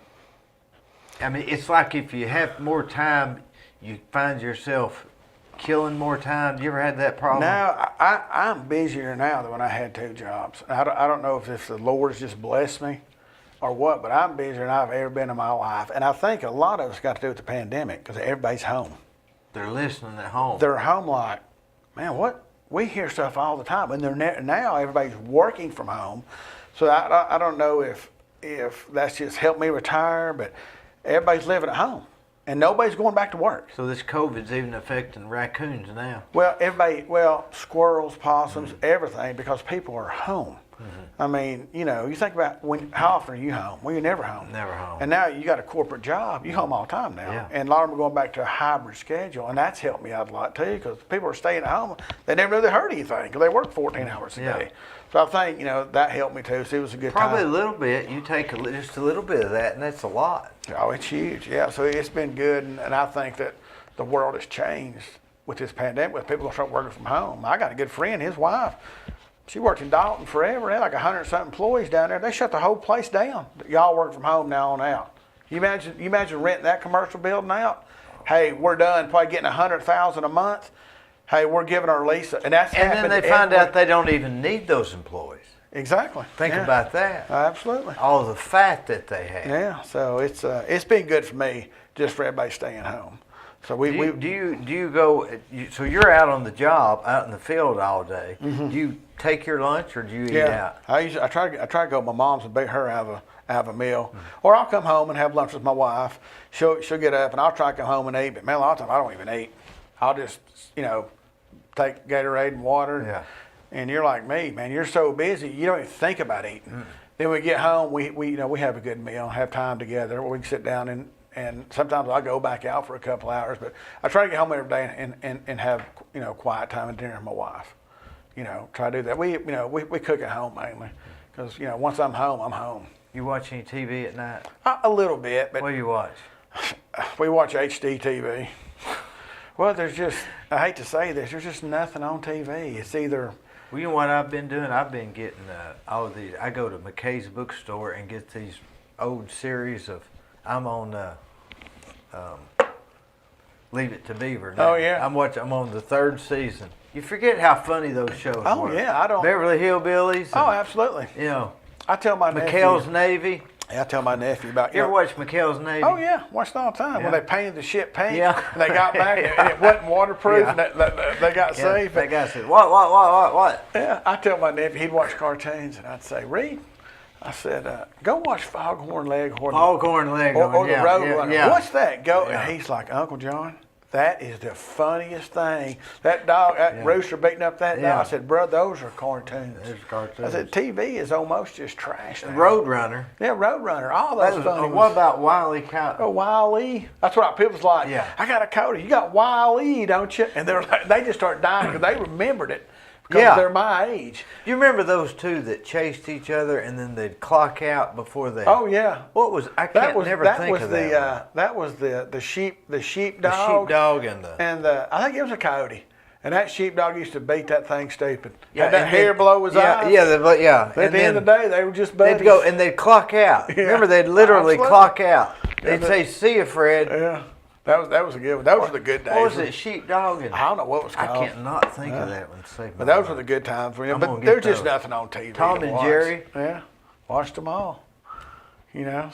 I mean, it's like if you have more time, you find yourself killing more time? Do you ever had that problem? Now, I'm busier now than when I had 2 jobs. I don't know if the Lord's just blessed me or what, but I'm busier than I've ever been in my life. And I think a lot of it's got to do with the pandemic because everybody's home. They're listening at home. They're home like, man, what? We hear stuff all the time. And now everybody's working from home. So I don't know if that's just helped me retire, but everybody's living at home. And nobody's going back to work. So this COVID's even affecting raccoons now. Well, squirrels, possums, everything, because people are home. I mean, you think about how often are you home? Well, you're never home. Never home. And now you got a corporate job. You're home all the time now. Yeah. And a lot of them are going back to a hybrid schedule, and that's helped me out a lot too, because people are staying at home. They never knew they heard anything because they work 14 hours a day. So I think that helped me too. So it was a good Probably time. a little bit. You take just a little bit of that, and that's a lot. Oh, it's huge. Yeah. So it's been good, and I think that the world has changed with this pandemic. With people start working from home. I got a good friend. His wife. She worked in Dalton forever. They had like 100-something employees down there. They shut the whole place down. Y'all work from home now on out. You imagine renting that commercial building out? Hey, we're done. Probably getting $100,000 a month. Hey, we're giving our lease, and that's happened. And then they find out they don't even need those employees. Exactly. Think about that. Absolutely. All the fat that they have. Yeah. So it's been good for me, just for everybody staying home. So do you go? So you're out on the job, out in the field all day. Mm-hmm. Do you take your lunch or do you eat out? I try to go to my mom's and bake her have a meal, or I'll come home and have lunch with my wife. She'll get up and I'll try to come home and eat. But man, a lot of times I don't even eat. I'll just take Gatorade and water. Yeah. And you're like me, man. You're so busy, you don't even think about eating. Then we get home, we have a good meal, have time together where we can sit down and sometimes I go back out for a couple hours, but I try to get home every day and have quiet time and dinner with my wife. Try to do that. We cook at home mainly because once I'm home, I'm home. You watch any TV at night? A little bit, but What do you watch? we watch HD TV. Well, I hate to say this, there's just nothing on TV. It's either. Well, you know what I've been doing? I've been getting all of these. I go to McKay's bookstore and get these old series of. I'm on Leave It to Beaver now. Oh yeah. I'm on the 3rd season. You forget how funny those shows were. Oh yeah, I don't. Beverly Hillbillies. Oh, absolutely. I tell my McHale's nephew. Navy. I tell my nephew about. You ever watch McHale's Navy? Oh yeah, watched it all the time. Yeah. When they painted the ship pink, Yeah. and they got back and it wasn't waterproof, Yeah. and they got safe. That guy said, what? Yeah, I tell my nephew he'd watch cartoons, and I'd say, Reed, I said, go watch Foghorn Leghorn. Foghorn Leghorn. Or the Roadrunner. Yeah. What's that? Go. Yeah. And he's like, Uncle John, that is the funniest thing. That dog, that rooster beating up that dog. I said, bro, those are cartoons. There's cartoons. I said, TV is almost just trash now. Roadrunner. Yeah, Roadrunner. All those funny ones. What about Wile E. Coyote? Oh, Wile E. That's what people's like. Yeah. I got a Cody. You got Wile E, don't you? And they just start dying because they remembered it because they're my age. Do you remember those two that chased each other and then they'd clock out before they? Oh yeah. What was I can't never think of that. That was the sheepdog. The sheepdog and I think it was a coyote. And that sheepdog used to beat that thing stupid. Yeah, Had that hair below his eyes. Yeah. At the end of the day, they were just buddies. They'd go and they'd clock out. Yeah. Remember, they'd literally Absolutely. clock out. They'd say, "See you, Fred." Yeah, that was a good one. Those were the good days. What was it, sheepdog? I don't know what it was called. I can't not think of that one. But those were the good times for you. But there's just nothing on TV. Tom to and watch. Jerry. Yeah, watched them all.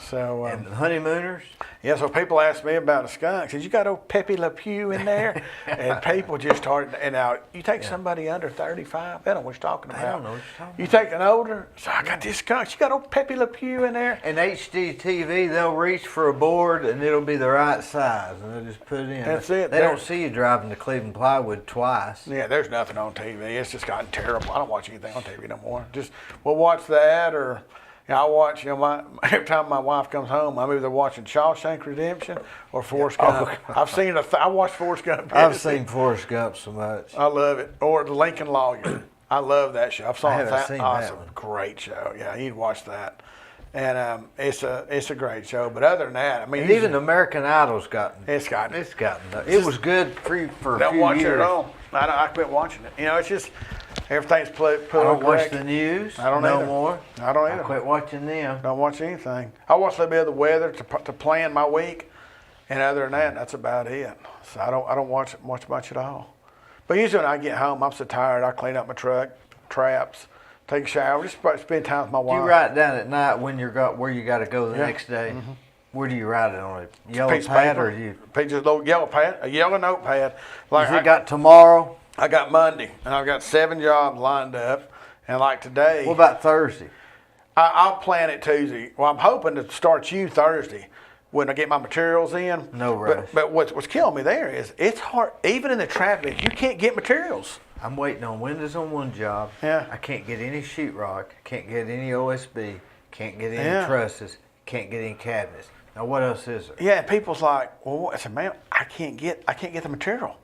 So. And the Honeymooners. Yeah, so people ask me about a skunk. Said, you got old Pepe Le Pew in there? And people just started, and now you take somebody under 35, they don't know what you're talking about. I don't know what you're talking about. You take an older, so I got this skunk. You got old Pepe Le Pew in there? And HDTV, they'll reach for a board and it'll be the right size, and they'll just put it in. That's it. They don't see you driving to Cleveland Plywood twice. Yeah, there's nothing on TV. It's just gotten terrible. I don't watch anything on TV no more. Just, we'll watch that or... I watch, every time my wife comes home, I'm either watching Shawshank Redemption or Forrest Gump. I watched Forrest Gump. I've seen Forrest Gump so much. I love it. Or The Lincoln Lawyer. I love that show. I haven't seen that It's a one. great show. Yeah, you'd watch that. And it's a great show. But other than that, And even American Idol's gotten. It was good for a don't few watch years. it at all. I quit watching it. It's just everything's put I don't watch correct. the news. I don't no either. more. I don't I either. quit watching them. Don't watch anything. I watch a little bit of the weather to plan my week. And other than that, that's about it. So I don't watch much at all. But usually when I get home, I'm so tired. I clean up my truck, traps, take a shower, just spend time with my wife. You write down at night when where you got to go the Yeah. next day. Mm-hmm. Where do you write it on? A yellow Piece of pad paper. or you? Piece of little yellow pad, a yellow notepad. Like Has it got tomorrow? I got Monday, and I've got 7 jobs lined up. And like today, What about Thursday? I'll plan it Tuesday. Well, I'm hoping to start you Thursday when I get my materials in. No rush. But what's killing me there is it's hard, even in the traffic, you can't get materials. I'm waiting on windows on one job. Yeah. I can't get any sheetrock. Can't get any OSB. Can't get any Yeah. trusses. Can't get any cabinets. Now what else is there? Yeah, and people's like, well, I said, man, I can't get the material.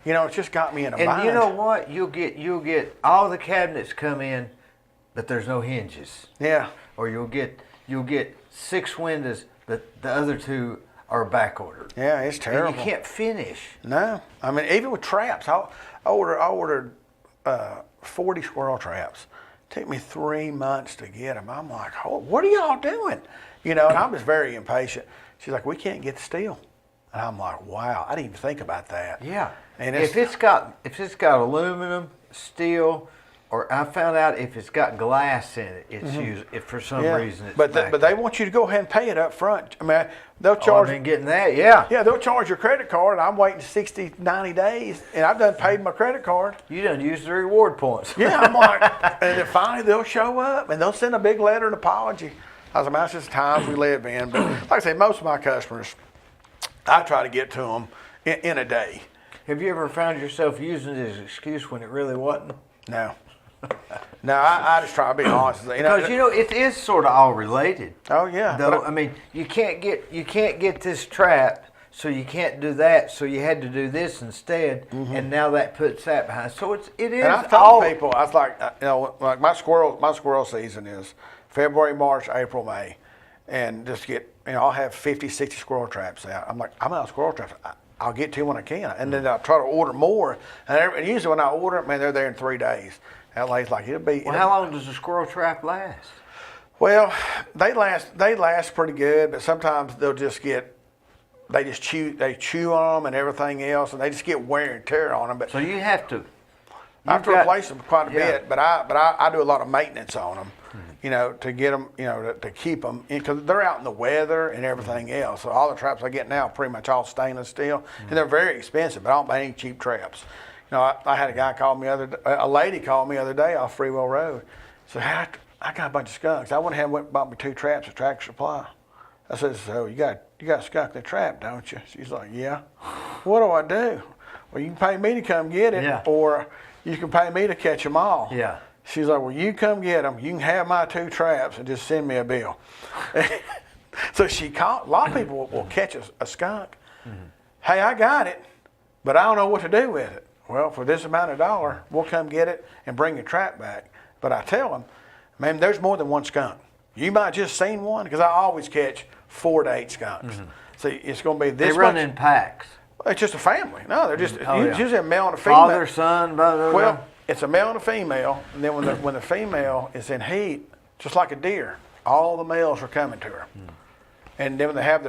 You know, it's just got me in a And bind. you know what? You'll get all the cabinets come in, but there's no hinges. Yeah. Or you'll get 6 windows, but the other 2 are back ordered. Yeah, it's And terrible. you can't finish. No, I mean even with traps, I ordered 40 squirrel traps. Took me 3 months to get them. I'm like, oh, what are y'all doing? You know, and I'm just very impatient. She's like, we can't get the steel, and I'm like, wow, I didn't even think about that. Yeah. And if it's got aluminum, steel, or I found out if it's got glass in it, it's used. If for some reason it's but back but they want you to go ahead and pay it up front. I mean, they'll charge. I've been getting that. Yeah. Yeah, they'll charge your credit card. I'm waiting 60, 90 days, and I've done paid my credit card. You done used the reward points. Yeah, I'm like, and then finally they'll show up and they'll send a big letter of apology. I was like, man, that's just the times we live in. But like I say, most of my customers, I try to get to them in a day. Have you ever found yourself using it as an excuse when it really wasn't? No. No, I just try to be honest. Because it is sort of all related. Oh yeah. Though, I mean, you can't get this trap, so you can't do that. So you had to do this instead, and now that puts that behind. So it is. And I told people, I was like, like my squirrel season is February, March, April, May, and just get, I'll have 50, 60 squirrel traps out. I'm like, I'm out of squirrel traps. I'll get to them when I can, and then I'll try to order more. And usually when I order them, man, they're there in 3 days. LA's like, it'll be. Well, how long does a squirrel trap last? Well, they last pretty good, but sometimes they'll just get. They chew on them and everything else, and they just get wear and tear on them. But So you have to. I have to replace them quite a yeah. bit, but I do a lot of maintenance on them, to get them, to keep them, because they're out in the weather and everything else. So all the traps I get now are pretty much all stainless steel, and they're very expensive, but I don't buy any cheap traps. I had a guy call me a lady called me the other day off Freewell Road. So I got a bunch of skunks. I went ahead and went and bought me 2 traps at Tractor Supply. I said, so you got a skunk in the trap, don't you? She's like, yeah. What do I do? Well, you can pay me to come get it, Yeah. or you can pay me to catch them all. Yeah. She's like, well, you come get them. You can have my 2 traps and just send me a bill. So she called. A lot of people will catch a skunk. Hey, I got it, but I don't know what to do with it. Well, for this amount of dollar, we'll come get it and bring your trap back. But I tell them, man, there's more than one skunk. You might just seen one, because I always catch 4 to 8 skunks. So it's going to be this. They run much. in packs. It's just a family. No, they're just yeah. usually a male and a female. Father, son, blah, blah, blah. Well, it's a male and a female, and then when the female is in heat, just like a deer, all the males are coming to her. And then when they have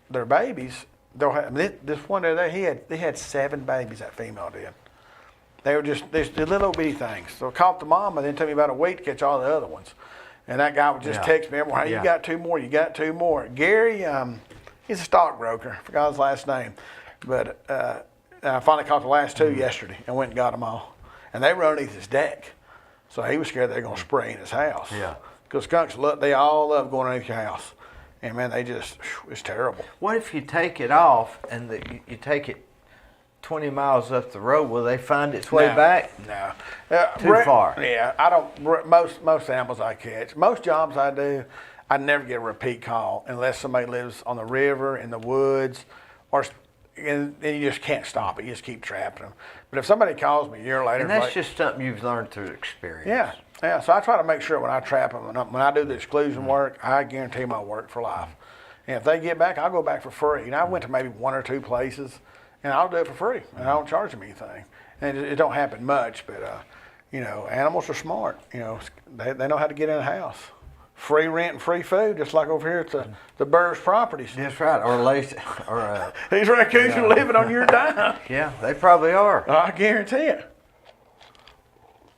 their babies, they'll have. This one there, they had 7 babies. That female did. They were just these little bitty things. So I caught the mama, then it took me about a week to catch all the other ones. And that guy would just text me every morning, hey, you got 2 more, you got 2 more. Gary, he's a stockbroker. I forgot his last name. But I finally caught the last 2 yesterday and went and got them all. And they were underneath his deck. So he was scared they were going to spray in his house. Yeah. Because skunks, they all love going underneath your house. And man, it's terrible. What if you take it off and you take it 20 miles up the road? Will they find its way back? No. Too far. Yeah, I don't. Most animals I catch, most jobs I do, I never get a repeat call unless somebody lives on the river, in the woods, and you just can't stop it. You just keep trapping them. But if somebody calls me a year later, And that's just something you've learned through experience. Yeah. So I try to make sure when I trap them, when I do the exclusion work, I guarantee my work for life. And if they get back, I'll go back for free. And I went to maybe 1 or 2 places, and I'll do it for free, and I don't charge them anything. And it don't happen much, but animals are smart. They know how to get in a house. free rent and free food, just like over here at the Burris properties. That's right. Or lace, or These raccoons are living on your dime. yeah, they probably are. I guarantee it.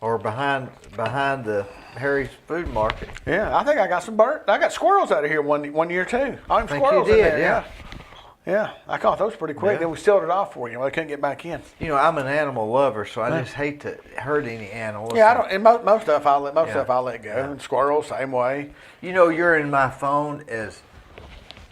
Or behind the Harry's Food Market. Yeah, I think I got some birds. I got squirrels out of here one year too. All them Think squirrels you in did, there. yeah. Yeah, I caught those pretty quick. Yeah. Then we sealed it off for you. Well, they couldn't get back in. You know, I'm an animal lover, so I just hate to hurt any animals. Yeah, I don't. And most stuff I let stuff I let go. Yeah. And squirrels, same way. You know, you're in my phone as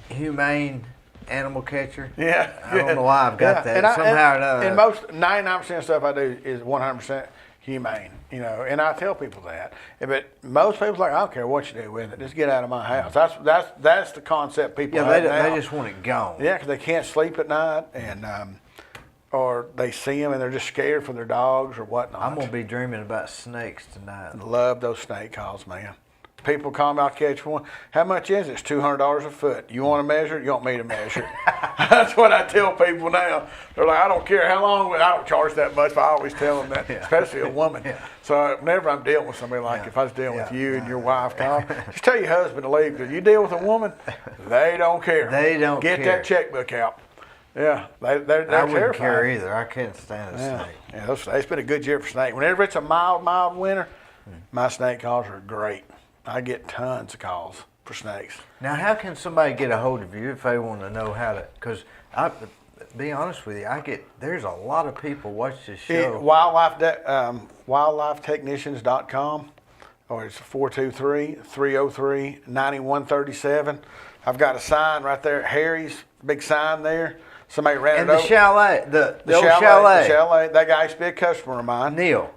humane animal catcher. Yeah, I don't know why I've got that. And Somehow or another. And most 99% of stuff I do is 100% humane. You know, and I tell people that. But most people's like, I don't care what you do with it. Just get out of my house. That's the concept people have now. They just want it gone. Yeah, because they can't sleep at night, and or they see them and they're just scared for their dogs or whatnot. I'm gonna be dreaming about snakes tonight. Love those snake calls, man. People call me, I'll catch one. How much is it? It's $200 a foot. You want to measure it? You want me to measure it? That's what I tell people now. They're like, I don't care how long. I don't charge that much, but I always tell them that, especially a woman. Yeah. So whenever I'm dealing with somebody, like if I was dealing with you and your wife, Tom, just tell your husband to leave. Because you deal with a woman, they don't care. They don't Get care. that checkbook out. Yeah, they're I wouldn't terrified. care either. I couldn't stand a snake. Yeah, it's been a good year for snake. Whenever it's a mild winter, my snake calls are great. I get tons of calls for snakes. Now, how can somebody get a hold of you if they want to know how to? Because I, be honest with you, there's a lot of people watch this show. Wildlifetechnicians.com, or it's 423-303-9137. I've got a sign right there at Harry's, big sign there. Somebody ran And it the over. chalet, the old chalet. chalet. The chalet. That guy used to be a customer of mine. Neil.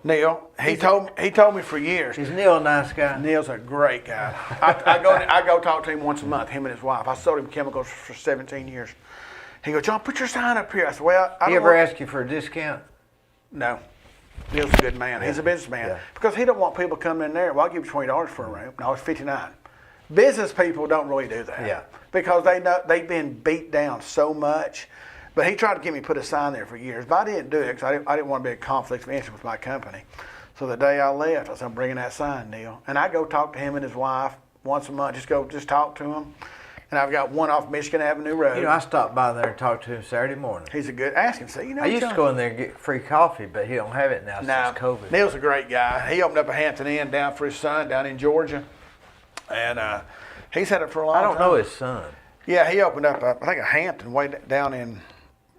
He told me for years. Is Neil a nice guy? Neil's a great guy. I go talk to him once a month, him and his wife. I sold him chemicals for 17 years. He goes, John, put your sign up here. I said, well, I don't He ever want... ask you for a discount? No. Neil's a good man. He's a businessman. Yeah. Because he don't want people coming in there, well, I'll give you $20 for a room. No, it's $59. Business people don't really do that. Yeah. Because they know they've been beat down so much. But he tried to get me to put a sign there for years. But I didn't do it because I didn't want to be a conflict of interest with my company. So the day I left, I said, I'm bringing that sign, Neil. And I go talk to him and his wife once a month. Just talk to him. And I've got one off Michigan Avenue Road. You know, I stopped by there and talked to him Saturday morning. He's a good, ask him, say, you know, I used to go in there and get free coffee, but he don't have it now since COVID. Neil's a great guy. He opened up a Hampton Inn down for his son down in Georgia. And he's had it for a long time. I don't know his son. Yeah, he opened up, I think, a Hampton way down in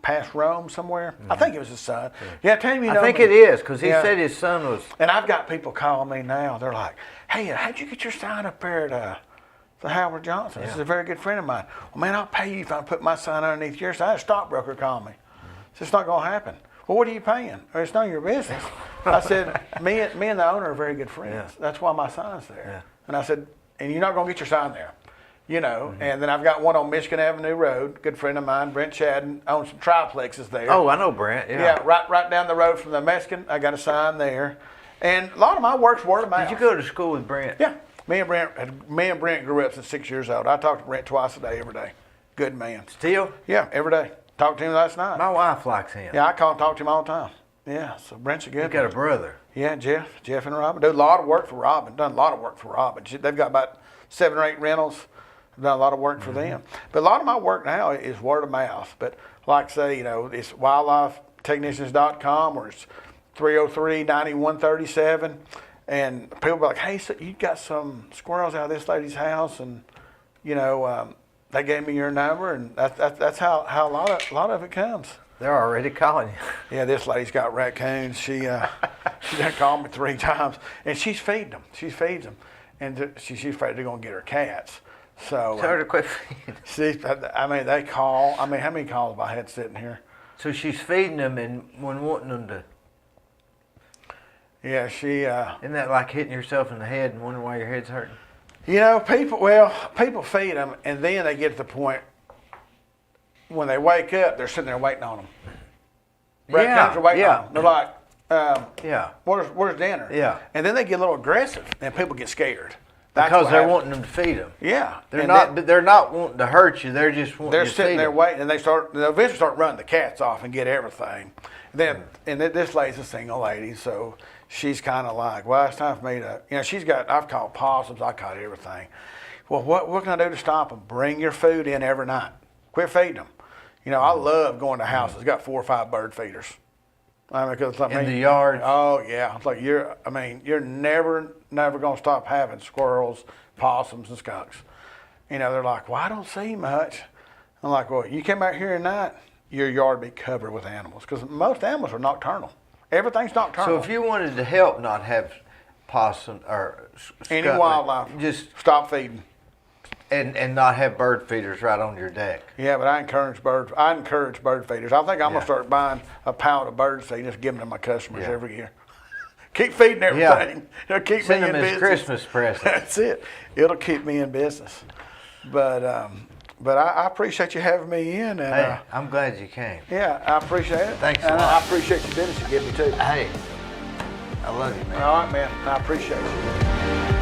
past Rome somewhere. I think it was his son. Yeah, tell him you know. I think it is, because he said his son was. And I've got people calling me now. They're like, hey, how'd you get your sign up there at the Howard Johnson? This is a very good friend of mine. Well, man, I'll pay you if I put my sign underneath yours. I had a stockbroker call me. It's just not going to happen. Well, what are you paying? Well, it's none of your business. I said, me and the owner are very good friends. Yeah. That's why my sign's there. Yeah. And I said, and you're not going to get your sign there. You know, and then I've got one on Michigan Avenue Road. Good friend of mine, Brent Shadden, owns some triplexes there. Oh, I know Brent. Yeah, right down the road from the Mexican. I got a sign there, and a lot of my work's word of mouth. Did you go to school with Brent? Yeah, me and Brent grew up since 6 years old. I talk to Brent twice a day, every day. Good man. Still? Yeah, every day. Talked to him last night. My wife likes him. Yeah, I call and talk to him all the time. Yeah, so Brent's a good. You got a brother. Yeah, Jeff and Robin. Do a lot of work for Robin. Done a lot of work for Robin. They've got about 7 or 8 rentals. I've done a lot of work for them. But a lot of my work now is word of mouth. But like I say, you know, it's wildlifetechnicians.com, or it's 303-9137. And people be like, hey, so you got some squirrels out of this lady's house, and, you know, they gave me your number, and that's how a lot of it comes. They're already calling you. Yeah, this lady's got raccoons. She done called me 3 times, and she's feeding them. She feeds them, and she's afraid they're gonna get her cats. So Tell her to quit feeding. I mean, they call. I mean, how many calls have I had sitting here? So she's feeding them and when wanting them to. Yeah, she. Isn't that like hitting yourself in the head and wondering why your head's hurting? You know, people feed them, and then they get to the point when they wake up, they're sitting there waiting on them. Raccoons are waiting on them. They're like, where's dinner? Yeah. And then they get a little aggressive, and people get scared. Because they're wanting them to feed them. Yeah. They're not wanting to hurt you. They're just wanting to feed them. They're sitting there waiting, and they eventually start running the cats off and get everything. Then, and this lady's a single lady, so she's kind of like, well, it's time for me to, she's got, I've caught possums, I caught everything. Well, what can I do to stop them? Bring your food in every night. Quit feeding them. I love going to houses that got 4 or 5 bird feeders. I mean, because in the yard. Oh yeah, it's like you're never gonna stop having squirrels, possums, and skunks. They're like, well, I don't see much. I'm like, well, you come out here at night, your yard be covered with animals because most animals are nocturnal. Everything's nocturnal. So if you wanted to help not have possum or any wildlife, just stop feeding. And not have bird feeders right on your deck. Yeah, but I encourage bird feeders. I think I'm gonna start buying a pound of bird seed and just giving them to my customers every year. Keep feeding everything. It'll keep Send me in them as business. Christmas presents. That's it. It'll keep me in business. But I appreciate you having me in. And, Hey, I'm glad you came. Yeah, I appreciate it. Thanks a and lot. I appreciate your business you give me too. Hey, I love you, man. All right, man. I appreciate you.